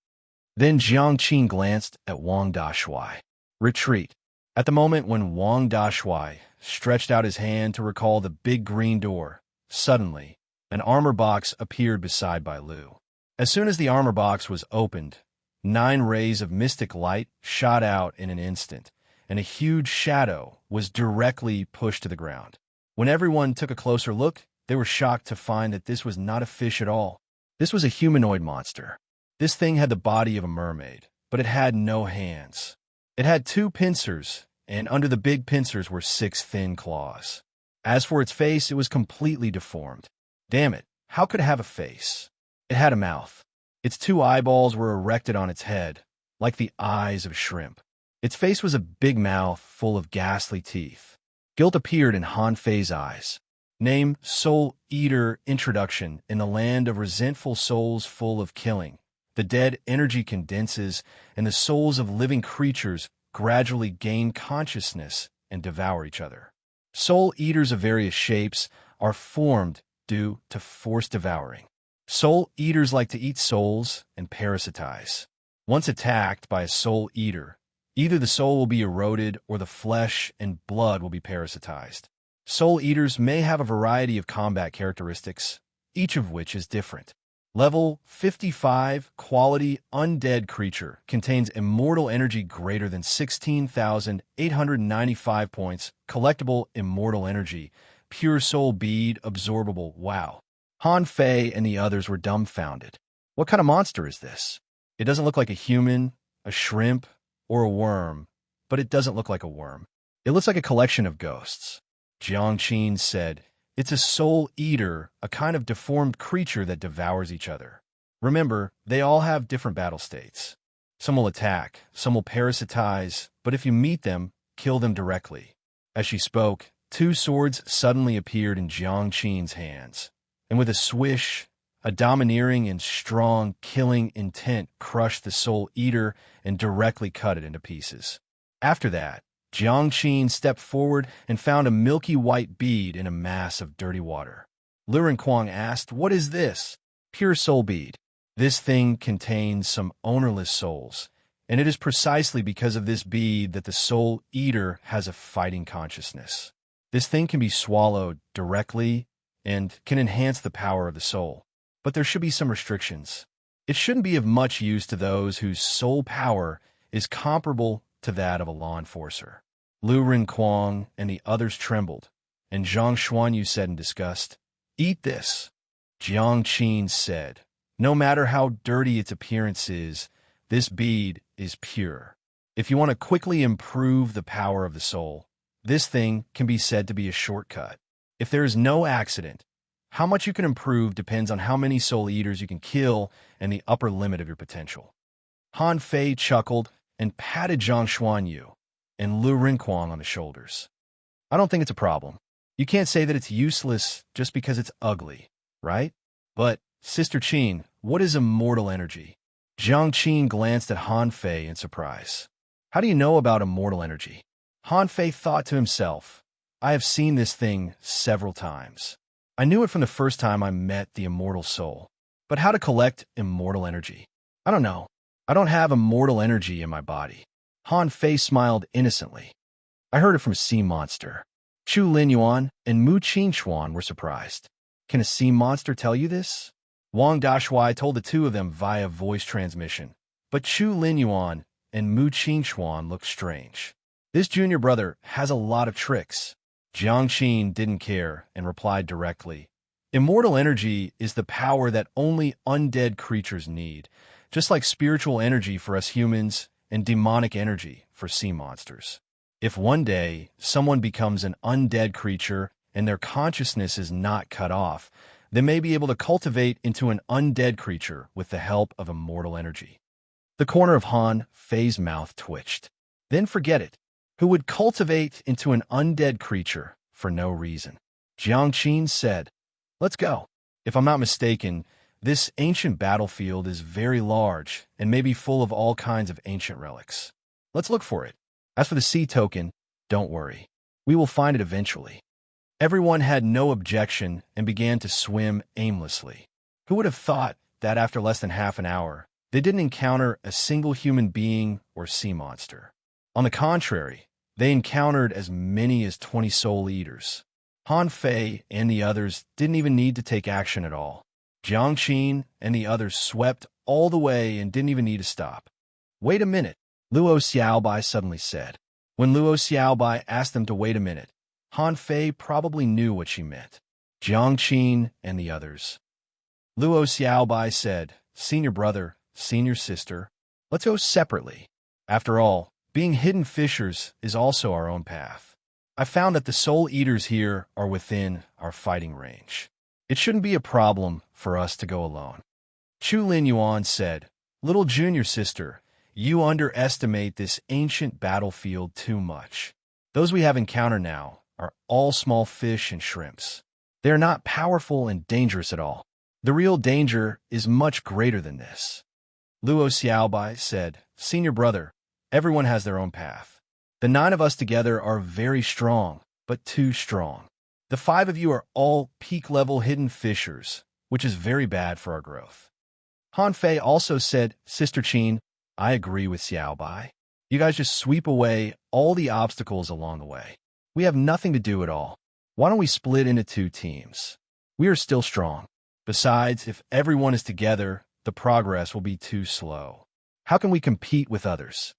Then Jiang Qin glanced at Wang Dashui. Retreat. At the moment when Wang Dashui stretched out his hand to recall the big green door, suddenly, an armor box appeared beside Bai Lu. As soon as the armor box was opened, 9 rays of mystic light shot out in an instant, and a huge shadow was directly pushed to the ground. When everyone took a closer look, they were shocked to find that this was not a fish at all. This was a humanoid monster. This thing had the body of a mermaid, but it had no hands. It had 2 pincers, and under the big pincers were 6 thin claws. As for its face, it was completely deformed. Damn it, how could it have a face? It had a mouth. Its 2 eyeballs were erected on its head, like the eyes of a shrimp. Its face was a big mouth full of ghastly teeth. Guilt appeared in Han Fei's eyes. Name Soul Eater. Introduction. In the land of resentful souls full of killing, the dead energy condenses, and the souls of living creatures gradually gain consciousness and devour each other. Soul Eaters of various shapes are formed due to forced devouring. Soul Eaters like to eat souls and parasitize. Once attacked by a Soul Eater, either the soul will be eroded or the flesh and blood will be parasitized. Soul Eaters may have a variety of combat characteristics, each of which is different. Level 55 Quality Undead Creature contains immortal energy greater than 16,895 points. Collectible Immortal Energy. Pure Soul Bead. Absorbable. Wow. Han Fei and the others were dumbfounded. What kind of monster is this? It doesn't look like a human, a shrimp, or a worm, but it doesn't look like a worm. It looks like a collection of ghosts. Jiang Qin said, "It's a soul eater, a kind of deformed creature that devours each other. Remember, they all have different battle states. Some will attack, some will parasitize, but if you meet them, kill them directly." As she spoke, 2 swords suddenly appeared in Jiang Qin's hands, and with a swish, a domineering and strong killing intent crushed the soul eater and directly cut it into pieces. After that, Jiang Qin stepped forward and found a milky white bead in a mass of dirty water. Lu Renquang asked, "What is this?" "Pure soul bead. This thing contains some ownerless souls, and it is precisely because of this bead that the soul eater has a fighting consciousness. This thing can be swallowed directly and can enhance the power of the soul, but there should be some restrictions. It shouldn't be of much use to those whose soul power is comparable to that of a law enforcer." Lu Renquang and the others trembled, and Zhang Xuanyu said in disgust, "Eat this." Jiang Qin said, "No matter how dirty its appearance is, this bead is pure. If you want to quickly improve the power of the soul, this thing can be said to be a shortcut. If there is no accident, how much you can improve depends on how many soul eaters you can kill and the upper limit of your potential." Han Fei chuckled and patted Zhang Xuanyu and Lu Renquang on the shoulders. "I don't think it's a problem. You can't say that it's useless just because it's ugly, right? But, Sister Qin, what is immortal energy?" Jiang Qin glanced at Han Fei in surprise. "How do you know about immortal energy?" Han Fei thought to himself, "I have seen this thing several times. I knew it from the first time I met the immortal soul. But how to collect immortal energy? I don't know. I don't have immortal energy in my body." Han Fei smiled innocently. "I heard it from a sea monster." Chu Linyuan and Mu Qingchuan were surprised. "Can a sea monster tell you this?" Wang Dashui told the two of them via voice transmission, but Chu Linyuan and Mu Qingxuan looked strange. This junior brother has a lot of tricks. Jiang Qin didn't care and replied directly. Immortal energy is the power that only undead creatures need, just like spiritual energy for us humans and demonic energy for sea monsters. If one day someone becomes an undead creature and their consciousness is not cut off, they may be able to cultivate into an undead creature with the help of immortal energy. The corner of Han Fei's mouth twitched. Then forget it. Who would cultivate into an undead creature for no reason? Jiang Qin said, "Let's go." If I'm not mistaken, this ancient battlefield is very large and may be full of all kinds of ancient relics. Let's look for it. As for the sea token, don't worry. We will find it eventually. Everyone had no objection and began to swim aimlessly. Who would have thought that after less than half an hour, they didn't encounter a single human being or sea monster? On the contrary, they encountered as many as 20 soul eaters. Han Fei and the others didn't even need to take action at all. Jiang Qin and the others swept all the way and didn't even need to stop. "Wait a minute," Luo Xiaobai suddenly said. When Luo Xiaobai asked them to wait a minute, Han Fei probably knew what she meant. Jiang Qin and the others. Luo Xiaobai said, "Senior brother, senior sister, let's go separately. After all, being hidden fishers is also our own path. I found that the soul eaters here are within our fighting range. It shouldn't be a problem for us to go alone." Chu Linyuan said, "Little junior sister, you underestimate this ancient battlefield too much. Those we have encountered now are all small fish and shrimps. They are not powerful and dangerous at all. The real danger is much greater than this." Luo Xiaobai said, "Senior brother, everyone has their own path. The 9 of us together are very strong, but too strong. The 5 of you are all peak-level hidden fishers, which is very bad for our growth." Han Fei also said, "Sister Qin, I agree with Xiaobai. You guys just sweep away all the obstacles along the way. We have nothing to do at all. Why don't we split into 2 teams? We are still strong. Besides, if everyone is together, the progress will be too slow. How can we compete with others?"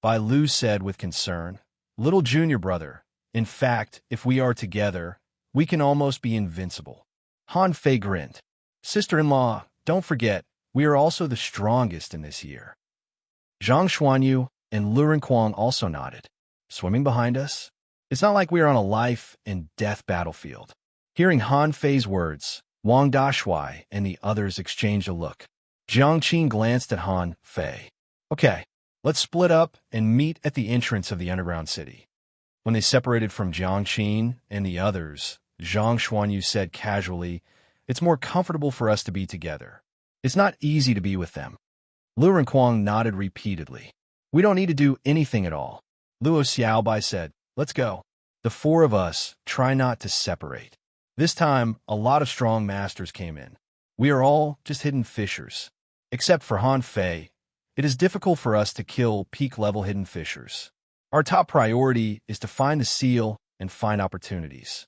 Bai Lu said with concern, "Little junior brother, in fact, if we are together, we can almost be invincible." Han Fei grinned. "Sister-in-law, don't forget, we are also the strongest in this year." Zhang Xuanyu and Lu Renquang also nodded. "Swimming behind us? It's not like we are on a life and death battlefield." Hearing Han Fei's words, Wang Dashui and the others exchanged a look. Jiang Qin glanced at Han Fei. "Okay, let's split up and meet at the entrance of the underground city." When they separated from Jiang Qin and the others, Zhang Xuanyu said casually, "It's more comfortable for us to be together. It's not easy to be with them." Lu Renquang nodded repeatedly. "We don't need to do anything at all." Luo Xiaobai said, "Let's go." The 4 of us try not to separate. This time, a lot of strong masters came in. We are all just hidden fishers. Except for Han Fei, it is difficult for us to kill peak-level hidden fishers. Our top priority is to find the seal and find opportunities.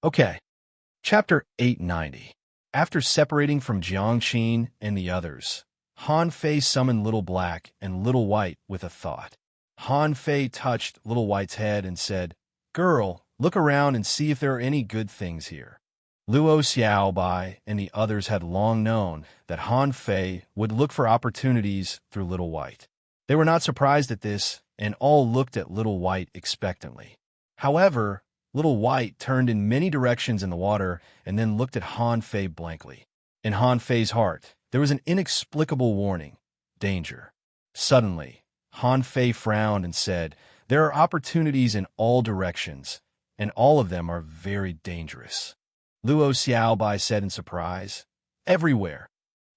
Okay. Chapter 890. After separating from Jiang Qin and the others, Han Fei summoned Little Black and Little White with a thought. Han Fei touched Little White's head and said, "Girl, look around and see if there are any good things here." Luo Xiaobai and the others had long known that Han Fei would look for opportunities through Little White. They were not surprised at this, and all looked at Little White expectantly. However, Little White turned in many directions in the water and then looked at Han Fei blankly. In Han Fei's heart, there was an inexplicable warning: danger. Suddenly, Han Fei frowned and said, "There are opportunities in all directions, and all of them are very dangerous." Luo Xiaobai said in surprise, "Everywhere."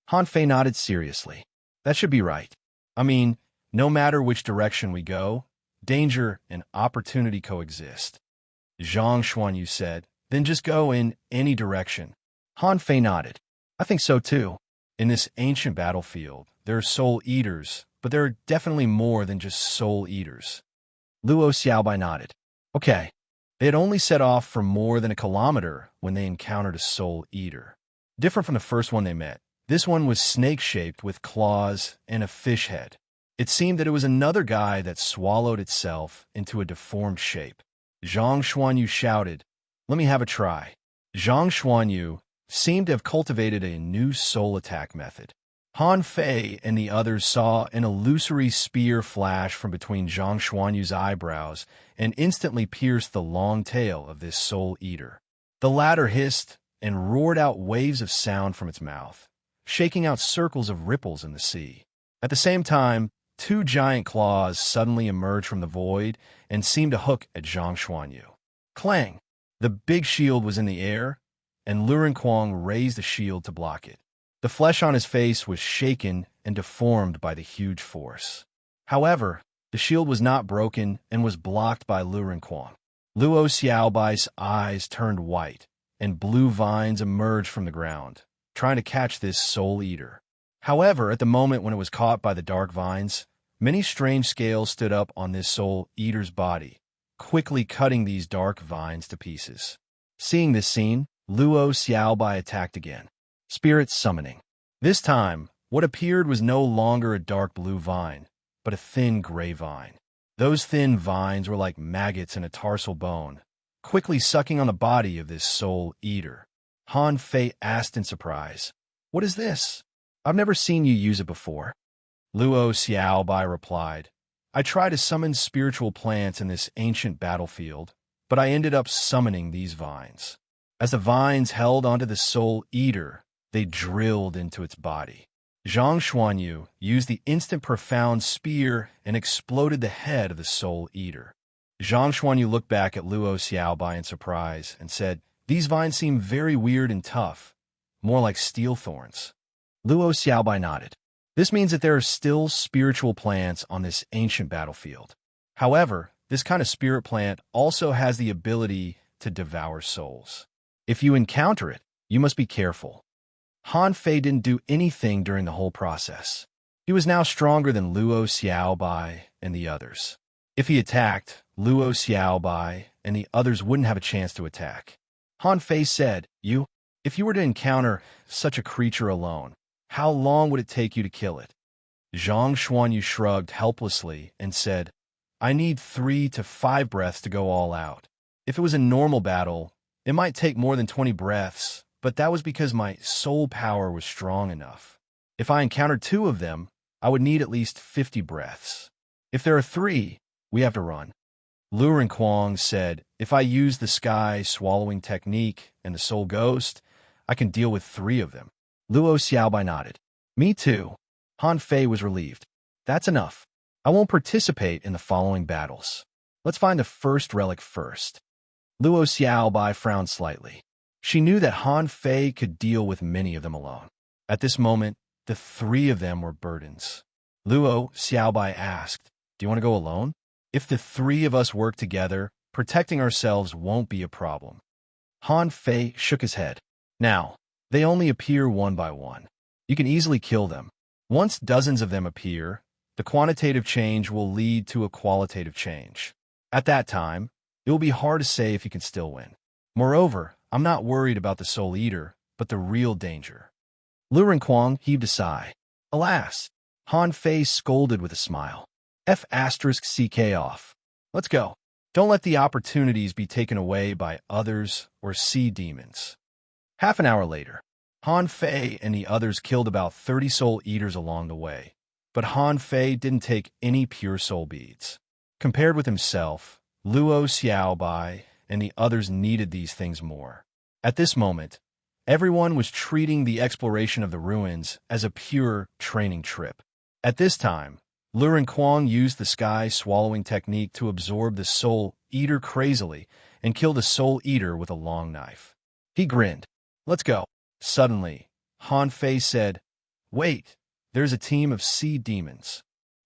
Han Fei nodded seriously. "That should be right. I mean, no matter which direction we go, danger and opportunity coexist." Zhang Xuanyu said, "Then just go in any direction." Han Fei nodded. "I think so too. In this ancient battlefield, there are soul eaters, but there are definitely more than just soul eaters." Luo Xiaobai nodded. Okay. They had only set off for more than a kilometer when they encountered a soul eater. Different from the first one they met, This one was snake-shaped with claws and a fish head. It seemed that it was another guy that swallowed itself into a deformed shape. Zhang Xuanyu shouted, "Let me have a try." Zhang Xuanyu seemed to have cultivated a new soul attack method. Han Fei and the others saw an illusory spear flash from between Zhang Xuanyu's eyebrows and instantly pierced the long tail of this soul eater. The latter hissed and roared out waves of sound from its mouth, shaking out circles of ripples in the sea. At the same time, two giant claws suddenly emerged from the void and seemed to hook at Zhang Xuanyu. Clang! The big shield was in the air, and Luren Kuang raised the shield to block it. The flesh on his face was shaken and deformed by the huge force. However, the shield was not broken and was blocked by Luren Kuang. Luo Xiaobai's eyes turned white, and blue vines emerged from the ground, trying to catch this soul eater. However, at the moment when it was caught by the dark vines, many strange scales stood up on this soul eater's body, quickly cutting these dark vines to pieces. Seeing this scene, Luo Xiaobai attacked again. Spirit summoning. This time, what appeared was no longer a dark blue vine, but a thin gray vine. Those thin vines were like maggots in a tarsal bone, quickly sucking on the body of this soul eater. Han Fei asked in surprise, "What is this? I've never seen you use it before." Luo Xiaobai replied, "I tried to summon spiritual plants in this ancient battlefield, but I ended up summoning these vines. As the vines held onto the soul eater, they drilled into its body." Zhang Xuanyu used the instant profound spear and exploded the head of the soul eater. Zhang Xuanyu looked back at Luo Xiaobai in surprise and said, "These vines seem very weird and tough, more like steel thorns." Luo Xiaobai nodded. This means that there are still spiritual plants on this ancient battlefield. However, this kind of spirit plant also has the ability to devour souls. If you encounter it, you must be careful. Han Fei didn't do anything during the whole process. He was now stronger than Luo Xiaobai and the others. If he attacked, Luo Xiaobai and the others wouldn't have a chance to attack. Han Fei said, If you were to encounter such a creature alone, how long would it take you to kill it?" Zhang Xuanyu shrugged helplessly and said, "I need 3 to 5 breaths to go all out. If it was a normal battle, it might take more than 20 breaths, but that was because my soul power was strong enough. If I encountered 2 of them, I would need at least 50 breaths. If there are 3, we have to run." Luren Kuang said, "If I use the sky swallowing technique and the soul ghost, I can deal with 3 of them." Luo Xiaobai nodded. "Me too." Han Fei was relieved. "That's enough. I won't participate in the following battles. Let's find the first relic first." Luo Xiaobai frowned slightly. She knew that Han Fei could deal with many of them alone. At this moment, the 3 of them were burdens. Luo Xiaobai asked, "Do you want to go alone? If the 3 of us work together, protecting ourselves won't be a problem." Han Fei shook his head. "Now, they only appear one by one. You can easily kill them. Once dozens of them appear, the quantitative change will lead to a qualitative change. At that time, it will be hard to say if you can still win. Moreover, I'm not worried about the soul eater, but the real danger." Luren Kuang heaved a sigh. "Alas," Han Fei scolded with a smile. F***CK off. Let's go. Don't let the opportunities be taken away by others or sea demons. Half an hour later, Han Fei and the others killed about 30 soul eaters along the way, but Han Fei didn't take any pure soul beads. Compared with himself, Luo Xiaobai and the others needed these things more. At this moment, everyone was treating the exploration of the ruins as a pure training trip. At this time, Luren Kuang used the sky swallowing technique to absorb the soul eater crazily and kill the soul eater with a long knife. He grinned. "Let's go." Suddenly, Han Fei said, "Wait, there's a team of sea demons."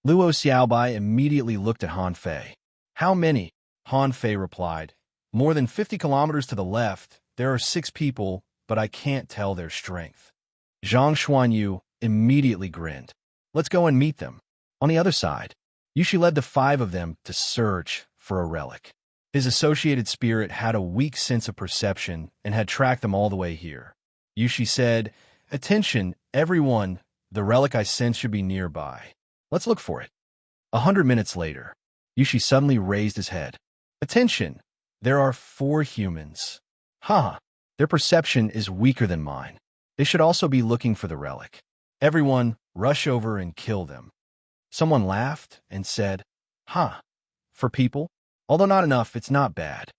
Luo Xiaobai immediately looked at Han Fei. "How many?" Han Fei replied, "More than 50 kilometers to the left, there are 6 people, but I can't tell their strength." Zhang Xuanyu immediately grinned. "Let's go and meet them." On the other side, Yushi led the 5 of them to search for a relic. His associated spirit had a weak sense of perception and had tracked them all the way here. Yushi said, Attention, everyone, the relic I sense should be nearby. Let's look for it. 100 minutes later, Yushi suddenly raised his head. Attention, there are 4 humans. Haha, their perception is weaker than mine. They should also be looking for the relic. Everyone, rush over and kill them. Someone laughed and said, huh, for people? Although not enough, it's not bad.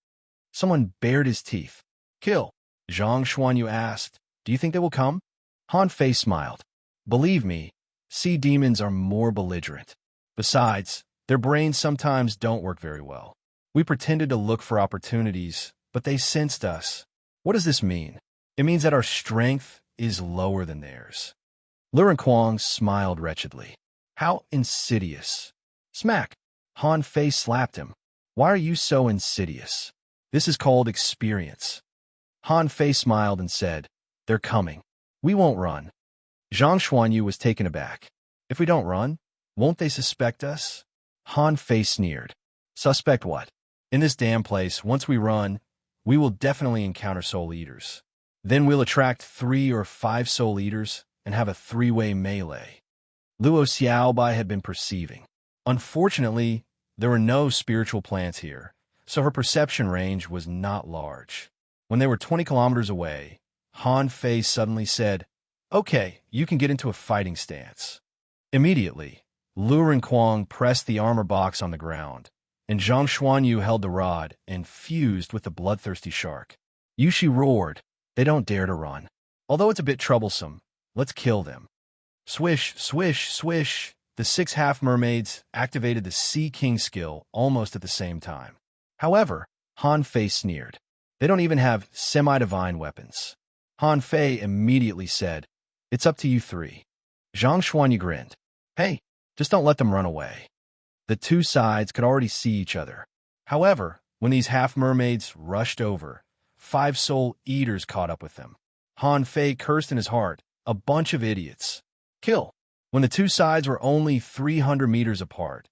Someone bared his teeth. Kill. Zhang Xuanyu asked, do you think they will come? Han Fei smiled. Believe me, sea demons are more belligerent. Besides, their brains sometimes don't work very well. We pretended to look for opportunities, but they sensed us. What does this mean? It means that our strength is lower than theirs. Luren Kuang smiled wretchedly. How insidious. Smack. Han Fei slapped him. Why are you so insidious? This is called experience. Han Fei smiled and said, they're coming. We won't run. Zhang Xuanyu was taken aback. If we don't run, won't they suspect us? Han Fei sneered. Suspect what? In this damn place, once we run, we will definitely encounter soul eaters. Then we'll attract 3 or 5 soul eaters and have a 3-way melee. Luo Xiaobai had been perceiving. Unfortunately, there were no spiritual plants here, so her perception range was not large. When they were 20 kilometers away, Han Fei suddenly said, okay, you can get into a fighting stance. Immediately, Luren Kuang pressed the armor box on the ground, and Zhang Xuanyu held the rod and fused with the bloodthirsty shark. Yushi roared, they don't dare to run. Although it's a bit troublesome, let's kill them. Swish, swish, swish. The 6 half-mermaids activated the Sea King skill almost at the same time. However, Han Fei sneered. They don't even have semi-divine weapons. Han Fei immediately said, it's up to you 3. Zhang Xuanyu grinned. Hey, just don't let them run away. The 2 sides could already see each other. However, when these half-mermaids rushed over, 5 soul eaters caught up with them. Han Fei cursed in his heart, a bunch of idiots. Kill. When the 2 sides were only 300 meters apart,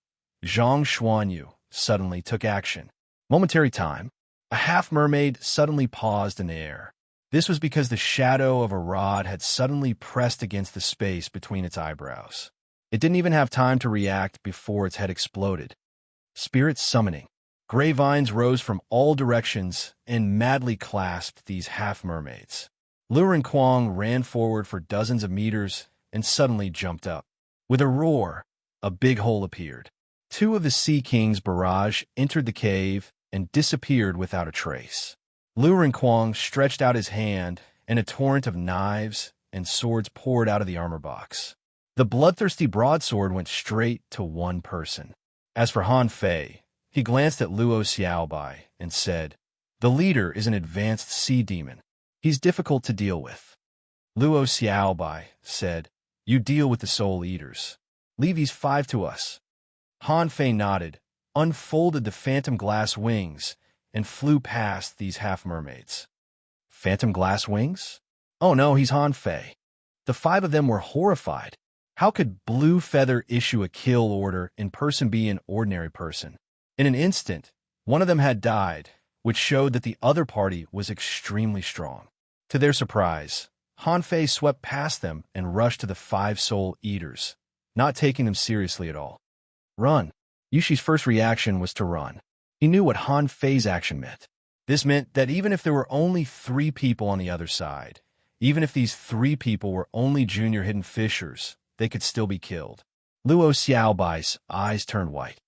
Zhang Xuanyu suddenly took action. Momentary time, a half-mermaid suddenly paused in the air. This was because the shadow of a rod had suddenly pressed against the space between its eyebrows. It didn't even have time to react before its head exploded. Spirit summoning. Gray vines rose from all directions and madly clasped these half-mermaids. Luren Kuang ran forward for dozens of meters and suddenly jumped up. With a roar, a big hole appeared. 2 of the Sea King's barrage entered the cave and disappeared without a trace. Luren Kuang stretched out his hand, and a torrent of knives and swords poured out of the armor box. The bloodthirsty broadsword went straight to one person. As for Han Fei, he glanced at Luo Xiaobai and said, the leader is an advanced sea demon. He's difficult to deal with. Luo Xiaobai said, you deal with the soul eaters. Leave these 5 to us. Han Fei nodded, unfolded the phantom glass wings, and flew past these half-mermaids. Phantom glass wings? Oh no, he's Han Fei. The 5 of them were horrified. How could Blue Feather issue a kill order and person be an ordinary person? In an instant, one of them had died, which showed that the other party was extremely strong. To their surprise, Han Fei swept past them and rushed to the 5 soul eaters, not taking them seriously at all. Run. Yushi's first reaction was to run. He knew what Han Fei's action meant. This meant that even if there were only 3 people on the other side, even if these 3 people were only junior hidden fishers, they could still be killed. Luo Xiaobai's eyes turned white.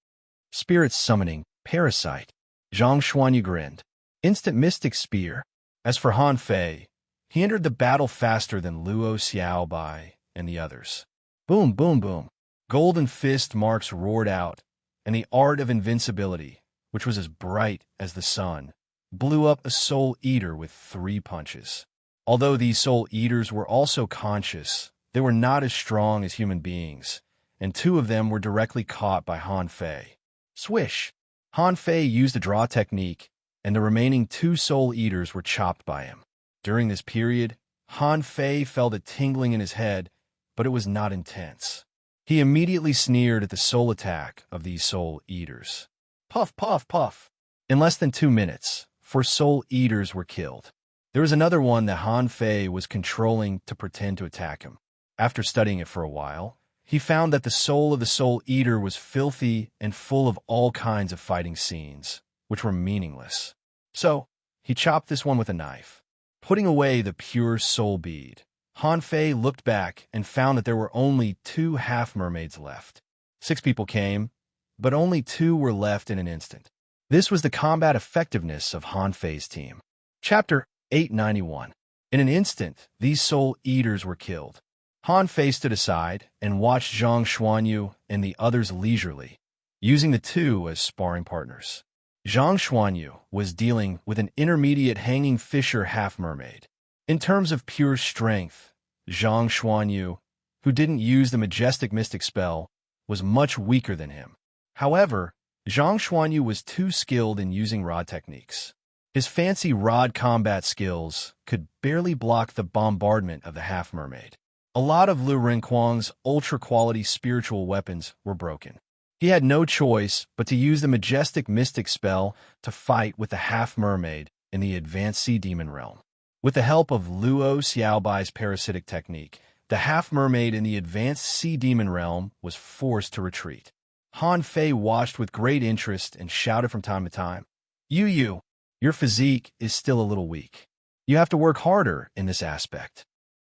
Spirit summoning, parasite. Zhang Xuanyu grinned. Instant mystic spear. As for Han Fei, he entered the battle faster than Luo Xiaobai and the others. Boom, boom, boom. Golden fist marks roared out, and the art of invincibility, which was as bright as the sun, blew up a soul eater with 3 punches. Although these soul eaters were also conscious, they were not as strong as human beings, and 2 of them were directly caught by Han Fei. Swish! Han Fei used a draw technique, and the remaining 2 soul eaters were chopped by him. During this period, Han Fei felt a tingling in his head, but it was not intense. He immediately sneered at the soul attack of these soul eaters. Puff, puff, puff. In less than 2 minutes, 4 soul eaters were killed. There was another one that Han Fei was controlling to pretend to attack him. After studying it for a while, he found that the soul of the Soul Eater was filthy and full of all kinds of fighting scenes, which were meaningless. So, he chopped this one with a knife. Putting away the pure soul bead, Han Fei looked back and found that there were only 2 half-mermaids left. 6 people came, but only 2 were left in an instant. This was the combat effectiveness of Han Fei's team. Chapter 891. In an instant, these Soul Eaters were killed. Han Fei stood aside and watched Zhang Xuanyu and the others leisurely, using the 2 as sparring partners. Zhang Xuanyu was dealing with an intermediate hanging fisher half-mermaid. In terms of pure strength, Zhang Xuanyu, who didn't use the majestic mystic spell, was much weaker than him. However, Zhang Xuanyu was too skilled in using rod techniques. His fancy rod combat skills could barely block the bombardment of the half-mermaid. A lot of Lu Renquang's ultra-quality spiritual weapons were broken. He had no choice but to use the majestic mystic spell to fight with the half-mermaid in the advanced sea demon realm. With the help of Luo Xiaobai's parasitic technique, the half-mermaid in the advanced sea demon realm was forced to retreat. Han Fei watched with great interest and shouted from time to time, "Yu, your physique is still a little weak. You have to work harder in this aspect.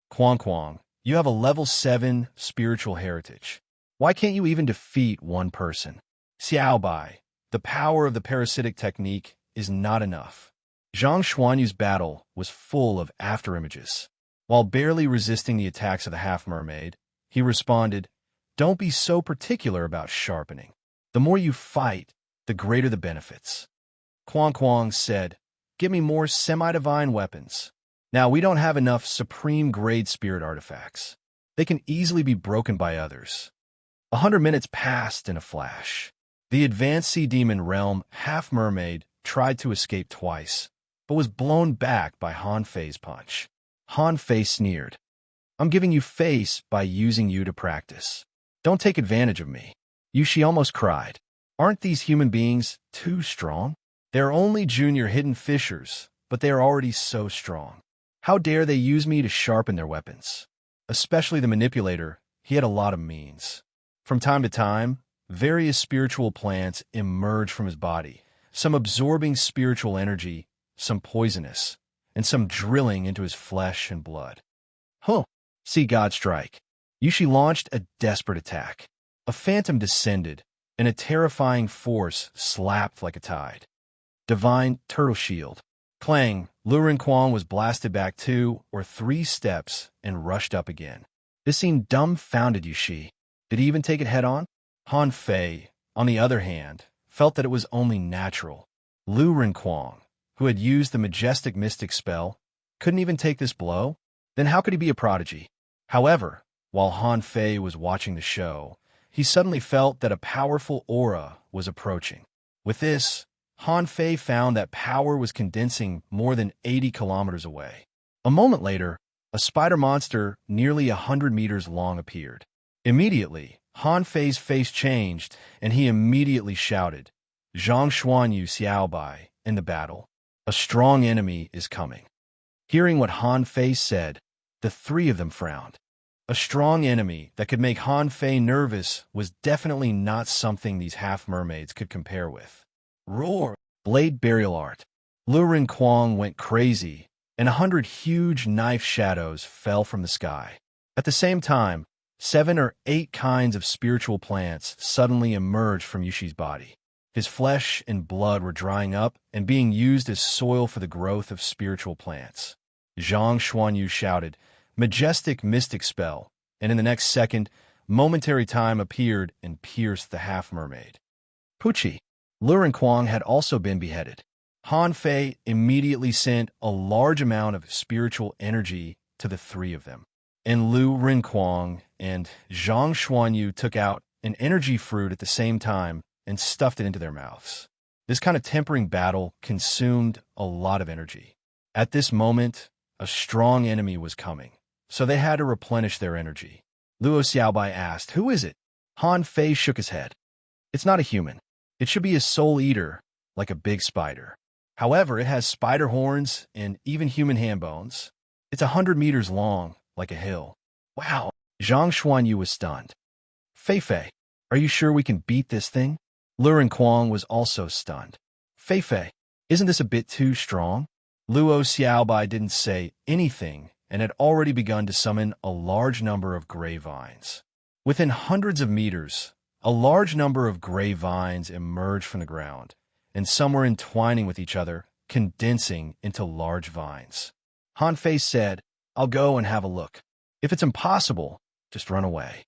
Quang, you have a level 7 spiritual heritage. Why can't you even defeat one person? Xiaobai, the power of the parasitic technique is not enough." Zhang Xuanyu's battle was full of afterimages. While barely resisting the attacks of the half-mermaid, he responded, "Don't be so particular about sharpening. The more you fight, the greater the benefits." Quang said, "Give me more semi-divine weapons. Now, we don't have enough supreme-grade spirit artifacts. They can easily be broken by others." 100 minutes passed in a flash. The advanced sea demon realm half-mermaid tried to escape twice, but was blown back by Han Fei's punch. Han Fei sneered, "I'm giving you face by using you to practice. Don't take advantage of me." Yushi almost cried. Aren't these human beings too strong? They're only junior hidden fishers, but they are already so strong. How dare they use me to sharpen their weapons? Especially the manipulator, he had a lot of means. From time to time, various spiritual plants emerged from his body, some absorbing spiritual energy, some poisonous, and some drilling into his flesh and blood. See God strike. Yushi launched a desperate attack. A phantom descended, and a terrifying force slapped like a tide. Divine Turtle Shield. Clang, Lu Renquang was blasted back 2 or 3 steps and rushed up again. This seemed dumbfounded Yushi. Did he even take it head-on? Han Fei, on the other hand, felt that it was only natural. Lu Renquang, who had used the majestic mystic spell, couldn't even take this blow? Then how could he be a prodigy? However, while Han Fei was watching the show, he suddenly felt that a powerful aura was approaching. With this, Han Fei found that power was condensing more than 80 kilometers away. A moment later, a spider monster nearly 100 meters long appeared. Immediately, Han Fei's face changed, and he immediately shouted, "Zhang Xuanyu Xiaobai, in the battle. A strong enemy is coming." Hearing what Han Fei said, the 3 of them frowned. A strong enemy that could make Han Fei nervous was definitely not something these half-mermaids could compare with. Roar! Blade burial art. Lu Renquang went crazy, and 100 huge knife shadows fell from the sky. At the same time, 7 or 8 kinds of spiritual plants suddenly emerged from Yushi's body. His flesh and blood were drying up and being used as soil for the growth of spiritual plants. Zhang Xuanyu shouted, "Majestic mystic spell," and in the next second, momentary time appeared and pierced the half-mermaid. Pucci. Lu Renquang had also been beheaded. Han Fei immediately sent a large amount of spiritual energy to the 3 of them. And Lu Renquang and Zhang Xuanyu took out an energy fruit at the same time and stuffed it into their mouths. This kind of tempering battle consumed a lot of energy. At this moment, a strong enemy was coming, so they had to replenish their energy. Luo Xiaobai asked, "Who is it?" Han Fei shook his head. "It's not a human. It should be a soul eater, like a big spider." However, it has spider horns and even human hand bones. It's 100 meters long, like a hill. Wow! Zhang Xuanyu was stunned. Fei, are you sure we can beat this thing? Luren Kuang was also stunned. Fei, isn't this a bit too strong? Luo Xiaobai didn't say anything and had already begun to summon a large number of gray vines. Within hundreds of meters, a large number of gray vines emerged from the ground, and some were entwining with each other, condensing into large vines. Han Fei said, I'll go and have a look. If it's impossible, just run away.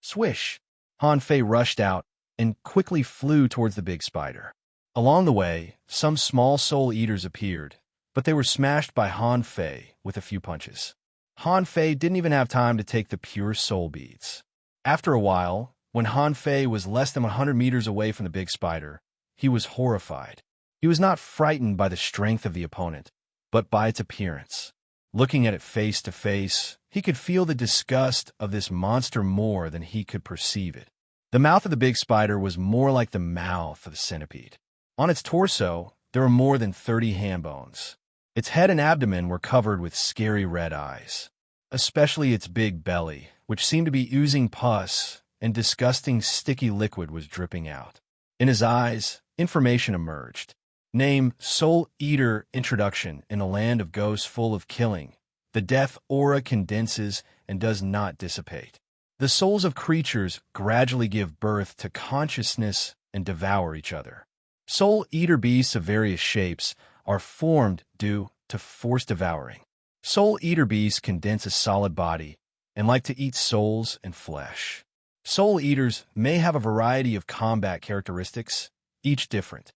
Swish! Han Fei rushed out and quickly flew towards the big spider. Along the way, some small soul eaters appeared, but they were smashed by Han Fei with a few punches. Han Fei didn't even have time to take the pure soul beads. After a while, when Han Fei was less than 100 meters away from the big spider, he was horrified. He was not frightened by the strength of the opponent, but by its appearance. Looking at it face to face, he could feel the disgust of this monster more than he could perceive it. The mouth of the big spider was more like the mouth of the centipede. On its torso, there were more than 30 hand bones. Its head and abdomen were covered with scary red eyes, especially its big belly, which seemed to be oozing pus, and disgusting sticky liquid was dripping out. In his eyes, information emerged. Name Soul Eater Introduction in a land of ghosts full of killing. The death aura condenses and does not dissipate. The souls of creatures gradually give birth to consciousness and devour each other. Soul Eater beasts of various shapes are formed due to forced devouring. Soul Eater beasts condense a solid body and like to eat souls and flesh. Soul Eaters may have a variety of combat characteristics, each different.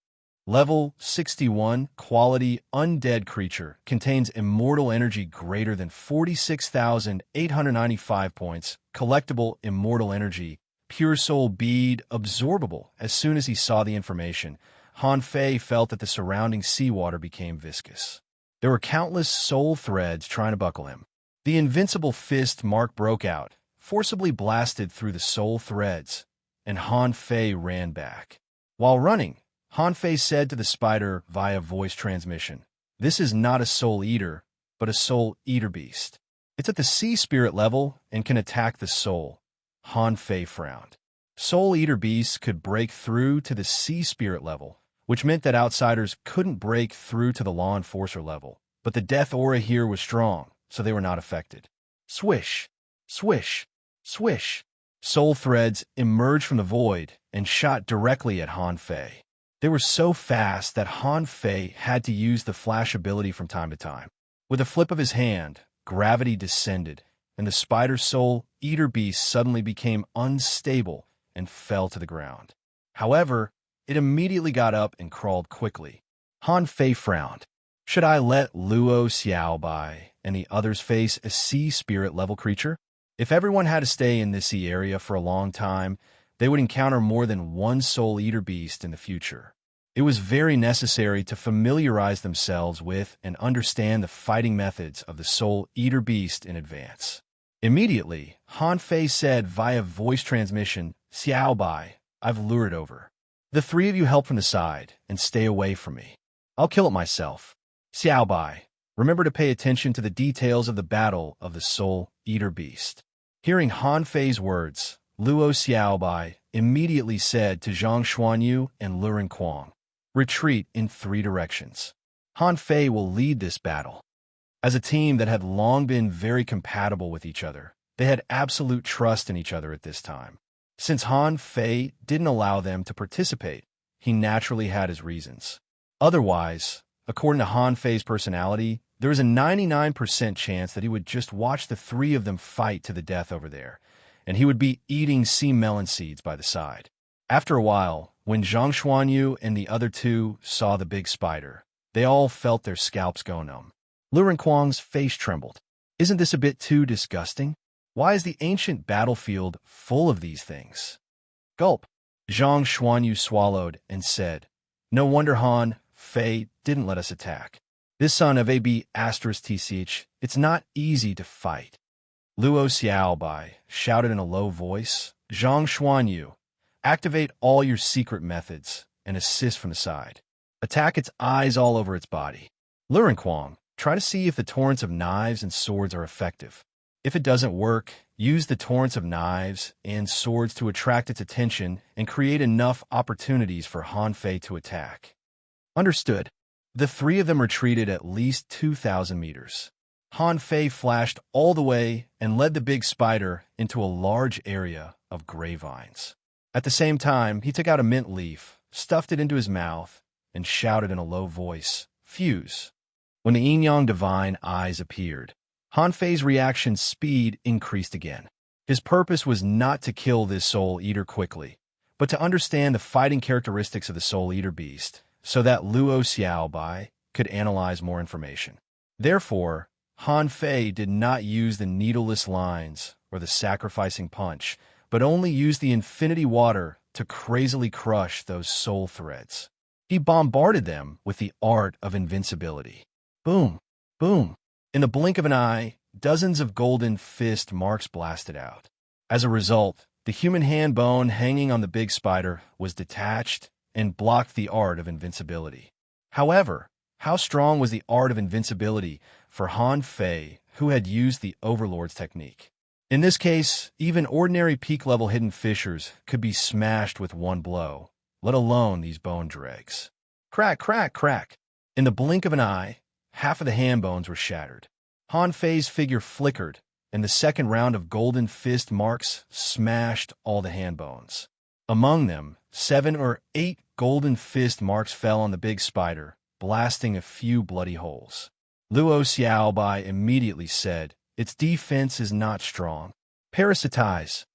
Level 61 Quality Undead Creature contains immortal energy greater than 46,895 points. Collectible Immortal Energy. Pure Soul Bead absorbable. As soon as he saw the information, Han Fei felt that the surrounding seawater became viscous. There were countless soul threads trying to buckle him. The invincible fist mark broke out, forcibly blasted through the soul threads, and Han Fei ran back. While running, Han Fei said to the spider via voice transmission, "This is not a soul eater, but a soul eater beast. It's at the sea spirit level and can attack the soul." Han Fei frowned. Soul eater beasts could break through to the sea spirit level, which meant that outsiders couldn't break through to the law enforcer level. But the death aura here was strong, so they were not affected. Swish, swish, swish. Soul threads emerged from the void and shot directly at Han Fei. They were so fast that Han Fei had to use the flash ability from time to time. With a flip of his hand, gravity descended, and the spider soul eater beast suddenly became unstable and fell to the ground. However, it immediately got up and crawled quickly. Han Fei frowned. Should I let Luo Xiaobai and the others face a sea spirit level creature? If everyone had to stay in this sea area for a long time, they would encounter more than one soul eater beast in the future. It was very necessary to familiarize themselves with and understand the fighting methods of the soul eater beast in advance. Immediately, Han Fei said via voice transmission, "Xiaobai, I've lured it over. The three of you help from the side and stay away from me. I'll kill it myself. Xiaobai, remember to pay attention to the details of the battle of the soul eater beast." Hearing Han Fei's words, Luo Xiaobai immediately said to Zhang Xuanyu and Luren Kuang, "Retreat in 3 directions. Han Fei will lead this battle." As a team that had long been very compatible with each other, they had absolute trust in each other at this time. Since Han Fei didn't allow them to participate, he naturally had his reasons. Otherwise, according to Han Fei's personality, there was a 99% chance that he would just watch the 3 of them fight to the death over there, and he would be eating sea melon seeds by the side. After a while, when Zhang Xuanyu and the other 2 saw the big spider, they all felt their scalps go numb. Luren Kuang's face trembled. Isn't this a bit too disgusting? Why is the ancient battlefield full of these things? Gulp. Zhang Xuanyu swallowed and said, "No wonder Han Fei didn't let us attack. This son of AB *TCH, it's not easy to fight." Luo Xiaobai shouted in a low voice, "Zhang Xuanyu, activate all your secret methods and assist from the side." Attack its eyes all over its body. Lu Renquang, try to see if the torrents of knives and swords are effective. If it doesn't work, use the torrents of knives and swords to attract its attention and create enough opportunities for Han Fei to attack. Understood. The three of them retreated at least 2,000 meters. Han Fei flashed all the way and led the big spider into a large area of gray vines. At the same time, he took out a mint leaf, stuffed it into his mouth, and shouted in a low voice, "Fuse." When the yin-yang divine eyes appeared, Han Fei's reaction speed increased again. His purpose was not to kill this soul eater quickly, but to understand the fighting characteristics of the soul eater beast, so that Luo Xiaobai could analyze more information. Therefore, Han Fei did not use the needleless lines or the sacrificing punch, but only used the infinity water to crazily crush those soul threads. He bombarded them with the art of invincibility. Boom, boom. In the blink of an eye, dozens of golden fist marks blasted out. As a result, the human hand bone hanging on the big spider was detached and blocked the art of invincibility. However, how strong was the art of invincibility for Han Fei, who had used the Overlord's technique? In this case, even ordinary peak-level hidden fissures could be smashed with one blow, let alone these bone dregs. Crack, crack, crack. In the blink of an eye, half of the hand bones were shattered. Han Fei's figure flickered, and the second round of golden fist marks smashed all the hand bones. Among them, 7 or 8 golden fist marks fell on the big spider, blasting a few bloody holes. Luo Xiaobai immediately said, "Its defense is not strong. Parasitize."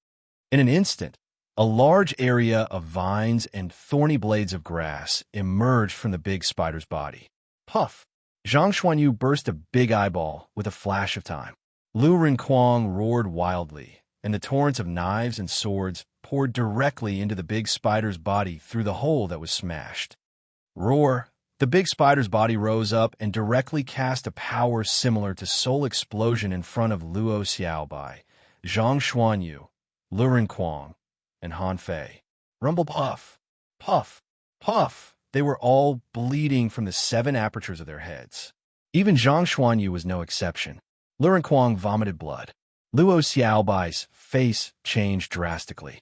In an instant, a large area of vines and thorny blades of grass emerged from the big spider's body. Puff! Zhang Xuanyu burst a big eyeball with a flash of time. Lu Renquang roared wildly, and the torrents of knives and swords poured directly into the big spider's body through the hole that was smashed. Roar! The big spider's body rose up and directly cast a power similar to soul explosion in front of Luo Xiaobai, Zhang Xuanyu, Lu Renquang, and Han Fei. Rumble puff! Puff! Puff! They were all bleeding from the 7 apertures of their heads. Even Zhang Xuanyu was no exception. Lu Renquang vomited blood. Luo Xiaobai's face changed drastically.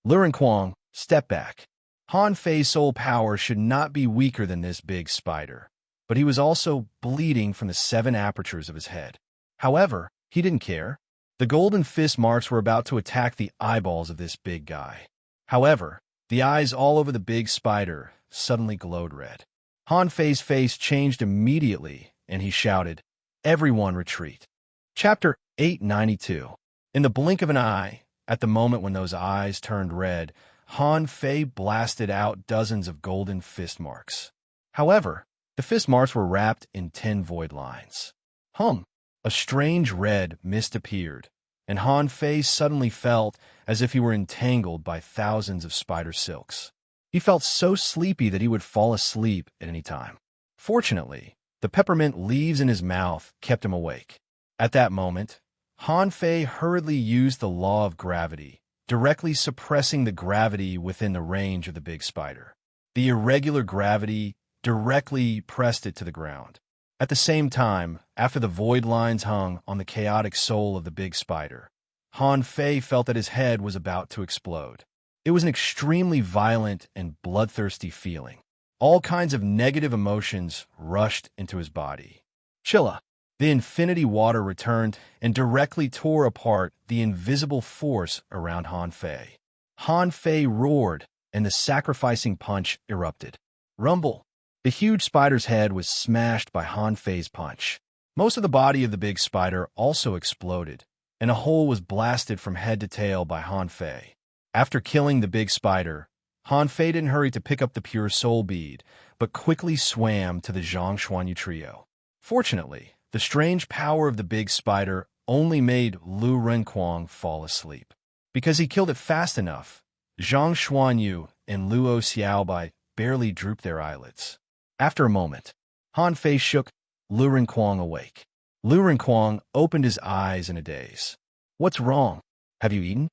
Lu Renquang, step back. Han Fei's soul power should not be weaker than this big spider, but he was also bleeding from the 7 apertures of his head. However, he didn't care. The golden fist marks were about to attack the eyeballs of this big guy. However, the eyes all over the big spider suddenly glowed red. Han Fei's face changed immediately, and he shouted, "Everyone retreat." Chapter 892. In the blink of an eye, at the moment when those eyes turned red, Han Fei blasted out dozens of golden fist marks. However, the fist marks were wrapped in 10 void lines. A strange red mist appeared, and Han Fei suddenly felt as if he were entangled by thousands of spider silks. He felt so sleepy that he would fall asleep at any time. Fortunately, the peppermint leaves in his mouth kept him awake. At that moment, Han Fei hurriedly used the law of gravity, directly suppressing the gravity within the range of the big spider. The irregular gravity directly pressed it to the ground. At the same time, after the void lines hung on the chaotic soul of the big spider, Han Fei felt that his head was about to explode. It was an extremely violent and bloodthirsty feeling. All kinds of negative emotions rushed into his body. Chilla! The infinity water returned and directly tore apart the invisible force around Han Fei. Han Fei roared, and the sacrificing punch erupted. Rumble! The huge spider's head was smashed by Han Fei's punch. Most of the body of the big spider also exploded, and a hole was blasted from head to tail by Han Fei. After killing the big spider, Han Fei didn't hurry to pick up the pure soul bead, but quickly swam to the Zhang Xuanyu trio. Fortunately, the strange power of the big spider only made Lu Renquang fall asleep. Because he killed it fast enough, Zhang Xuanyu and Luo Xiaobai barely drooped their eyelids. After a moment, Han Fei shook Lu Renquang awake. Lu Renquang opened his eyes in a daze. "What's wrong? Have you eaten?"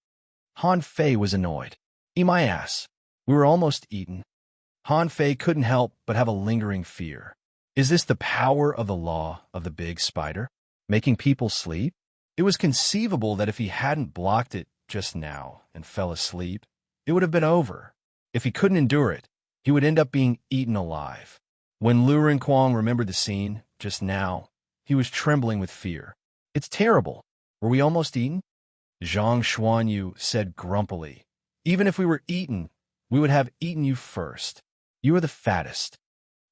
Han Fei was annoyed. "Eat my ass. We were almost eaten." Han Fei couldn't help but have a lingering fear. Is this the power of the law of the big spider, making people sleep? It was conceivable that if he hadn't blocked it just now and fell asleep, it would have been over. If he couldn't endure it, he would end up being eaten alive. When Lu Renquang remembered the scene just now, he was trembling with fear. It's terrible. Were we almost eaten? Zhang Xuanyu said grumpily. Even if we were eaten, we would have eaten you first. You are the fattest.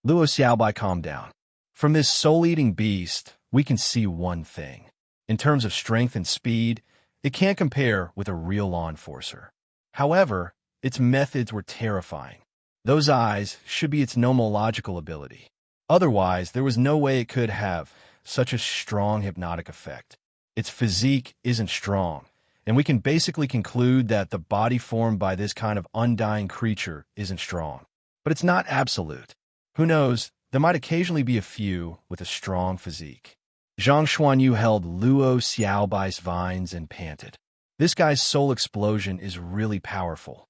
Luo Xiaobai calmed down. From this soul-eating beast, we can see one thing. In terms of strength and speed, it can't compare with a real law enforcer. However, its methods were terrifying. Those eyes should be its nomological ability. Otherwise, there was no way it could have such a strong hypnotic effect. Its physique isn't strong, and we can basically conclude that the body formed by this kind of undying creature isn't strong. But it's not absolute. Who knows, there might occasionally be a few with a strong physique. Zhang Xuanyu held Luo Xiaobai's vines and panted. This guy's soul explosion is really powerful.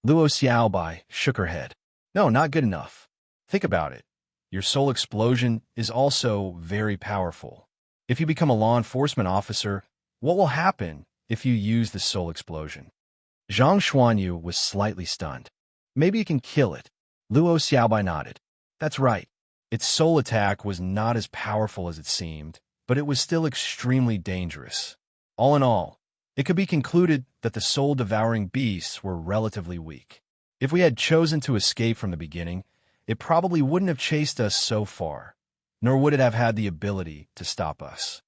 Luo Xiaobai shook her head. No, not good enough. Think about it. Your soul explosion is also very powerful. If you become a law enforcement officer, what will happen if you use the soul explosion? Zhang Xuanyu was slightly stunned. Maybe you can kill it. Luo Xiaobai nodded. That's right. Its soul attack was not as powerful as it seemed, but it was still extremely dangerous. All in all, it could be concluded that the soul-devouring beasts were relatively weak. If we had chosen to escape from the beginning, it probably wouldn't have chased us so far, nor would it have had the ability to stop us.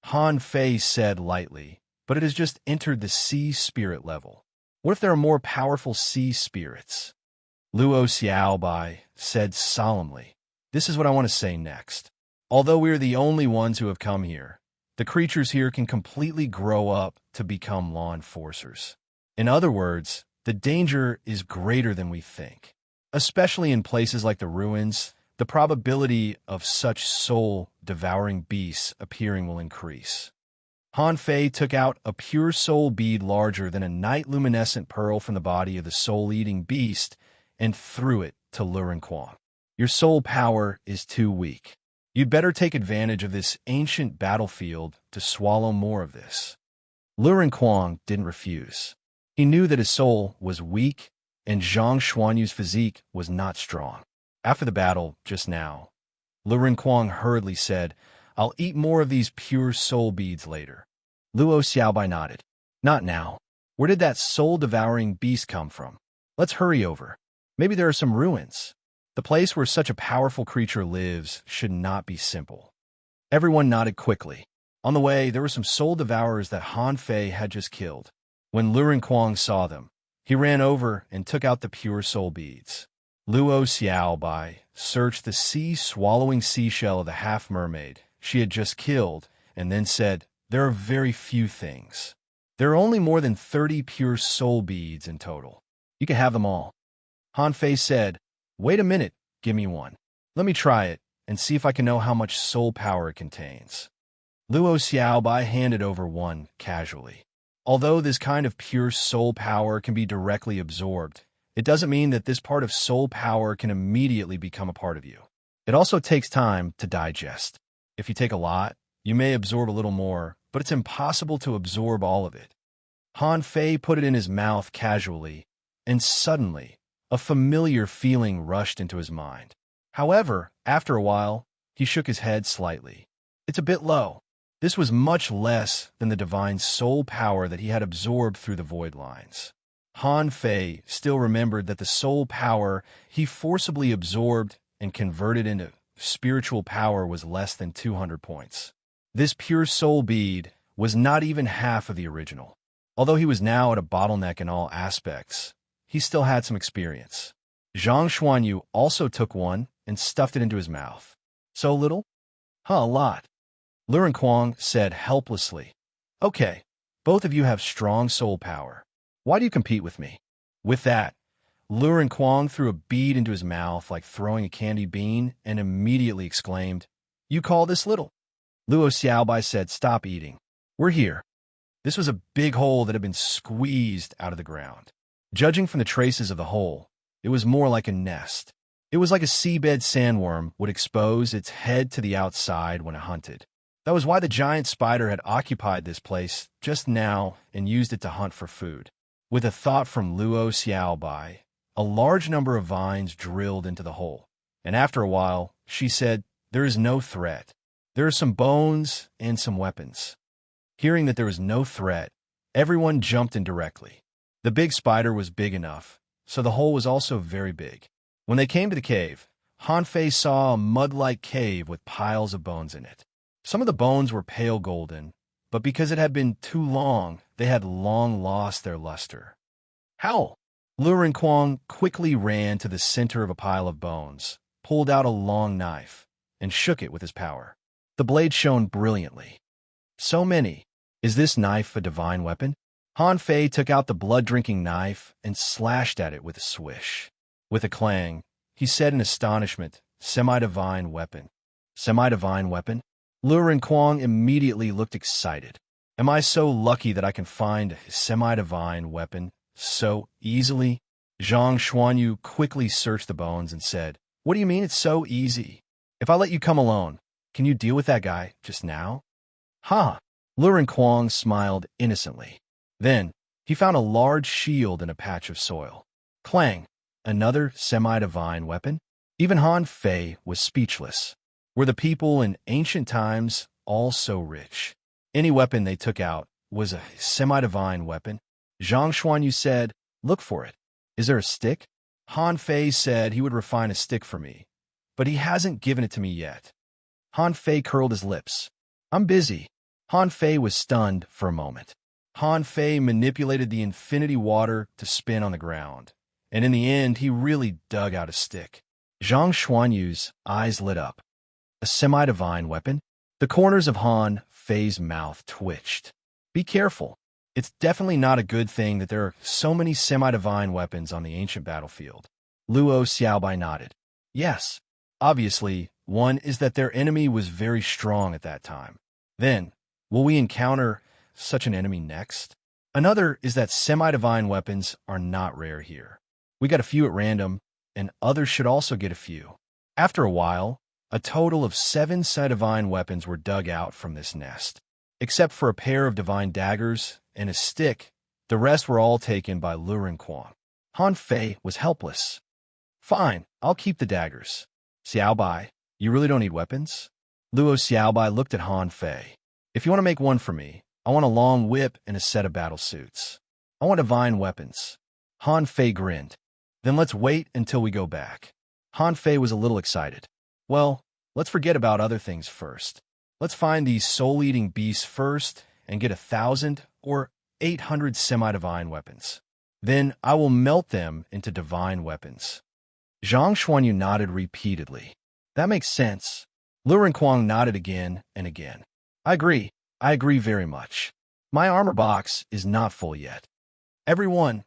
Han Fei said lightly, but it has just entered the sea spirit level. What if there are more powerful sea spirits? Luo Xiaobai said solemnly. This is what I want to say next. Although we are the only ones who have come here, the creatures here can completely grow up to become law enforcers. In other words, the danger is greater than we think. Especially in places like the ruins, the probability of such soul-devouring beasts appearing will increase. Han Fei took out a pure soul bead larger than a night-luminescent pearl from the body of the soul-eating beast and threw it to Lu Renquang. Your soul power is too weak. You'd better take advantage of this ancient battlefield to swallow more of this. Lu Renquang didn't refuse. He knew that his soul was weak and Zhang Xuanyu's physique was not strong. After the battle, just now, Lu Renquang hurriedly said, I'll eat more of these pure soul beads later. Luo Xiaobai nodded. Not now. Where did that soul-devouring beast come from? Let's hurry over. Maybe there are some ruins. The place where such a powerful creature lives should not be simple. Everyone nodded quickly. On the way, there were some soul devourers that Han Fei had just killed. When Lu Renquang saw them, he ran over and took out the pure soul beads. Luo Xiaobai searched the sea-swallowing seashell of the half-mermaid she had just killed and then said, There are very few things. There are only more than 30 pure soul beads in total. You can have them all. Han Fei said, Wait a minute, give me one. Let me try it and see if I can know how much soul power it contains. Luo Xiaobai handed over one casually. Although this kind of pure soul power can be directly absorbed, it doesn't mean that this part of soul power can immediately become a part of you. It also takes time to digest. If you take a lot, you may absorb a little more, but it's impossible to absorb all of it. Han Fei put it in his mouth casually, and suddenly, a familiar feeling rushed into his mind. However, after a while, he shook his head slightly. It's a bit low. This was much less than the divine soul power that he had absorbed through the void lines. Han Fei still remembered that the soul power he forcibly absorbed and converted into spiritual power was less than 200 points. This pure soul bead was not even half of the original. Although he was now at a bottleneck in all aspects, he still had some experience. Zhang Xuanyu also took one and stuffed it into his mouth. So little? A lot. Lu Renquang said helplessly. Okay, both of you have strong soul power. Why do you compete with me? With that, Lu Renquang threw a bead into his mouth like throwing a candy bean and immediately exclaimed, You call this little? Luo Xiaobai said, Stop eating. We're here. This was a big hole that had been squeezed out of the ground. Judging from the traces of the hole, It was more like a nest. It was like a seabed sandworm would expose its head to the outside when it hunted. That was why the giant spider had occupied this place just now and used it to hunt for food. With a thought from Luo Xiaobai, a large number of vines drilled into the hole, and after a while, she said, "There is no threat. There are some bones and some weapons." Hearing that there was no threat, everyone jumped in directly. The big spider was big enough, so the hole was also very big. When they came to the cave, Han Fei saw a mud-like cave with piles of bones in it. Some of the bones were pale golden, but because it had been too long, they had long lost their luster. Howl! Lu Renquang quickly ran to the center of a pile of bones, pulled out a long knife, and shook it with his power. The blade shone brilliantly. So many. Is this knife a divine weapon? Han Fei took out the blood-drinking knife and slashed at it with a swish. With a clang, he said in astonishment, "Semi-divine weapon." Semi-divine weapon? Lu Renquang immediately looked excited. Am I so lucky that I can find a semi-divine weapon so easily? Zhang Xuanyu quickly searched the bones and said, "What do you mean it's so easy? If I let you come alone, can you deal with that guy just now?" Ha! Lu Renquang smiled innocently. Then, he found a large shield in a patch of soil. Clang! Another semi-divine weapon? Even Han Fei was speechless. Were the people in ancient times all so rich? Any weapon they took out was a semi-divine weapon. Zhang Xuanyu said, "Look for it. Is there a stick?" Han Fei said he would refine a stick for me, but he hasn't given it to me yet. Han Fei curled his lips. "I'm busy." Han Fei was stunned for a moment. Han Fei manipulated the infinity water to spin on the ground, and in the end, he really dug out a stick. Zhang Xuanyu's eyes lit up. A semi-divine weapon? The corners of Han Fei's mouth twitched. Be careful. It's definitely not a good thing that there are so many semi-divine weapons on the ancient battlefield. Luo Xiaobai nodded. Yes, obviously, one is that their enemy was very strong at that time. Then, will we encounter such an enemy next? Another is that semi-divine weapons are not rare here. We got a few at random, and others should also get a few. After a while, a total of 7 semi-divine weapons were dug out from this nest. Except for a pair of divine daggers and a stick, the rest were all taken by Lu Renquang. Han Fei was helpless. Fine, I'll keep the daggers. Xiaobai, you really don't need weapons? Luo Xiaobai looked at Han Fei. If you want to make one for me, I want a long whip and a set of battle suits. I want divine weapons. Han Fei grinned. Then let's wait until we go back. Han Fei was a little excited. Well, let's forget about other things first. Let's find these soul-eating beasts first and get 1,000 or 800 semi-divine weapons. Then I will melt them into divine weapons. Zhang Xuanyu nodded repeatedly. That makes sense. Lu Renquang nodded again and again. I agree very much. My armor box is not full yet. Everyone.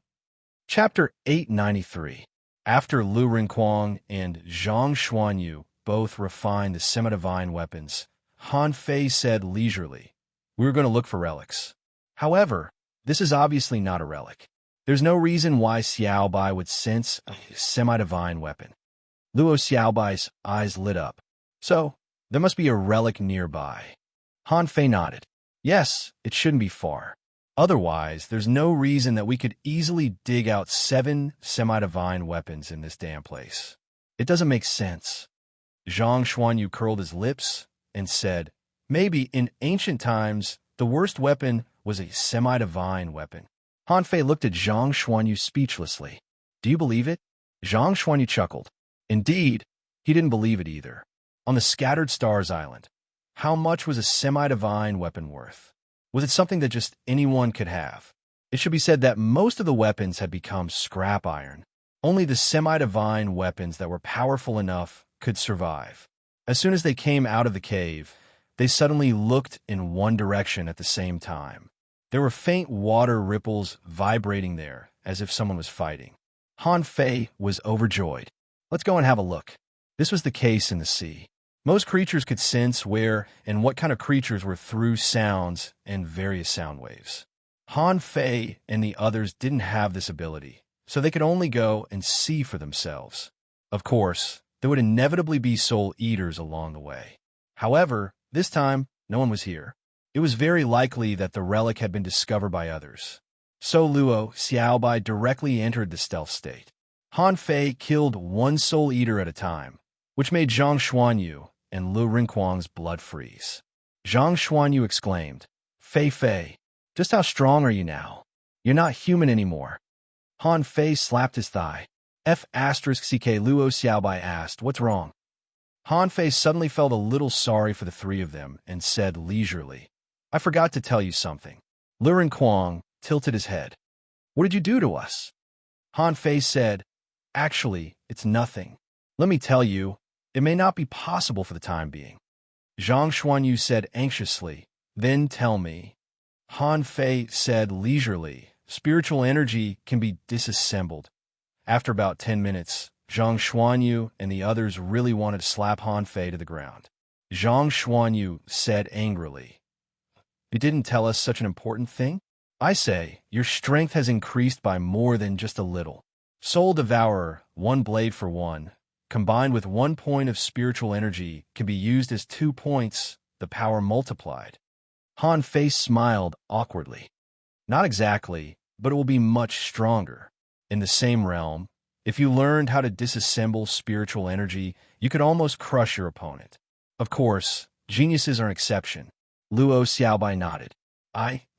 Chapter 893. After Lu Renquang and Zhang Xuanyu both refined the semi-divine weapons, Han Fei said leisurely, "We're going to look for relics. However, this is obviously not a relic. There's no reason why Xiaobai would sense a semi-divine weapon." Luo Xiaobai's eyes lit up. So, there must be a relic nearby. Han Fei nodded. Yes, it shouldn't be far. Otherwise, there's no reason that we could easily dig out 7 semi-divine weapons in this damn place. It doesn't make sense. Zhang Xuanyu curled his lips and said, "Maybe in ancient times, the worst weapon was a semi-divine weapon." Han Fei looked at Zhang Xuanyu speechlessly. "Do you believe it?" Zhang Xuanyu chuckled. Indeed, he didn't believe it either. On the Scattered Stars Island, how much was a semi-divine weapon worth? Was it something that just anyone could have? It should be said that most of the weapons had become scrap iron. Only the semi-divine weapons that were powerful enough could survive. As soon as they came out of the cave, they suddenly looked in one direction at the same time. There were faint water ripples vibrating there, as if someone was fighting. Han Fei was overjoyed. Let's go and have a look. This was the case in the sea. Most creatures could sense where and what kind of creatures were through sounds and various sound waves. Han Fei and the others didn't have this ability, so they could only go and see for themselves. Of course, there would inevitably be soul eaters along the way. However, this time, no one was here. It was very likely that the relic had been discovered by others. So Luo Xiaobai directly entered the stealth state. Han Fei killed one soul eater at a time, which made Zhang Xuanyu and Lu Rinquang's blood freeze. Zhang Xuanyu exclaimed, "Fei Fei, just how strong are you now? You're not human anymore." Han Fei slapped his thigh. F***CK Luo Xiaobai asked, "What's wrong?" Han Fei suddenly felt a little sorry for the three of them and said leisurely, "I forgot to tell you something." Lu Rinquang tilted his head. "What did you do to us?" Han Fei said, "Actually, it's nothing. Let me tell you, it may not be possible for the time being." Zhang Xuanyu said anxiously, "Then tell me." Han Fei said leisurely, "Spiritual energy can be disassembled." After about 10 minutes, Zhang Xuanyu and the others really wanted to slap Han Fei to the ground. Zhang Xuanyu said angrily, "You didn't tell us such an important thing? I say, your strength has increased by more than just a little. Soul Devourer, one blade for one, combined with 1 point of spiritual energy, can be used as 2 points, the power multiplied." Han Fei smiled awkwardly. "Not exactly, but it will be much stronger. In the same realm, if you learned how to disassemble spiritual energy, you could almost crush your opponent. Of course, geniuses are an exception." Luo Xiaobai nodded.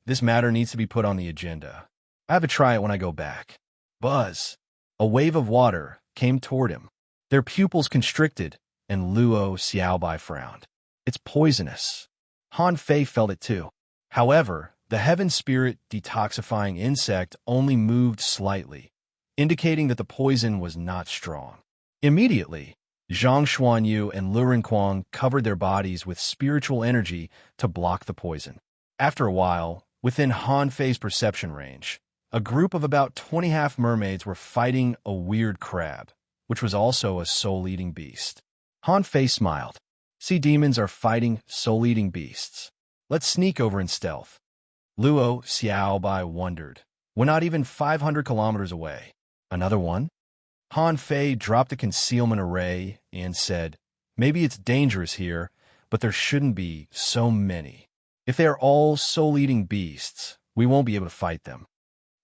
This matter needs to be put on the agenda. I have to try it when I go back." Buzz. A wave of water came toward him. Their pupils constricted, and Luo Xiaobai frowned. "It's poisonous." Han Fei felt it too. However, the heaven spirit detoxifying insect only moved slightly, indicating that the poison was not strong. Immediately, Zhang Xuanyu and Lu Rinquang covered their bodies with spiritual energy to block the poison. After a while, within Han Fei's perception range, a group of about 20 half-mermaids were fighting a weird crab, which was also a soul-eating beast. Han Fei smiled. "Sea demons are fighting soul-eating beasts. Let's sneak over in stealth." Luo Xiaobai wondered. "We're not even 500 kilometers away. Another one?" Han Fei dropped a concealment array and said, "Maybe it's dangerous here, but there shouldn't be so many. If they are all soul-eating beasts, we won't be able to fight them."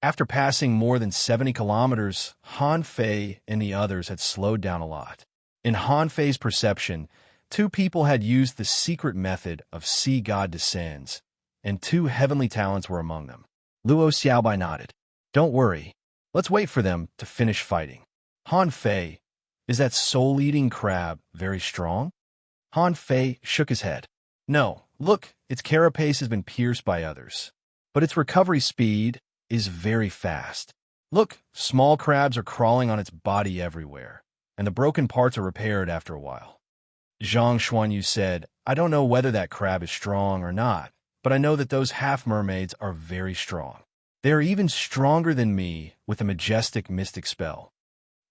After passing more than 70 kilometers, Han Fei and the others had slowed down a lot. In Han Fei's perception, 2 people had used the secret method of Sea God Descends, and 2 heavenly talents were among them. Luo Xiaobai nodded. "Don't worry. Let's wait for them to finish fighting." Han Fei, is that soul-eating crab very strong? Han Fei shook his head. "No, look, its carapace has been pierced by others. But its recovery speed is very fast. Look, small crabs are crawling on its body everywhere, and the broken parts are repaired after a while." Zhang Xuanyu said, "I don't know whether that crab is strong or not, but I know that those half-mermaids are very strong. They are even stronger than me with a majestic mystic spell."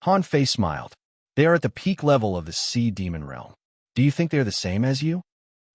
Han Fei smiled. "They are at the peak level of the sea demon realm. Do you think they are the same as you?"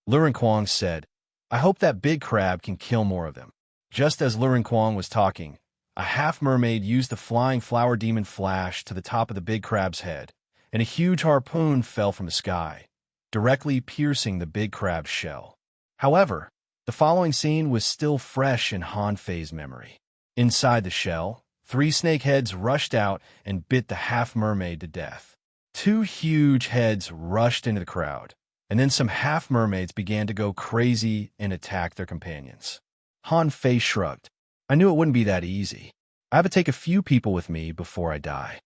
Lu Rinquang said, "I hope that big crab can kill more of them." Just as Lu Rinquang was talking, a half-mermaid used the flying flower demon flash to the top of the big crab's head, and a huge harpoon fell from the sky, directly piercing the big crab's shell. However, the following scene was still fresh in Han Fei's memory. Inside the shell, 3 snake heads rushed out and bit the half-mermaid to death. 2 huge heads rushed into the crowd, and then some half-mermaids began to go crazy and attack their companions. Han Fei shrugged. "I knew it wouldn't be that easy. I have to take a few people with me before I die."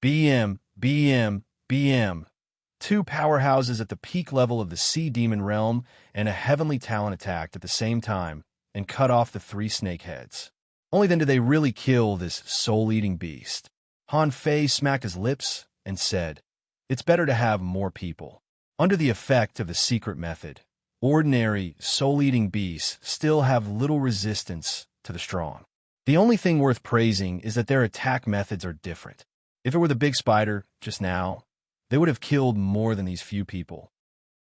BM. 2 powerhouses at the peak level of the sea demon realm and a heavenly talent attacked at the same time and cut off the 3 snake heads. Only then did they really kill this soul-eating beast. Han Fei smacked his lips and said, "It's better to have more people." Under the effect of the secret method, ordinary soul-eating beasts still have little resistance to the strong. The only thing worth praising is that their attack methods are different. If it were the big spider, just now, they would have killed more than these few people.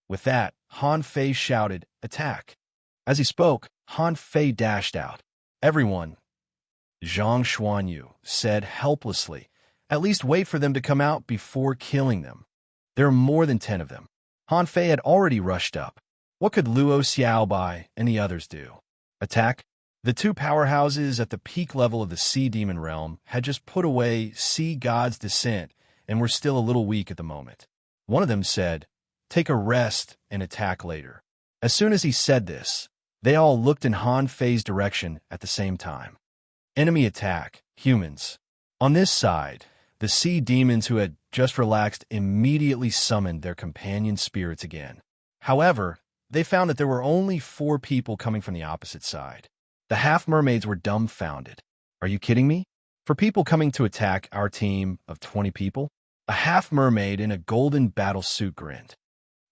With that, Han Fei shouted, "Attack!" As he spoke, Han Fei dashed out. Everyone, Zhang Xuanyu said helplessly. At least wait for them to come out before killing them. There are more than 10 of them. Han Fei had already rushed up. What could Luo Xiaobai and the others do? Attack? The two powerhouses at the peak level of the Sea Demon realm had just put away Sea God's Descent and were still a little weak at the moment. One of them said, "Take a rest and attack later." As soon as he said this, they all looked in Han Fei's direction at the same time. Enemy attack, humans. On this side, the sea demons who had just relaxed immediately summoned their companion spirits again. However, they found that there were only 4 people coming from the opposite side. The half-mermaids were dumbfounded. Are you kidding me? For people coming to attack our team of 20 people? A half-mermaid in a golden battle suit grinned.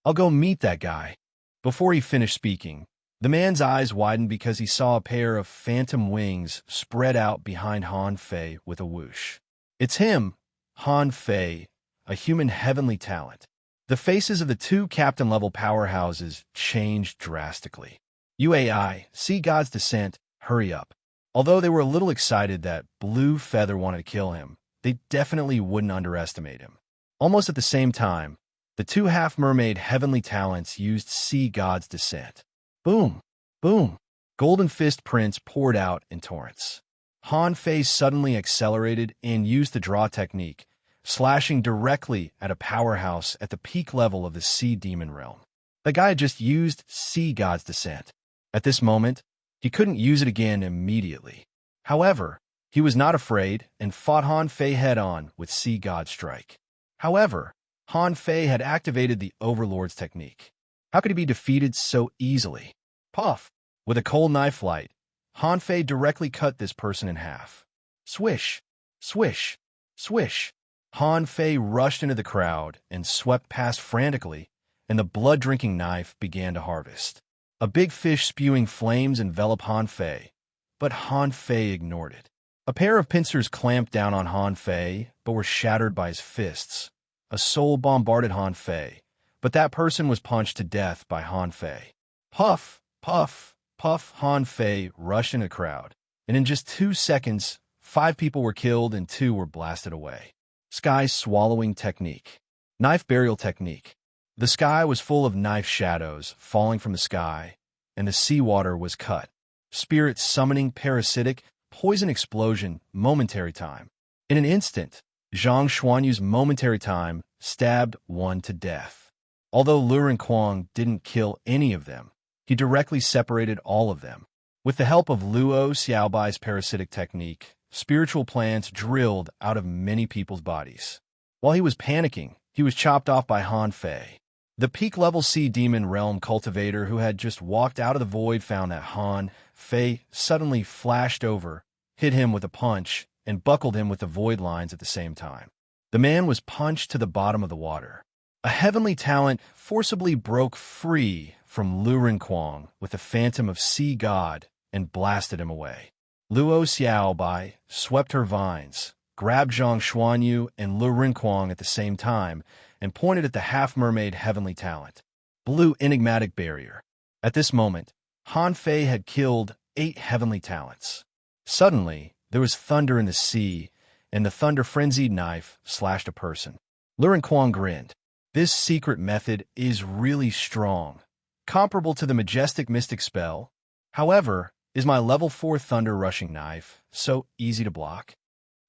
I'll go meet that guy. Before he finished speaking, the man's eyes widened because he saw a pair of phantom wings spread out behind Han Fei with a whoosh. It's him, Han Fei, a human heavenly talent. The faces of the two captain-level powerhouses changed drastically. UAI, Sea God's Descent, hurry up. Although they were a little excited that Blue Feather wanted to kill him, they definitely wouldn't underestimate him. Almost at the same time, the two half-mermaid heavenly talents used Sea God's Descent. Boom! Boom! Golden Fist Prince poured out in torrents. Han Fei suddenly accelerated and used the draw technique, slashing directly at a powerhouse at the peak level of the Sea Demon realm. The guy had just used Sea God's Descent. At this moment, he couldn't use it again immediately. However, he was not afraid and fought Han Fei head-on with Sea God Strike. However, Han Fei had activated the Overlord's technique. How could he be defeated so easily? Puff! With a cold knife light, Han Fei directly cut this person in half. Swish! Swish! Swish! Han Fei rushed into the crowd and swept past frantically, and the blood-drinking knife began to harvest. A big fish spewing flames enveloped Han Fei, but Han Fei ignored it. A pair of pincers clamped down on Han Fei, but were shattered by his fists. A soul bombarded Han Fei, but that person was punched to death by Han Fei. Puff! Puff! Puff! Han Fei rushed into the crowd, and in just 2 seconds, 5 people were killed and 2 were blasted away. Sky Swallowing Technique. Knife Burial Technique. The sky was full of knife shadows falling from the sky, and the seawater was cut. Spirit Summoning Parasitic Poison Explosion Momentary Time. In an instant, Zhang Xuanyu's momentary time stabbed 1 to death. Although Luren Kuang didn't kill any of them, he directly separated all of them. With the help of Luo Xiaobai's parasitic technique, spiritual plants drilled out of many people's bodies. While he was panicking, he was chopped off by Han Fei. The peak-level Sea Demon realm cultivator who had just walked out of the void found that Han Fei suddenly flashed over, hit him with a punch, and buckled him with the void lines at the same time. The man was punched to the bottom of the water. A heavenly talent forcibly broke free from Luren Kuang with the phantom of Sea God and blasted him away. Luo Xiaobai swept her vines, grabbed Zhang Xuanyu and Luren Kuang at the same time, and pointed at the half-mermaid heavenly talent. Blue Enigmatic Barrier. At this moment, Han Fei had killed 8 heavenly talents. Suddenly, there was thunder in the sea, and the thunder-frenzied knife slashed a person. Luren Kuang grinned. This secret method is really strong, comparable to the majestic mystic spell. However, is my level 4 thunder-rushing knife so easy to block?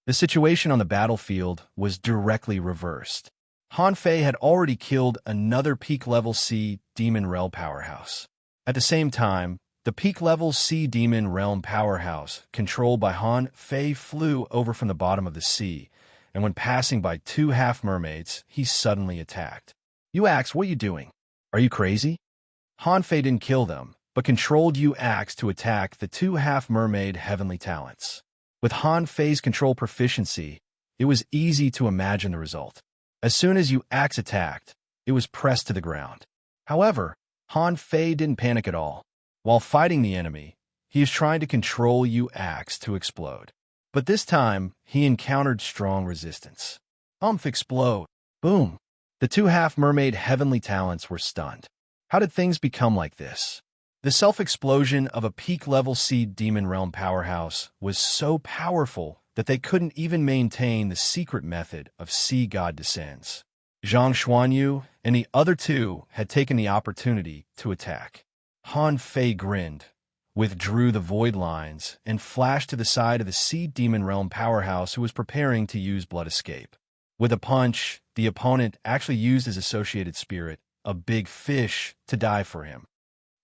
The situation on the battlefield was directly reversed. Han Fei had already killed another peak-level Sea Demon Realm powerhouse. At the same time, the peak-level Sea Demon Realm powerhouse, controlled by Han Fei, flew over from the bottom of the sea, and when passing by 2 half-mermaids, he suddenly attacked. Yu-Axe, what are you doing? Are you crazy? Han Fei didn't kill them, but controlled Yu-Axe to attack the 2 half-mermaid heavenly talents. With Han Fei's control proficiency, it was easy to imagine the result. As soon as Yu-Axe attacked, it was pressed to the ground. However, Han Fei didn't panic at all. While fighting the enemy, he is trying to control Yu-Axe to explode. But this time, he encountered strong resistance. Explode. Boom. The 2 half-mermaid heavenly talents were stunned. How did things become like this? The self-explosion of a peak-level Sea Demon Realm powerhouse was so powerful that they couldn't even maintain the secret method of Sea God Descends. Zhang Xuanyu and the other two had taken the opportunity to attack. Han Fei grinned, withdrew the void lines, and flashed to the side of the Sea Demon Realm powerhouse who was preparing to use Blood Escape. With a punch, the opponent actually used his associated spirit, a big fish, to die for him.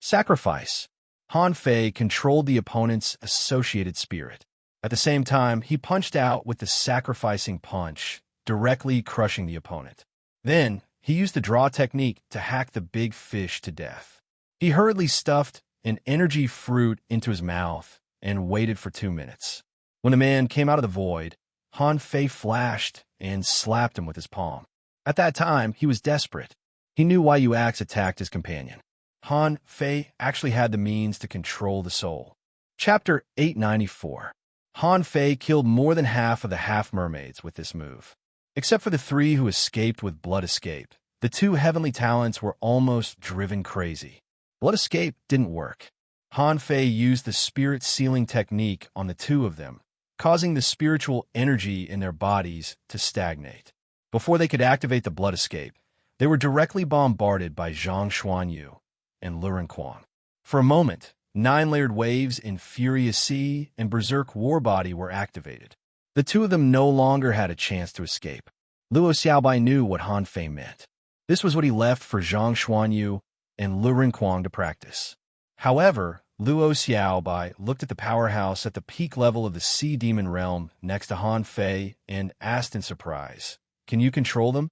Sacrifice. Han Fei controlled the opponent's associated spirit. At the same time, he punched out with the sacrificing punch, directly crushing the opponent. Then, he used the draw technique to hack the big fish to death. He hurriedly stuffed an energy fruit into his mouth and waited for 2 minutes. When the man came out of the void, Han Fei flashed and slapped him with his palm. At that time, he was desperate. He knew why Yuax attacked his companion. Han Fei actually had the means to control the soul. Chapter 894. Han Fei killed more than half of the half-mermaids with this move. Except for the 3 who escaped with Blood Escape, the 2 heavenly talents were almost driven crazy. Blood Escape didn't work. Han Fei used the spirit sealing technique on the 2 of them, causing the spiritual energy in their bodies to stagnate. Before they could activate the Blood Escape, they were directly bombarded by Zhang Xuanyu and Luren Quang. For a moment, 9-layered waves in Furious Sea and Berserk Warbody were activated. The 2 of them no longer had a chance to escape. Luo Xiaobai knew what Han Fei meant. This was what he left for Zhang Xuanyu and Luren Quang to practice. However, Luo Xiaobai looked at the powerhouse at the peak level of the Sea Demon Realm next to Han Fei and asked in surprise, "Can you control them?"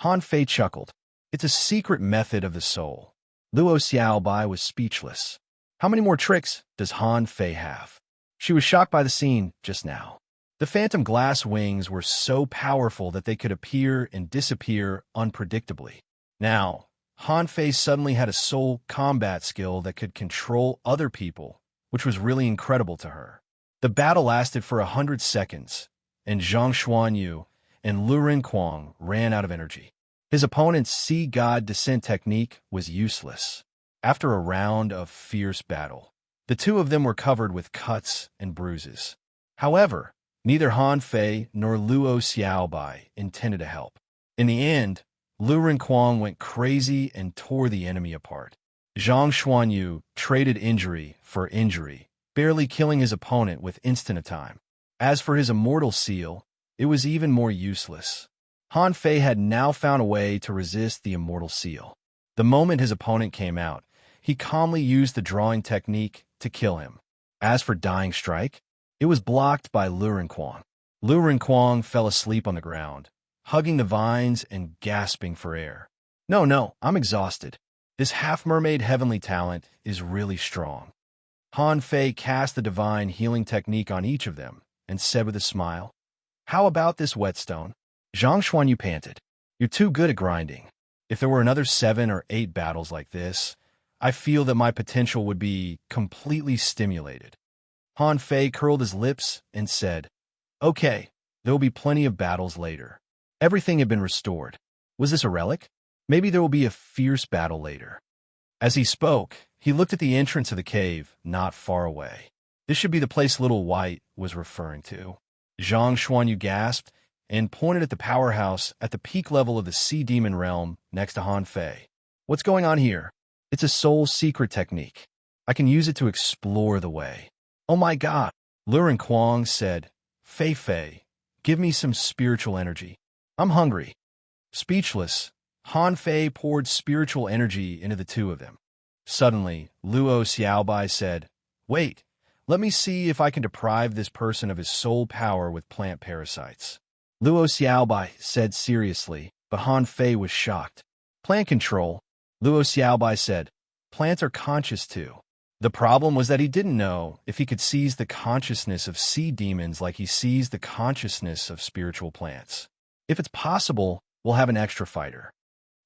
Han Fei chuckled. "It's a secret method of the soul." Luo Xiaobai was speechless. How many more tricks does Han Fei have? She was shocked by the scene just now. The phantom glass wings were so powerful that they could appear and disappear unpredictably. Now, Han Fei suddenly had a soul combat skill that could control other people, which was really incredible to her. The battle lasted for 100 seconds, and Zhang Xuanyu and Luren Quang ran out of energy. His opponent's Sea God Descent technique was useless. After a round of fierce battle, the 2 of them were covered with cuts and bruises. However, neither Han Fei nor Luo Xiaobai intended to help. In the end, Luren Quang went crazy and tore the enemy apart. Zhang Xuanyu traded injury for injury, barely killing his opponent with instant time. As for his immortal seal, it was even more useless. Han Fei had now found a way to resist the immortal seal. The moment his opponent came out, he calmly used the drawing technique to kill him. As for Dying Strike, it was blocked by Luren Quang. Luren Quang fell asleep on the ground, hugging the vines and gasping for air. No, I'm exhausted. This half-mermaid heavenly talent is really strong." Han Fei cast the divine healing technique on each of them and said with a smile, "How about this whetstone?" Zhang Xuanyu panted. "You're too good at grinding. If there were another 7 or 8 battles like this, I feel that my potential would be completely stimulated." Han Fei curled his lips and said, "Okay, there will be plenty of battles later." Everything had been restored. Was this a relic? Maybe there will be a fierce battle later. As he spoke, he looked at the entrance of the cave, not far away. This should be the place Little White was referring to. Zhang Xuanyu gasped and pointed at the powerhouse at the peak level of the Sea Demon Realm next to Han Fei. "What's going on here?" "It's a soul secret technique. I can use it to explore the way." "Oh my God," Luren Quang said. Fei, give me some spiritual energy. I'm hungry." Speechless, Han Fei poured spiritual energy into the 2 of them. Suddenly, Luo Xiaobai said, "Wait, let me see if I can deprive this person of his soul power with plant parasites." Luo Xiaobai said seriously, but Han Fei was shocked. "Plant control," Luo Xiaobai said. "Plants are conscious too." The problem was that he didn't know if he could seize the consciousness of sea demons like he sees the consciousness of spiritual plants. If it's possible, we'll have an extra fighter.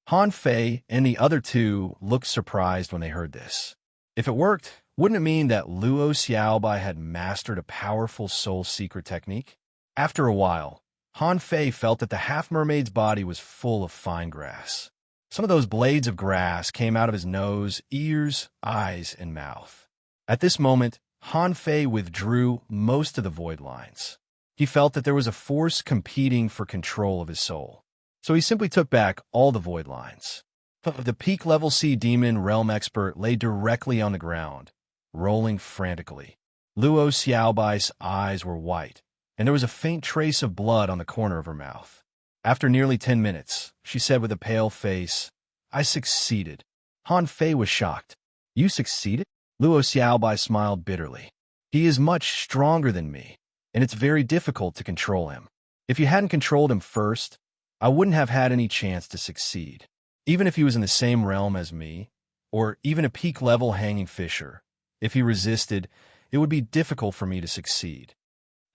Han Fei and the other 2 looked surprised when they heard this. If it worked, wouldn't it mean that Luo Xiaobai had mastered a powerful soul secret technique? After a while, Han Fei felt that the half-mermaid's body was full of fine grass. Some of those blades of grass came out of his nose, ears, eyes, and mouth. At this moment, Han Fei withdrew most of the void lines. He felt that there was a force competing for control of his soul. So he simply took back all the void lines. The peak-level sea demon realm expert lay directly on the ground, rolling frantically. Luo Xiaobai's eyes were white, and there was a faint trace of blood on the corner of her mouth. After nearly 10 minutes, she said with a pale face, "I succeeded." Han Fei was shocked. "You succeeded?" Luo Xiaobai smiled bitterly. "He is much stronger than me, and it's very difficult to control him. If you hadn't controlled him first, I wouldn't have had any chance to succeed. Even if he was in the same realm as me, or even a peak-level hanging fisher, if he resisted, it would be difficult for me to succeed."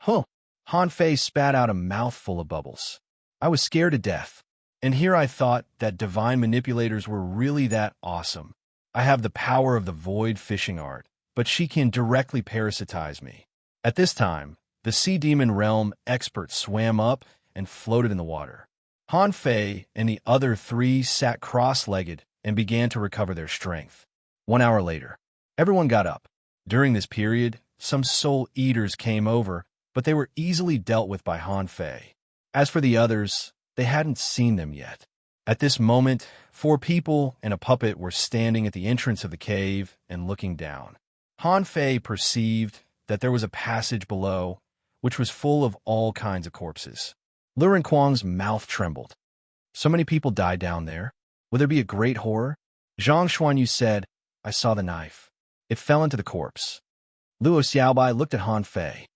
Huh. Han Fei spat out a mouthful of bubbles. "I was scared to death. And here I thought that divine manipulators were really that awesome. I have the power of the void fishing art, but she can directly parasitize me." At this time, the sea demon realm expert swam up and floated in the water. Han Fei and the other three sat cross-legged and began to recover their strength. 1 hour later, everyone got up. During this period, some soul eaters came over, but they were easily dealt with by Han Fei. As for the others, they hadn't seen them yet. At this moment, 4 people and a puppet were standing at the entrance of the cave and looking down. Han Fei perceived that there was a passage below, which was full of all kinds of corpses. Luren Kuang's mouth trembled. So many people died down there. Would there be a great horror? Zhang Xuanyu said, "I saw the knife. It fell into the corpse." Luo Xiaobai looked at Han Fei.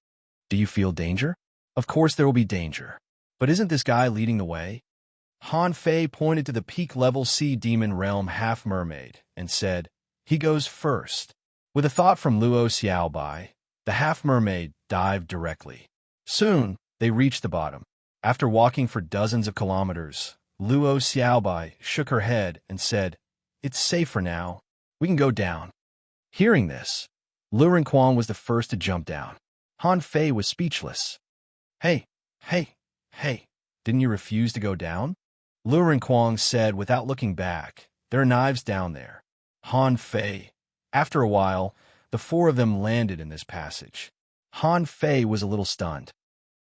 "Do you feel danger?" "Of course there will be danger. But isn't this guy leading the way?" Han Fei pointed to the peak-level sea demon realm half-mermaid and said, "He goes first." With a thought from Luo Xiaobai, the half-mermaid dived directly. Soon, they reached the bottom. After walking for dozens of kilometers, Luo Xiaobai shook her head and said, "It's safe for now. We can go down." Hearing this, Luren Kuang was the first to jump down. Han Fei was speechless. Hey, didn't you refuse to go down?" Luren Kuang said without looking back, "There are knives down there." Han Fei. After a while, the 4 of them landed in this passage. Han Fei was a little stunned.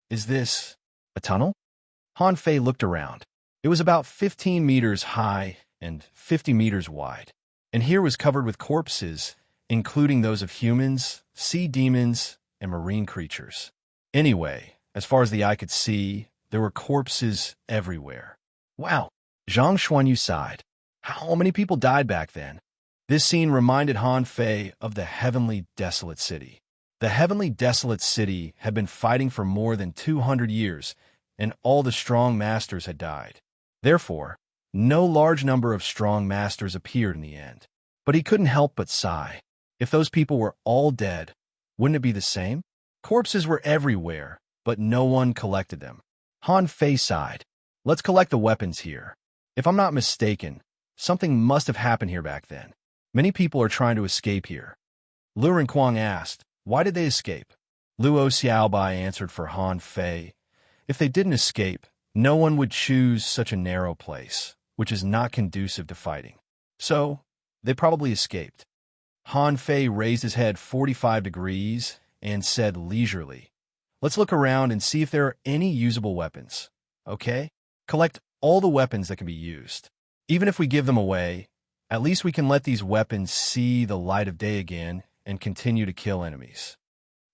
"Is this a tunnel?" Han Fei looked around. It was about 15 meters high and 50 meters wide, and here was covered with corpses, including those of humans, sea demons, and marine creatures. Anyway, as far as the eye could see, there were corpses everywhere. Wow, Zhang Xuanyu sighed. How many people died back then? This scene reminded Han Fei of the Heavenly Desolate City. The Heavenly Desolate City had been fighting for more than 200 years, and all the strong masters had died. Therefore, no large number of strong masters appeared in the end. But he couldn't help but sigh. If those people were all dead, wouldn't it be the same? Corpses were everywhere, but no one collected them. Han Fei sighed. "Let's collect the weapons here. If I'm not mistaken, something must have happened here back then. Many people are trying to escape here." Luren Kuang asked, "Why did they escape?" Luo Xiaobai answered for Han Fei. "If they didn't escape, no one would choose such a narrow place, which is not conducive to fighting. So, they probably escaped." Han Fei raised his head 45 degrees and said leisurely, "Let's look around and see if there are any usable weapons. Okay? Collect all the weapons that can be used. Even if we give them away, at least we can let these weapons see the light of day again and continue to kill enemies."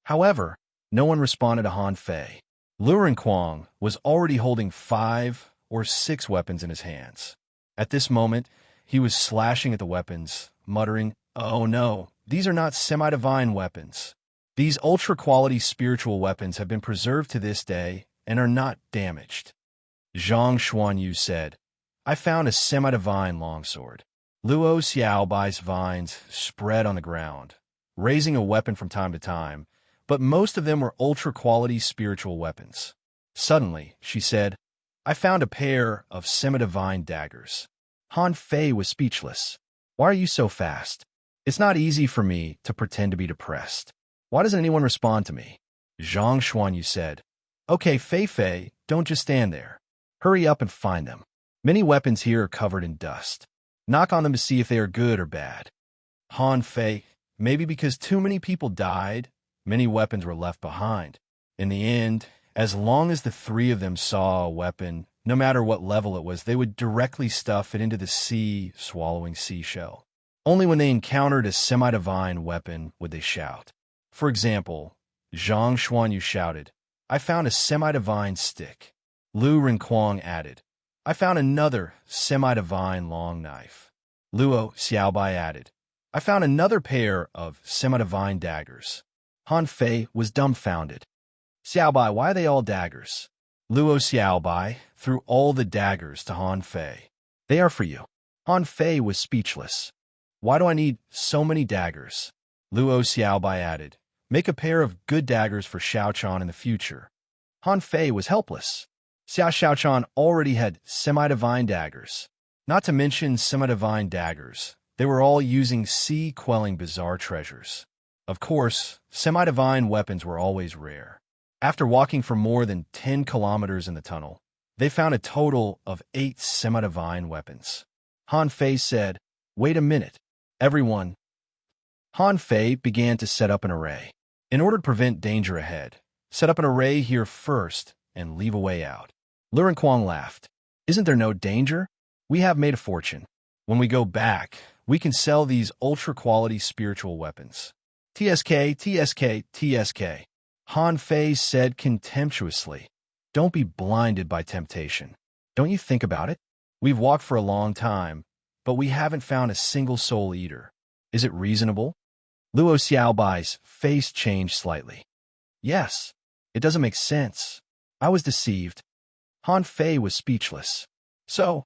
However, no one responded to Han Fei. Luren Kuang was already holding 5 or 6 weapons in his hands. At this moment, he was slashing at the weapons, muttering, "Oh no, these are not semi-divine weapons. These ultra-quality spiritual weapons have been preserved to this day and are not damaged." Zhang Xuanyu said, "I found a semi-divine longsword." Luo Xiaobai's vines spread on the ground, raising a weapon from time to time, but most of them were ultra-quality spiritual weapons. Suddenly, she said, "I found a pair of semi-divine daggers." Han Fei was speechless. "Why are you so fast? It's not easy for me to pretend to be depressed. Why doesn't anyone respond to me?" Zhang Xuanyu said, "Okay, Fei, don't just stand there. Hurry up and find them." Many weapons here are covered in dust. Knock on them to see if they are good or bad. Han Fei, maybe because too many people died, many weapons were left behind. In the end, as long as the three of them saw a weapon, no matter what level it was, they would directly stuff it into the sea, swallowing seashell. Only when they encountered a semi-divine weapon would they shout. For example, Zhang Xuanyu shouted, "I found a semi-divine stick." Lu Renquang added, "I found another semi-divine long knife." Luo Xiaobai added, "I found another pair of semi-divine daggers." Han Fei was dumbfounded. "Xiaobai, why are they all daggers?" Luo Xiaobai threw all the daggers to Han Fei. "They are for you." Han Fei was speechless. "Why do I need so many daggers?" Luo Xiaobai added, "Make a pair of good daggers for Xiaochan in the future." Han Fei was helpless. Xiaochan already had semi-divine daggers. Not to mention semi-divine daggers, they were all using sea-quelling bizarre treasures. Of course, semi-divine weapons were always rare. After walking for more than 10 kilometers in the tunnel, they found a total of 8 semi-divine weapons. Han Fei said, "Wait a minute, everyone." Han Fei began to set up an array. In order to prevent danger ahead, set up an array here first and leave a way out. Lu Renquang laughed. "Isn't there no danger? We have made a fortune. When we go back, we can sell these ultra-quality spiritual weapons." TSK, TSK, TSK. Han Fei said contemptuously, "Don't be blinded by temptation. Don't you think about it? We've walked for a long time, but we haven't found a single soul eater. Is it reasonable?" Luo Xiaobai's face changed slightly. "Yes, it doesn't make sense. I was deceived." Han Fei was speechless. So,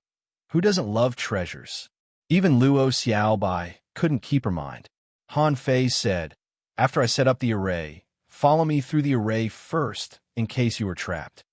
who doesn't love treasures? Even Luo Xiaobai couldn't keep her mind. Han Fei said, "After I set up the array, follow me through the array first, in case you were trapped."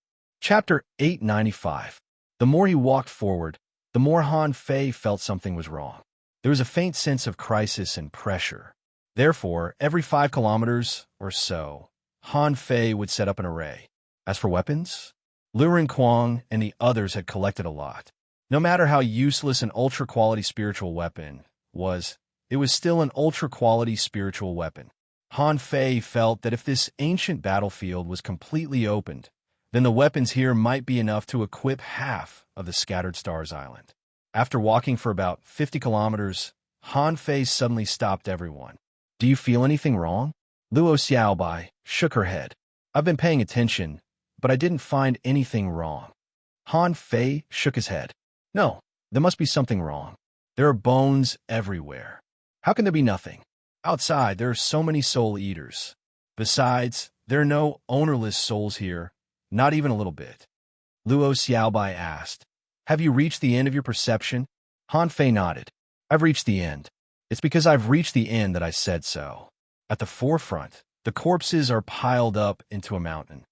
Chapter 895. The more he walked forward, the more Han Fei felt something was wrong. There was a faint sense of crisis and pressure. Therefore, every 5 kilometers or so, Han Fei would set up an array. As for weapons, Lu Renquang and the others had collected a lot. No matter how useless an ultra-quality spiritual weapon was, it was still an ultra-quality spiritual weapon. Han Fei felt that if this ancient battlefield was completely opened, then the weapons here might be enough to equip half of the Scattered Stars Island. After walking for about 50 kilometers, Han Fei suddenly stopped everyone. "Do you feel anything wrong?" Luo Xiaobai shook her head. "I've been paying attention, but I didn't find anything wrong." Han Fei shook his head. "No, there must be something wrong. There are bones everywhere. How can there be nothing? Outside, there are so many soul eaters. Besides, there are no ownerless souls here, not even a little bit." Luo Xiaobai asked, "Have you reached the end of your perception?" Han Fei nodded. "I've reached the end. It's because I've reached the end that I said so." At the forefront, the corpses are piled up into a mountain.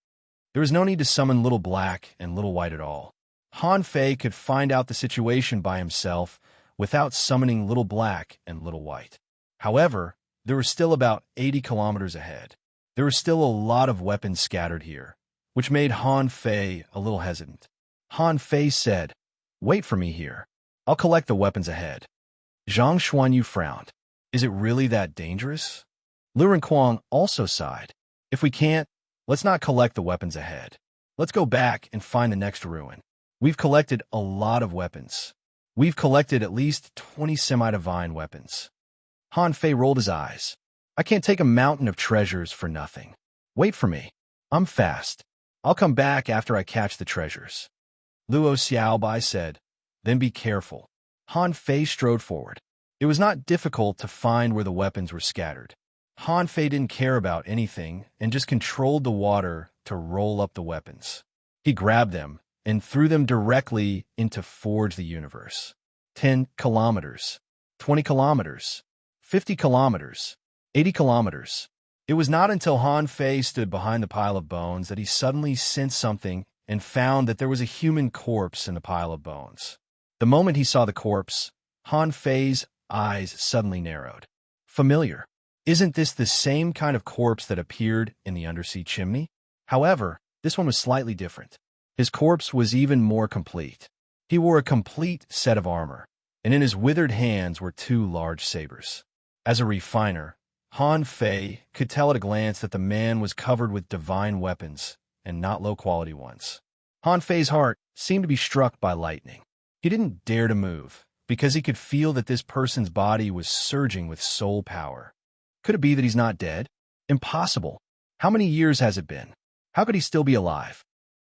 There is no need to summon Little Black and Little White at all. Han Fei could find out the situation by himself without summoning Little Black and Little White. However, there were still about 80 kilometers ahead. There were still a lot of weapons scattered here, which made Han Fei a little hesitant. Han Fei said, "Wait for me here. I'll collect the weapons ahead." Zhang Xuanyu frowned. "Is it really that dangerous?" Lu Renquang also sighed. "If we can't, let's not collect the weapons ahead. Let's go back and find the next ruin. We've collected a lot of weapons. We've collected at least 20 semi-divine weapons." Han Fei rolled his eyes. "I can't take a mountain of treasures for nothing. Wait for me. I'm fast. I'll come back after I catch the treasures." Luo Xiaobai said, "Then be careful." Han Fei strode forward. It was not difficult to find where the weapons were scattered. Han Fei didn't care about anything and just controlled the water to roll up the weapons. He grabbed them and threw them directly into Forge the Universe. 10 kilometers, 20 kilometers, 50 kilometers, 80 kilometers. It was not until Han Fei stood behind the pile of bones that he suddenly sensed something and found that there was a human corpse in the pile of bones. The moment he saw the corpse, Han Fei's eyes suddenly narrowed. Familiar. Isn't this the same kind of corpse that appeared in the undersea chimney? However, this one was slightly different. His corpse was even more complete. He wore a complete set of armor, and in his withered hands were two large sabers. As a refiner, Han Fei could tell at a glance that the man was covered with divine weapons and not low-quality ones. Han Fei's heart seemed to be struck by lightning. He didn't dare to move, because he could feel that this person's body was surging with soul power. Could it be that he's not dead? Impossible. How many years has it been? How could he still be alive?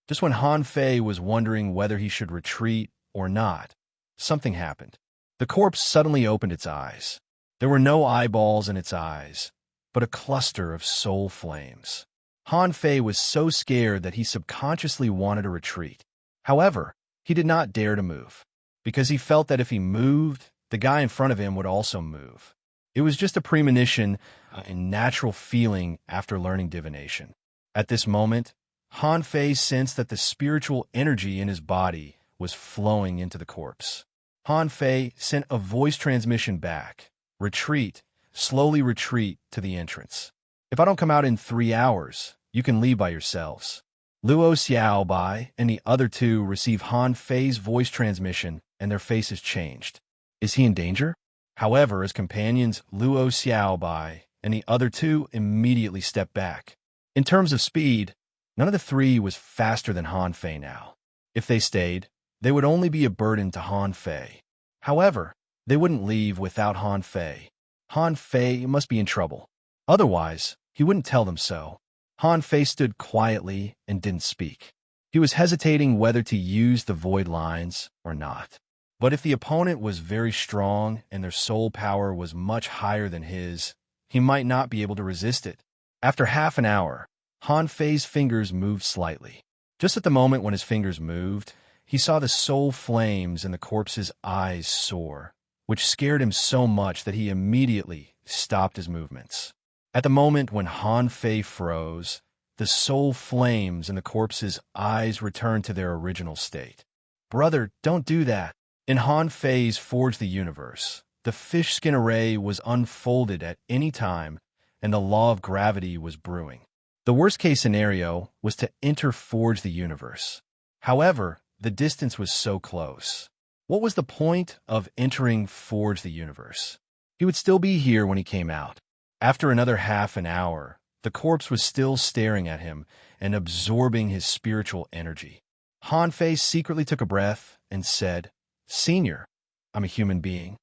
Just when Han Fei was wondering whether he should retreat or not, something happened. The corpse suddenly opened its eyes. There were no eyeballs in its eyes, but a cluster of soul flames. Han Fei was so scared that he subconsciously wanted to retreat. However, he did not dare to move, because he felt that if he moved, the guy in front of him would also move. It was just a premonition, a natural feeling after learning divination. At this moment, Han Fei sensed that the spiritual energy in his body was flowing into the corpse. Han Fei sent a voice transmission back. Retreat, slowly retreat to the entrance. If I don't come out in 3 hours, you can leave by yourselves. Luo Xiaobai and the other two receive Han Fei's voice transmission, and their faces changed. Is he in danger? However, as companions, Luo Xiaobai and the other two immediately stepped back. In terms of speed, none of the three was faster than Han Fei now. If they stayed, they would only be a burden to Han Fei. However, they wouldn't leave without Han Fei. Han Fei must be in trouble. Otherwise, he wouldn't tell them so. Han Fei stood quietly and didn't speak. He was hesitating whether to use the void lines or not. But if the opponent was very strong and their soul power was much higher than his, he might not be able to resist it. After half an hour, Han Fei's fingers moved slightly. Just at the moment when his fingers moved, he saw the soul flames in the corpse's eyes soar, which scared him so much that he immediately stopped his movements. At the moment when Han Fei froze, the soul flames in the corpse's eyes returned to their original state. Brother, don't do that. In Han Fei's Forge the Universe, the fish skin array was unfolded at any time, and the law of gravity was brewing. The worst-case scenario was to enter Forge the Universe. However, the distance was so close. What was the point of entering Forge the Universe? He would still be here when he came out. After another half an hour, the corpse was still staring at him and absorbing his spiritual energy. Han Fei secretly took a breath and said, "Senior, I'm a human being."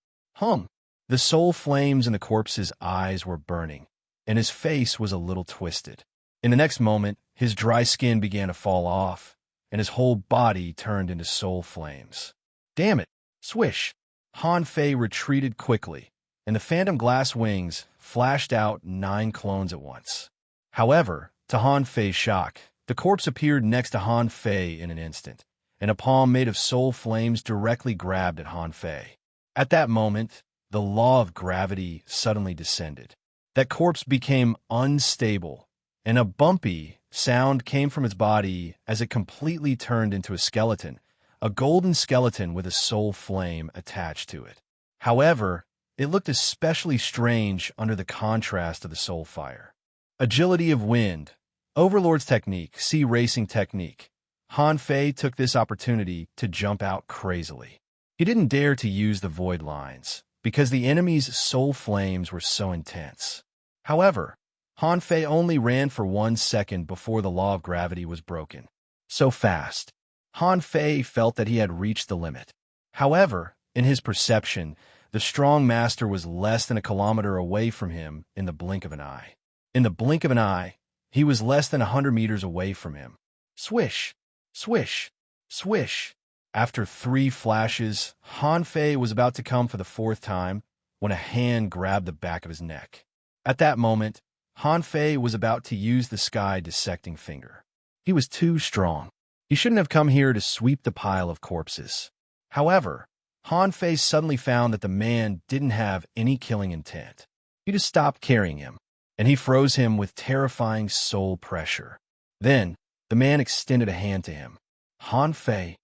The soul flames in the corpse's eyes were burning, and his face was a little twisted. In the next moment, his dry skin began to fall off, and his whole body turned into soul flames. Damn it! Swish! Han Fei retreated quickly, and the phantom glass wings flashed out 9 clones at once. However, to Han Fei's shock, the corpse appeared next to Han Fei in an instant, and a palm made of soul flames directly grabbed at Han Fei. At that moment, the law of gravity suddenly descended. That corpse became unstable, and a bumpy sound came from its body as it completely turned into a skeleton, a golden skeleton with a soul flame attached to it. However, it looked especially strange under the contrast of the soul fire. Agility of wind, Overlord's technique, sea racing technique. Han Fei took this opportunity to jump out crazily. He didn't dare to use the void lines, because the enemy's soul flames were so intense. However, Han Fei only ran for 1 second before the law of gravity was broken. So fast, Han Fei felt that he had reached the limit. However, in his perception, the strong master was less than a kilometer away from him in the blink of an eye. In the blink of an eye, he was less than 100 meters away from him. Swish! Swish! Swish! After 3 flashes, Han Fei was about to come for the 4th time when a hand grabbed the back of his neck. At that moment, Han Fei was about to use the sky dissecting finger. He was too strong. He shouldn't have come here to sweep the pile of corpses. However, Han Fei suddenly found that the man didn't have any killing intent. He just stopped carrying him, and he froze him with terrifying soul pressure. Then, the man extended a hand to him. Han Fei.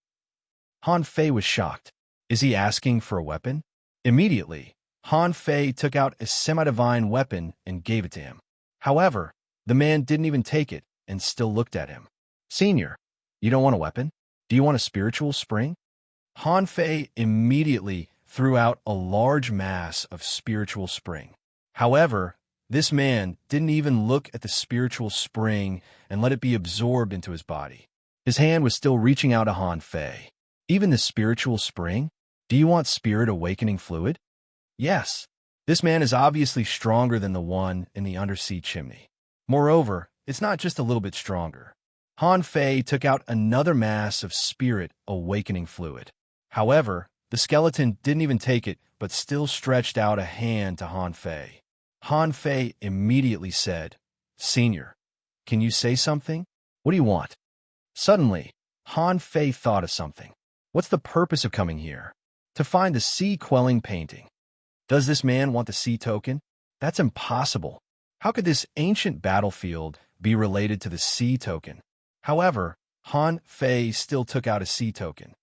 Han Fei was shocked. Is he asking for a weapon? Immediately, Han Fei took out a semi-divine weapon and gave it to him. However, the man didn't even take it and still looked at him. Senior, you don't want a weapon? Do you want a spiritual spring? Han Fei immediately threw out a large mass of spiritual spring. However, this man didn't even look at the spiritual spring and let it be absorbed into his body. His hand was still reaching out to Han Fei. Even the spiritual spring? Do you want spirit awakening fluid? Yes. This man is obviously stronger than the one in the undersea chimney. Moreover, it's not just a little bit stronger. Han Fei took out another mass of spirit awakening fluid. However, the skeleton didn't even take it, but still stretched out a hand to Han Fei. Han Fei immediately said, "Senior, can you say something? What do you want?" Suddenly, Han Fei thought of something. What's the purpose of coming here? To find the sea-quelling painting. Does this man want the sea token? That's impossible. How could this ancient battlefield be related to the sea token? However, Han Fei still took out a sea token.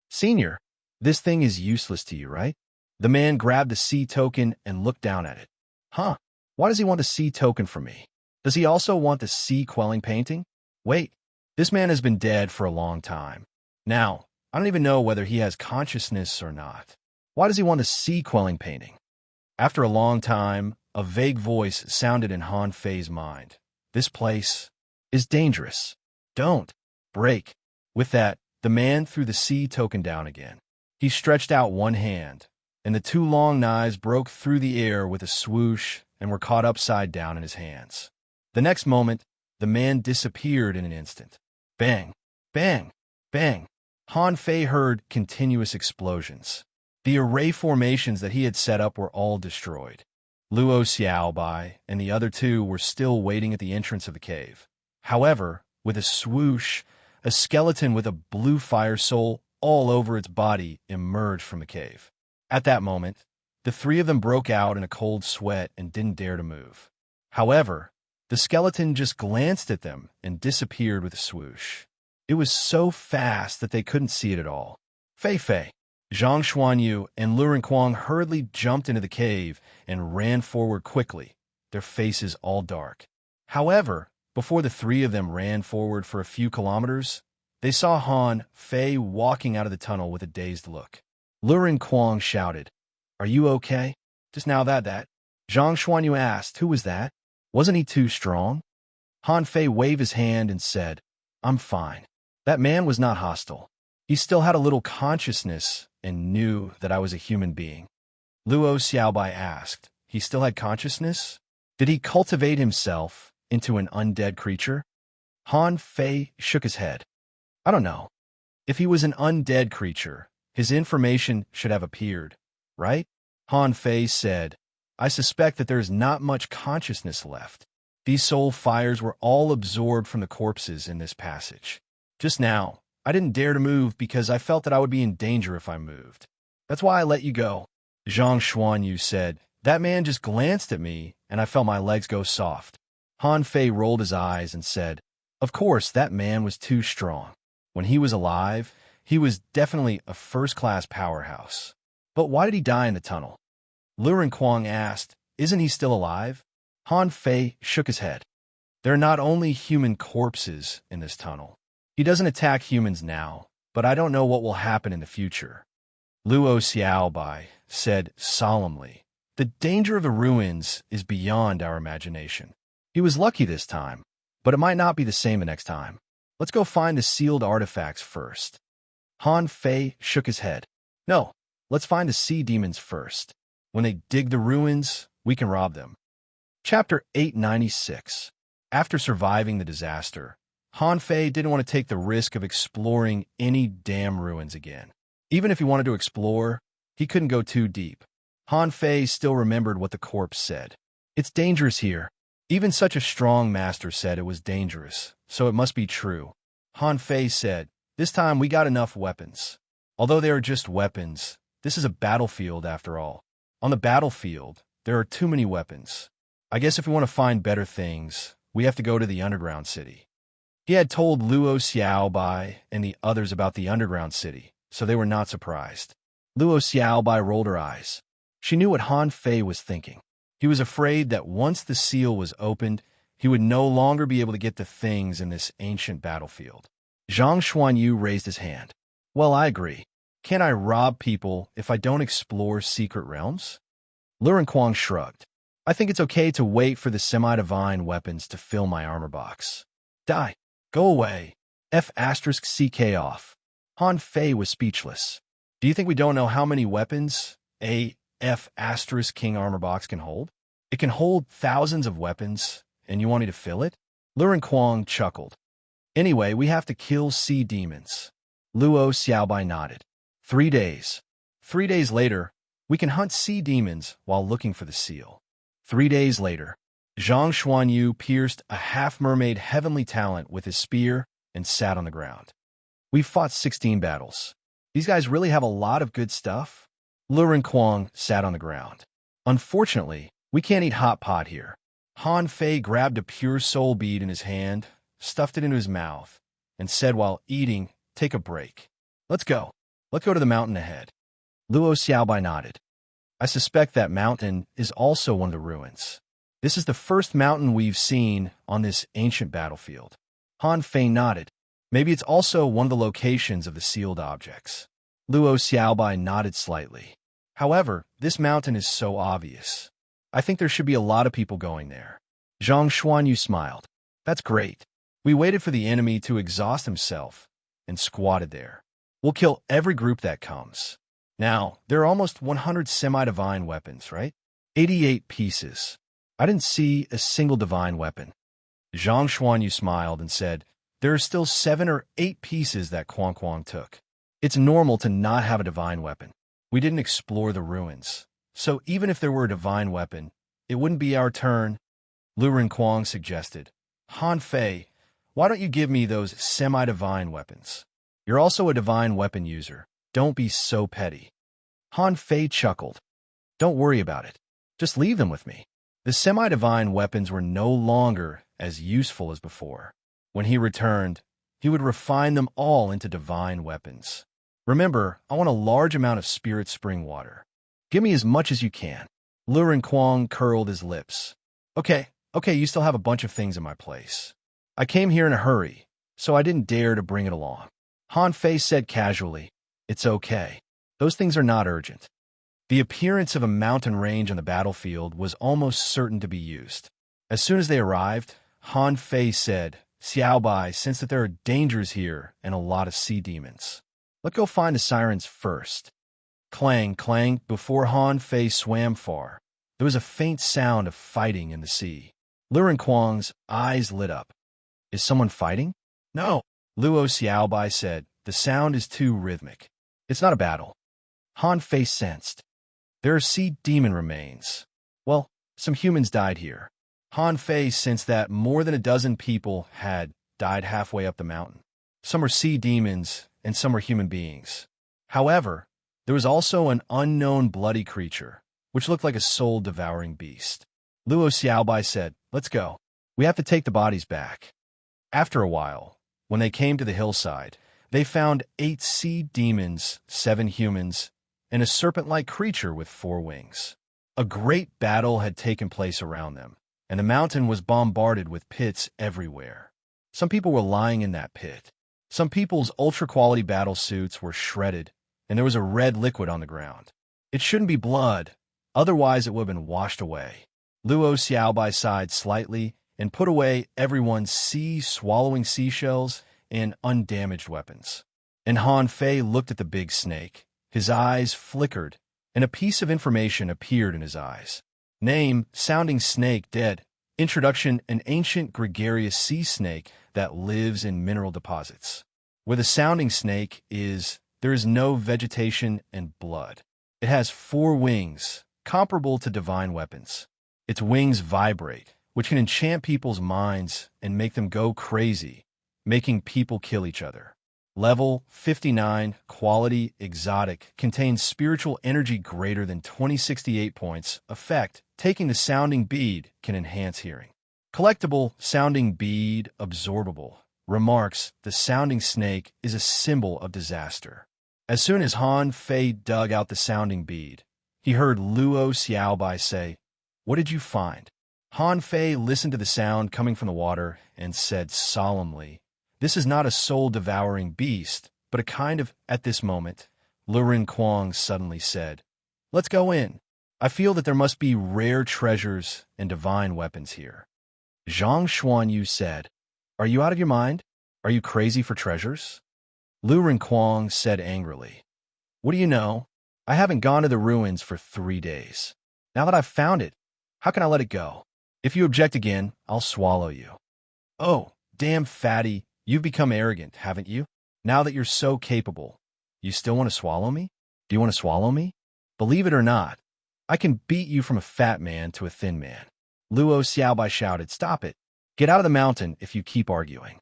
"Senior, this thing is useless to you, right?" The man grabbed the sea token and looked down at it. "Huh, why does he want the sea token from me? Does he also want the sea-quelling painting? Wait, this man has been dead for a long time. Now, I don't even know whether he has consciousness or not. Why does he want the sea-quelling painting?" After a long time, a vague voice sounded in Han Fei's mind. "This place is dangerous. Don't break." With that, the man threw the sea token down again. He stretched out one hand, and the two long knives broke through the air with a swoosh and were caught upside down in his hands. The next moment, the man disappeared in an instant. Bang! Bang! Bang! Han Fei heard continuous explosions. The array formations that he had set up were all destroyed. Luo Xiaobai and the other two were still waiting at the entrance of the cave. However, with a swoosh, a skeleton with a blue fire soul all over its body emerged from the cave. At that moment, the three of them broke out in a cold sweat and didn't dare to move. However, the skeleton just glanced at them and disappeared with a swoosh. It was so fast that they couldn't see it at all. Fei Fei, Zhang Xuanyu, and Lu Renquang hurriedly jumped into the cave and ran forward quickly, their faces all dark. However, before the three of them ran forward for a few kilometers, they saw Han Fei walking out of the tunnel with a dazed look. Lu Renquang shouted, "Are you okay?" Just now that. Zhang Xuanyu asked, "Who was that? Wasn't he too strong?" Han Fei waved his hand and said, "I'm fine. That man was not hostile. He still had a little consciousness and knew that I was a human being." Luo Xiaobai asked, "He still had consciousness? Did he cultivate himself into an undead creature?" Han Fei shook his head. "I don't know. If he was an undead creature, his information should have appeared, right?" Han Fei said, "I suspect that there is not much consciousness left. These soul fires were all absorbed from the corpses in this passage. Just now, I didn't dare to move because I felt that I would be in danger if I moved. That's why I let you go." Zhang Xuanyu said, "That man just glanced at me, and I felt my legs go soft." Han Fei rolled his eyes and said, "Of course, that man was too strong. When he was alive, he was definitely a first-class powerhouse. But why did he die in the tunnel?" Lu Renquang asked, "Isn't he still alive?" Han Fei shook his head. "There are not only human corpses in this tunnel. He doesn't attack humans now, but I don't know what will happen in the future." Luo Xiaobai said solemnly, "The danger of the ruins is beyond our imagination. He was lucky this time, but it might not be the same the next time. Let's go find the sealed artifacts first." Han Fei shook his head. "No, let's find the sea demons first. When they dig the ruins, we can rob them." Chapter 896. After surviving the disaster, Han Fei didn't want to take the risk of exploring any damn ruins again. Even if he wanted to explore, he couldn't go too deep. Han Fei still remembered what the corpse said. "It's dangerous here." Even such a strong master said it was dangerous, so it must be true. Han Fei said, "This time we got enough weapons. Although they are just weapons, this is a battlefield after all. On the battlefield, there are too many weapons. I guess if we want to find better things, we have to go to the underground city." He had told Luo Xiaobai and the others about the underground city, so they were not surprised. Luo Xiaobai rolled her eyes. She knew what Han Fei was thinking. He was afraid that once the seal was opened, he would no longer be able to get the things in this ancient battlefield. Zhang Xuanyu raised his hand. "Well, I agree. Can't I rob people if I don't explore secret realms? Luren Kwang shrugged. I think it's okay to wait for the semi-divine weapons to fill my armor box. Die. Go away. F*CK off. Han Fei was speechless. Do you think we don't know how many weapons a F*King armor box can hold? It can hold thousands of weapons, and you want me to fill it? Luren Kwang chuckled. Anyway, we have to kill sea demons. Luo Xiaobai nodded. 3 days. 3 days later, we can hunt sea demons while looking for the seal. 3 days later, Zhang Xuanyu pierced a half-mermaid heavenly talent with his spear and sat on the ground. We've fought 16 battles. These guys really have a lot of good stuff? Luren Kwang sat on the ground. Unfortunately, we can't eat hot pot here. Han Fei grabbed a pure soul bead in his hand, stuffed it into his mouth, and said while eating, "Take a break. Let's go. Let's go to the mountain ahead." Luo Xiaobai nodded. I suspect that mountain is also one of the ruins. This is the first mountain we've seen on this ancient battlefield. Han Fei nodded. Maybe it's also one of the locations of the sealed objects. Luo Xiaobai nodded slightly. However, this mountain is so obvious. I think there should be a lot of people going there. Zhang Xuanyu smiled. That's great. We waited for the enemy to exhaust himself and squatted there. We'll kill every group that comes. Now, there are almost 100 semi-divine weapons, right? 88 pieces. I didn't see a single divine weapon. Zhang Xuanyu smiled and said, there are still 7 or 8 pieces that Kwang Kwang took. It's normal to not have a divine weapon. We didn't explore the ruins. So even if there were a divine weapon, it wouldn't be our turn. Luren Kwang suggested. Han Fei, why don't you give me those semi-divine weapons? You're also a divine weapon user. Don't be so petty. Han Fei chuckled. Don't worry about it. Just leave them with me. The semi-divine weapons were no longer as useful as before. When he returned, he would refine them all into divine weapons. Remember, I want a large amount of spirit spring water. Give me as much as you can. Luren Kwang curled his lips. Okay, you still have a bunch of things in my place. I came here in a hurry, so I didn't dare to bring it along. Han Fei said casually, it's okay. Those things are not urgent. The appearance of a mountain range on the battlefield was almost certain to be used. As soon as they arrived, Han Fei said, Xiaobai sensed that there are dangers here and a lot of sea demons. Let's go find the sirens first. Clang, clang, before Han Fei swam far, there was a faint sound of fighting in the sea. Luren Kwang's eyes lit up. Is someone fighting? No, Luo Xiaobai said. The sound is too rhythmic. It's not a battle. Han Fei sensed. There are sea demon remains. Well, some humans died here. Han Fei sensed that more than a dozen people had died halfway up the mountain. Some were sea demons, and some were human beings. However, there was also an unknown bloody creature, which looked like a soul-devouring beast. Luo Xiaobai said, let's go. We have to take the bodies back. After a while, when they came to the hillside, they found 8 sea demons, 7 humans, and a serpent-like creature with 4 wings. A great battle had taken place around them, and the mountain was bombarded with pits everywhere. Some people were lying in that pit. Some people's ultra-quality battle suits were shredded, and there was a red liquid on the ground. It shouldn't be blood, otherwise it would have been washed away. Luo Xiaobai sighed slightly and put away everyone's sea-swallowing seashells and undamaged weapons. And Han Fei looked at the big snake. His eyes flickered, and a piece of information appeared in his eyes. Name, sounding snake dead. Introduction, an ancient gregarious sea snake that lives in mineral deposits. Where the sounding snake is, there is no vegetation and blood. It has 4 wings, comparable to divine weapons. Its wings vibrate, which can enchant people's minds and make them go crazy, making people kill each other. Level 59, quality, exotic, contains spiritual energy greater than 2068 points. Effect, taking the sounding bead can enhance hearing. Collectible, sounding bead, absorbable. Remarks, the sounding snake is a symbol of disaster. As soon as Han Fei dug out the sounding bead, he heard Luo Xiaobai say, what did you find? Han Fei listened to the sound coming from the water and said solemnly, this is not a soul-devouring beast, but a kind of, at this moment, Lurin Quang suddenly said. Let's go in. I feel that there must be rare treasures and divine weapons here. Zhang Xuanyu said, Are you out of your mind? Are you crazy for treasures? Lu Renquang said angrily, What do you know? I haven't gone to the ruins for 3 days. Now that I've found it, how can I let it go? If you object again, I'll swallow you. Oh, damn fatty, you've become arrogant, haven't you? Now that you're so capable, you still want to swallow me? Do you want to swallow me? Believe it or not, I can beat you from a fat man to a thin man. Luo Xiaobai shouted, Stop it. Get out of the mountain if you keep arguing.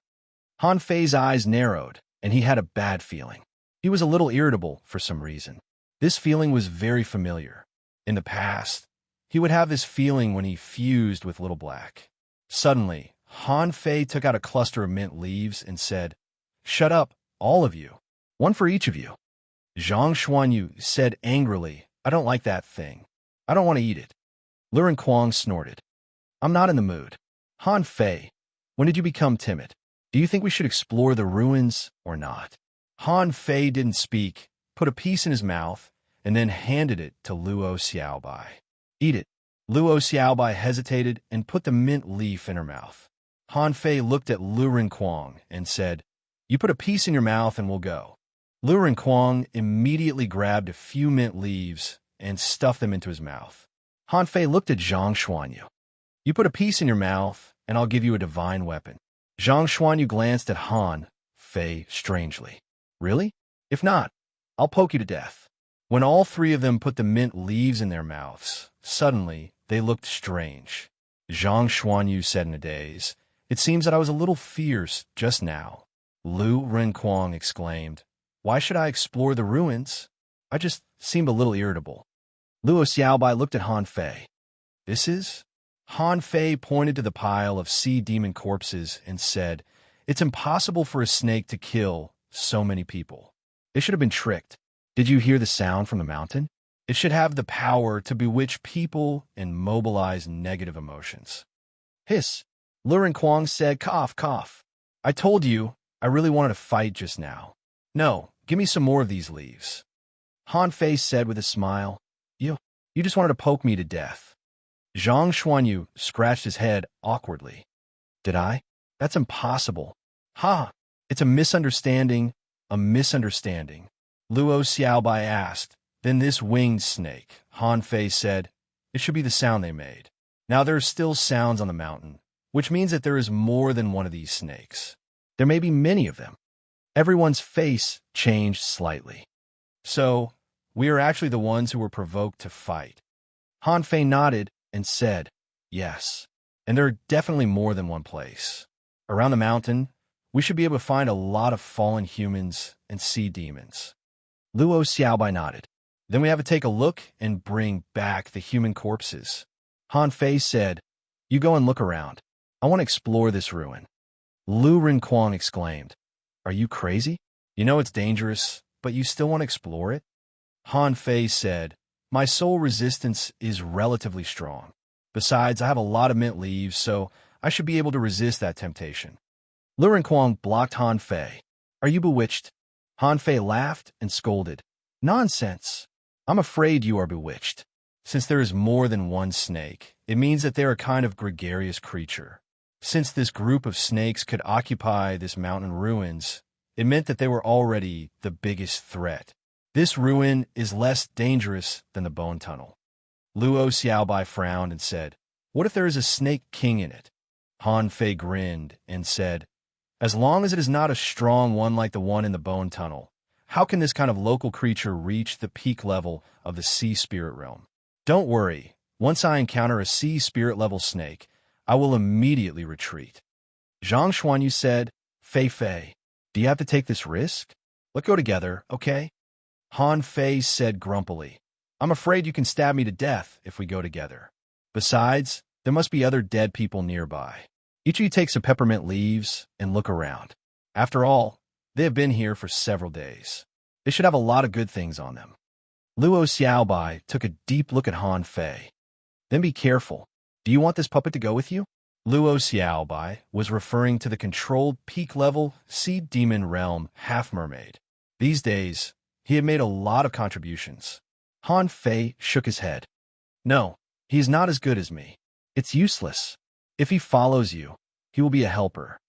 Han Fei's eyes narrowed, and he had a bad feeling. He was a little irritable for some reason. This feeling was very familiar. In the past, he would have this feeling when he fused with Little Black. Suddenly, Han Fei took out a cluster of mint leaves and said, Shut up, all of you. One for each of you. Zhang Xuanyu said angrily, I don't like that thing. I don't want to eat it. Lurin Quang snorted. I'm not in the mood. Han Fei, when did you become timid? Do you think we should explore the ruins or not? Han Fei didn't speak, put a piece in his mouth, and then handed it to Luo Xiaobai. Eat it. Luo Xiaobai hesitated and put the mint leaf in her mouth. Han Fei looked at Lu Renquang and said, You put a piece in your mouth and we'll go. Lu Renquang immediately grabbed a few mint leaves and stuffed them into his mouth. Han Fei looked at Zhang Xuanyu. You put a piece in your mouth and I'll give you a divine weapon. Zhang Xuanyu glanced at Han Fei strangely. Really? If not, I'll poke you to death. When all three of them put the mint leaves in their mouths, suddenly they looked strange. Zhang Xuanyu said in a daze, It seems that I was a little fierce just now. Lu Renquang exclaimed, Why should I explore the ruins? I just seemed a little irritable. Luo Xiaobai looked at Han Fei. This is? Han Fei pointed to the pile of sea demon corpses and said, It's impossible for a snake to kill so many people. They should have been tricked. Did you hear the sound from the mountain? It should have the power to bewitch people and mobilize negative emotions. Hiss. Lurin Quang said, Cough, cough. I told you, I really wanted to fight just now. No, give me some more of these leaves. Han Fei said with a smile, You just wanted to poke me to death. Zhang Xuanyu scratched his head awkwardly. Did I? That's impossible. Ha! It's a misunderstanding, a misunderstanding. Luo Xiaobai asked. Then this winged snake, Han Fei said, It should be the sound they made. Now there are still sounds on the mountain, which means that there is more than one of these snakes. There may be many of them. Everyone's face changed slightly. So, we are actually the ones who were provoked to fight. Han Fei nodded and said, Yes, and there are definitely more than one place. Around the mountain, we should be able to find a lot of fallen humans and sea demons. Luo Xiaobai nodded. Then we have to take a look and bring back the human corpses. Han Fei said, You go and look around. I want to explore this ruin. Lu Renquang exclaimed, Are you crazy? You know it's dangerous, but you still want to explore it? Han Fei said, My soul resistance is relatively strong. Besides, I have a lot of mint leaves, so I should be able to resist that temptation. Lu Renquang blocked Han Fei. Are you bewitched? Han Fei laughed and scolded. Nonsense. I'm afraid you are bewitched. Since there is more than one snake, it means that they're a kind of gregarious creature. Since this group of snakes could occupy this mountain ruins, it meant that they were already the biggest threat. This ruin is less dangerous than the bone tunnel. Luo Xiaobai frowned and said, What if there is a snake king in it? Han Fei grinned and said, As long as it is not a strong one like the one in the bone tunnel, how can this kind of local creature reach the peak level of the sea spirit realm? Don't worry, once I encounter a sea spirit level snake, I will immediately retreat. Zhang Xuanyu said, Fei, do you have to take this risk? Let's go together, okay? Han Fei said grumpily, I'm afraid you can stab me to death if we go together. Besides, there must be other dead people nearby. Each of you take some peppermint leaves and look around. After all, they have been here for several days. They should have a lot of good things on them. Luo Xiaobai took a deep look at Han Fei. Then be careful. Do you want this puppet to go with you? Luo Xiaobai was referring to the controlled peak-level sea demon realm half-mermaid. These days, He had made a lot of contributions. Han Fei shook his head. No, he is not as good as me. It's useless. If he follows you, he will be a helper.